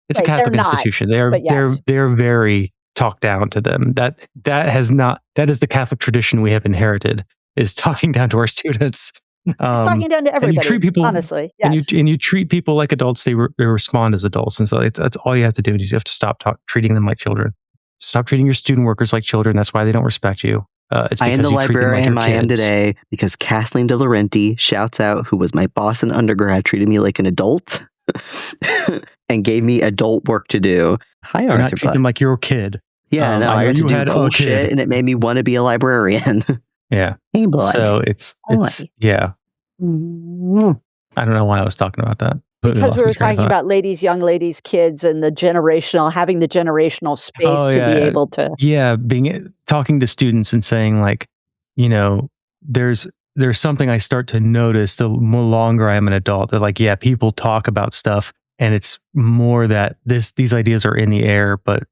it's a Catholic institution. They're very talked down to them. That is the Catholic tradition we have inherited, is talking down to our students. It's talking down to everybody. And you treat people, honestly, yes. and you treat people like adults. They respond as adults, and so that's all you have to do. Is you have to stop treating them like children. Stop treating your student workers like children. That's why they don't respect you. It's I am the librarian like I am today because Kathleen De Laurenti, shouts out, who was my boss in undergrad, treated me like an adult. And gave me adult work to do. Hi, Arthur. Not treat them like you're a kid. Yeah, no, I got to do cool shit, and it made me want to be a librarian. Yeah. Hey, blood. So it's yeah. Mm-hmm. I don't know why I was talking about that. Because we were talking about ladies, young ladies, kids, and having the generational space to be able to. Yeah, talking to students and saying like, there's something I start to notice the more longer I'm an adult, that like, yeah, people talk about stuff and it's more that these ideas are in the air, but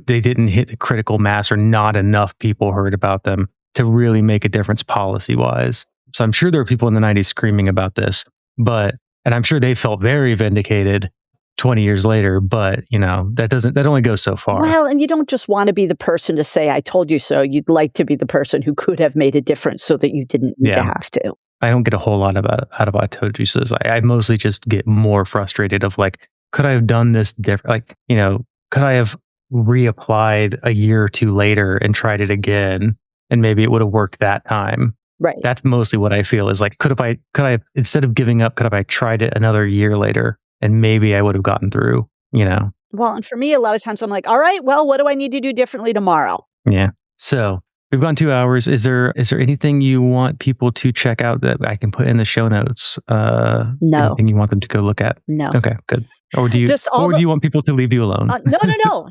they didn't hit a critical mass, or not enough people heard about them to really make a difference policy wise. So I'm sure there were people in the 90s screaming about this, and I'm sure they felt very vindicated. 20 years later, but that only goes so far. Well, and you don't just want to be the person to say, I told you so. You'd like to be the person who could have made a difference so that you didn't need to have to. I don't get a whole lot out of I told you so. I mostly just get more frustrated of like, could I have done this different? Like, could I have reapplied a year or two later and tried it again? And maybe it would have worked that time. Right. That's mostly what I feel is like, could I, instead of giving up, could have I tried it another year later? And maybe I would have gotten through, Well, and for me, a lot of times I'm like, all right, well, what do I need to do differently tomorrow? Yeah. So we've gone 2 hours. Is there anything you want people to check out that I can put in the show notes? No. Anything you want them to go look at? No. Okay, good. Or do you want people to leave you alone?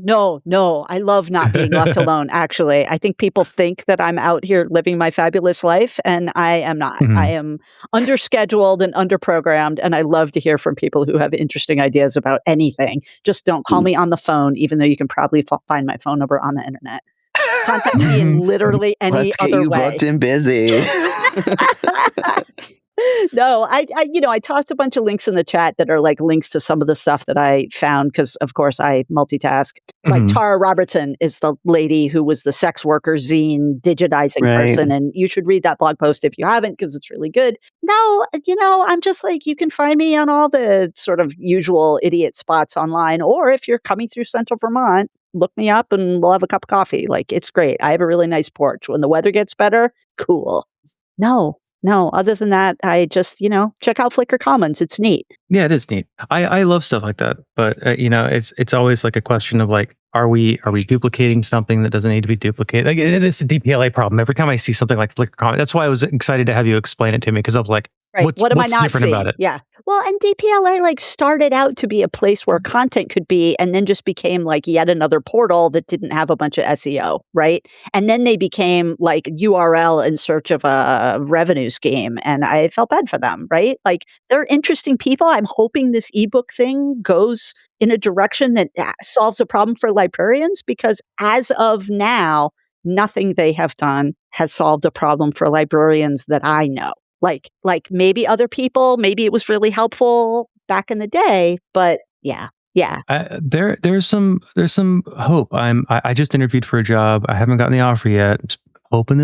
No. I love not being left alone, actually. I think people think that I'm out here living my fabulous life, and I am not. Mm-hmm. I am underscheduled and underprogrammed, and I love to hear from people who have interesting ideas about anything. Just don't call me on the phone, even though you can probably find my phone number on the internet. Contact me in literally any other way. Let's get you booked and busy. No, I tossed a bunch of links in the chat that are like links to some of the stuff that I found because, of course, I multitask. Like Tara Robertson is the lady who was the sex worker zine digitizing person, and you should read that blog post if you haven't because it's really good. No, I'm just like, you can find me on all the sort of usual idiot spots online, or if you're coming through Central Vermont, look me up and we'll have a cup of coffee. Like, it's great. I have a really nice porch. When the weather gets better, cool. No, other than that, I just, check out Flickr Commons. It's neat. Yeah, it is neat. I love stuff like that. But, it's always like a question of like, are we duplicating something that doesn't need to be duplicated? Like, it's a DPLA problem. Every time I see something like Flickr Commons, that's why I was excited to have you explain it to me, because I was like, what am I not different seeing? About it? Yeah. Well, and DPLA like started out to be a place where content could be, and then just became like yet another portal that didn't have a bunch of SEO, right? And then they became like URL in search of a revenue scheme, and I felt bad for them, right? Like, they're interesting people. I'm hoping this ebook thing goes in a direction that solves a problem for librarians, because as of now, nothing they have done has solved a problem for librarians that I know. Like maybe other people, maybe it was really helpful back in the day, but yeah. There's some hope. I just interviewed for a job. I haven't gotten the offer yet. I'm hoping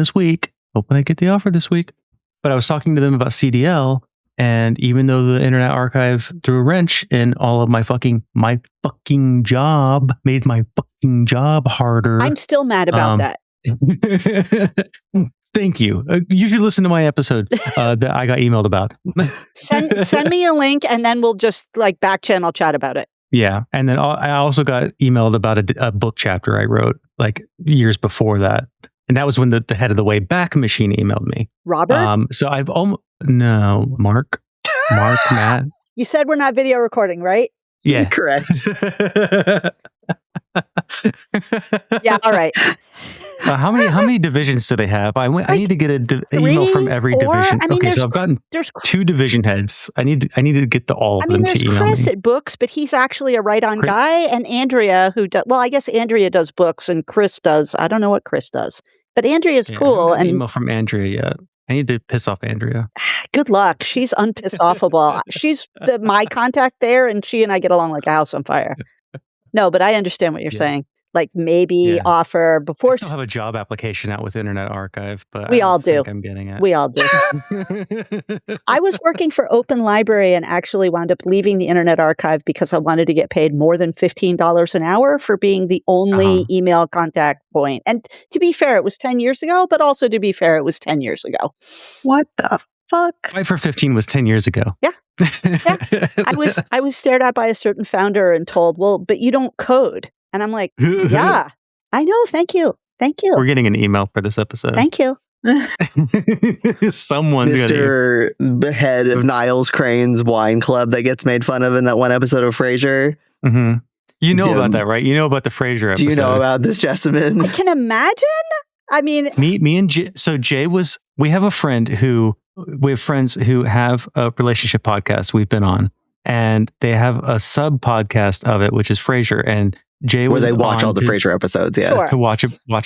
I get the offer this week. But I was talking to them about CDL, and even though the Internet Archive threw a wrench in all of my fucking job, made my fucking job harder. I'm still mad about that. Thank you. You should listen to my episode that I got emailed about. Send me a link, and then we'll just like back channel chat about it. Yeah. And then I also got emailed about a book chapter I wrote like years before that. And that was when the head of the Wayback Machine emailed me. Robert? So I've almost... No, Mark, Matt. You said we're not video recording, right? Yeah. Correct. Yeah, all right. How many divisions do they have? I need to get an email from every division. I mean, okay, so I've gotten 2 division heads. I need to get all of them to email me. There's Chris at Books, but he's actually a write-on guy, and Andrea, who does, well, I guess Andrea does books, and Chris does, I don't know what Chris does, but Andrea's cool. I haven't email from Andrea yet. I need to piss off Andrea. Good luck. She's unpiss-offable. She's my contact there, and she and I get along like a house on fire. No, but I understand what you're saying. Like maybe offer before. I still have a job application out with Internet Archive, but we all do. I'm getting it. We all do. I was working for Open Library and actually wound up leaving the Internet Archive because I wanted to get paid more than $15 an hour for being the only email contact point. And to be fair, it was 10 years ago, but also to be fair, it was 10 years ago. What the fuck? 5 for 15 was 10 years ago. Yeah. I was stared at by a certain founder and told, well, but you don't code. And I'm like, yeah, I know. Thank you. We're getting an email for this episode. Thank you. Someone, Mr. Head of Niles Crane's wine club that gets made fun of in that one episode of Frasier. Mm-hmm. You know about that, right? You know about the Frasier episode. Do you know about this, Jessamyn? I can imagine. I mean, me and Jay. So Jay we have friends who have a relationship podcast we've been on, and they have a sub podcast of it, which is Frasier, and Jay where they watch all the Frasier episodes, to watch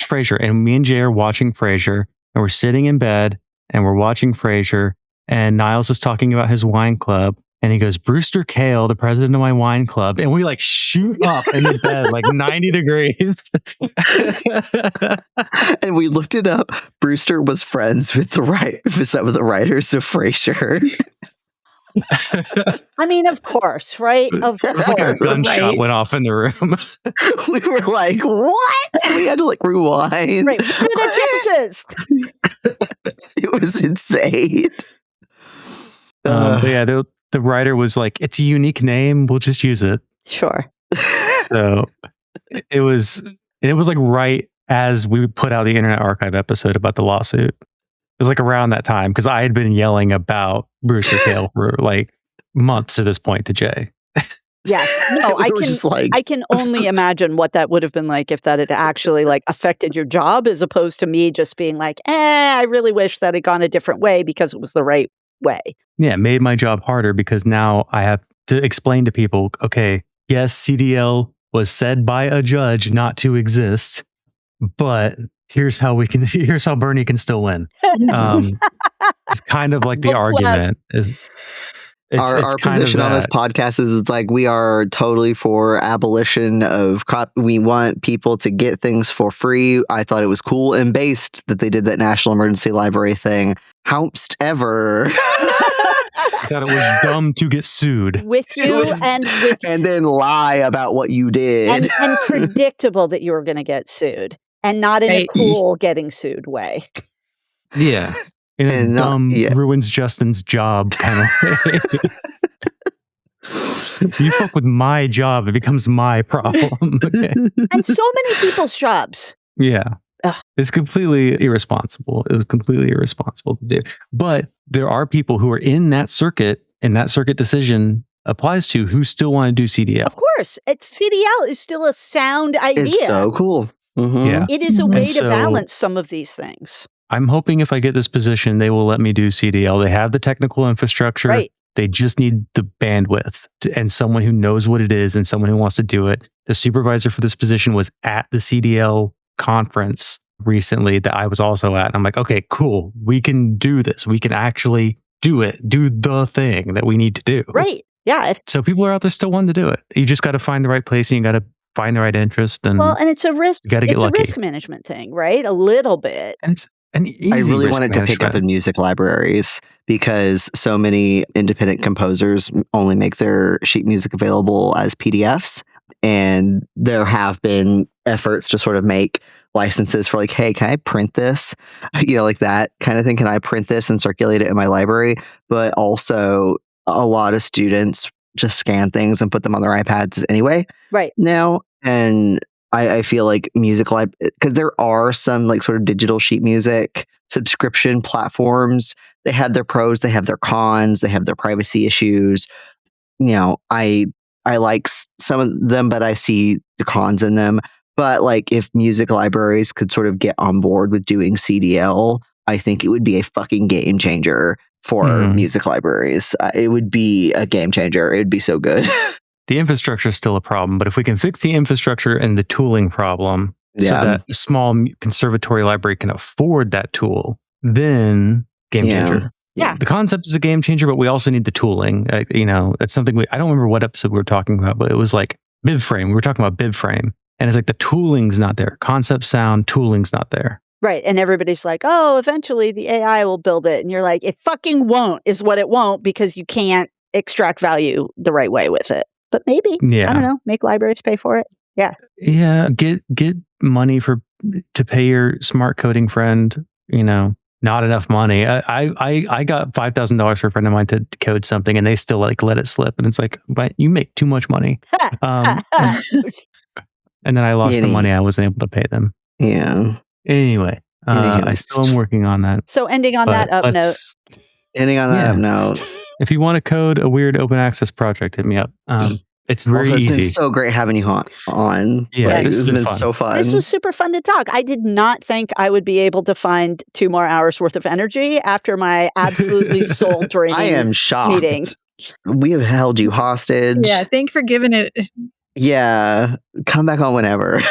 Frasier, and me and Jay are watching Frasier, and we're sitting in bed and we're watching Frasier, and Niles is talking about his wine club, And he goes, Brewster Kale, the president of my wine club. And we like shoot up in the bed, like 90 degrees. And we looked it up. Brewster was friends with some of the writers of Frasier. I mean, of course, right? Of course. Like a gunshot went off in the room. We were like, what? We had to like rewind. Right. What are the chances? It was insane. But yeah, the writer was like, it's a unique name. We'll just use it. Sure. So it was like right as we put out the Internet Archive episode about the lawsuit. It was like around that time because I had been yelling about Brewster Kale for like months at this point to Jay. Yes. No, I can only imagine what that would have been like if that had actually like affected your job as opposed to me just being like, I really wish that had gone a different way because it was the right way. Yeah, it made my job harder because now I have to explain to people, okay, yes, CDL was said by a judge not to exist, but here's how Bernie can still win. It's kind of like the argument is our position on this podcast is it's like we are totally for abolition of we want people to get things for free. I thought it was cool and based that they did that National Emergency Library thing. Howst ever. I thought it was dumb to get sued. With you and then lie about what you did. And predictable that you were going to get sued. And not in a cool getting sued way. Yeah. In a dumb ruins Justin's job kind of way. You fuck with my job, it becomes my problem. Okay? And so many people's jobs. Yeah. Ugh. It's completely irresponsible. It was completely irresponsible to do. But there are people who are in that circuit, and that circuit decision applies to, who still want to do CDL. Of course. CDL is still a sound idea. It's so cool. Mm-hmm. Yeah. It is a way to balance some of these things. I'm hoping if I get this position, they will let me do CDL. They have the technical infrastructure. Right. They just need the bandwidth and someone who knows what it is and someone who wants to do it. The supervisor for this position was at the CDL conference recently that I was also at. And I'm like, okay, cool. We can do this. We can actually do it. Do the thing that we need to do. Right. Yeah. So people are out there still wanting to do it. You just got to find the right place and you got to find the right interest. And it's a risk. You got to get lucky. It's a risk management thing, right? A little bit. And it's an easy I really wanted management. to pick up in music libraries because so many independent composers only make their sheet music available as PDFs. And there have been efforts to sort of make licenses for like, hey, can I print this? Like that kind of thing. Can I print this and circulate it in my library? But also a lot of students just scan things and put them on their iPads anyway. Right. Now. And I feel like music because there are some like sort of digital sheet music subscription platforms. They have their pros, they have their cons, they have their privacy issues. I like some of them, but I see the cons in them. But like if music libraries could sort of get on board with doing CDL, I think it would be a fucking game changer for music libraries. It would be a game changer. It would be so good. The infrastructure is still a problem, but if we can fix the infrastructure and the tooling problem so that a small conservatory library can afford that tool, then game changer. Yeah. The concept is a game changer, but we also need the tooling. That's something I don't remember what episode we were talking about, but it was like BibFrame. We were talking about BibFrame, and it's like the tooling's not there. Concept sound, tooling's not there. Right. And everybody's like, oh, eventually the AI will build it. And you're like, it fucking won't is what it won't because you can't extract value the right way with it. But maybe, I don't know, make libraries pay for it. Yeah. Yeah. Get money to pay your smart coding friend, not enough money. I got $5,000 for a friend of mine to code something and they still like let it slip. And it's like, but you make too much money. And then I lost the money. I wasn't able to pay them. Yeah. Anyway, I still am working on that. So ending on that up note. Ending on that up note. If you want to code a weird open access project, hit me up. It's very easy. It's been so great having you on. Yeah, this has been so fun. This was super fun to talk. I did not think I would be able to find 2 more hours worth of energy after my absolutely soul draining. I am shocked. Meeting. We have held you hostage. Yeah, thank you for giving it. Yeah, come back on whenever.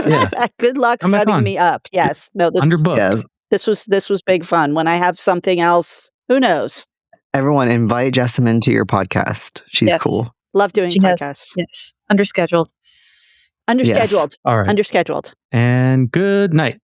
Yeah. Good luck shutting me up. Yes. No, this underbooked. This was big fun. When I have something else, who knows? Everyone, invite Jessamyn to your podcast. She's cool. Love doing podcasts. Yes. Underscheduled. Underscheduled. Yes. All right. Underscheduled. And good night.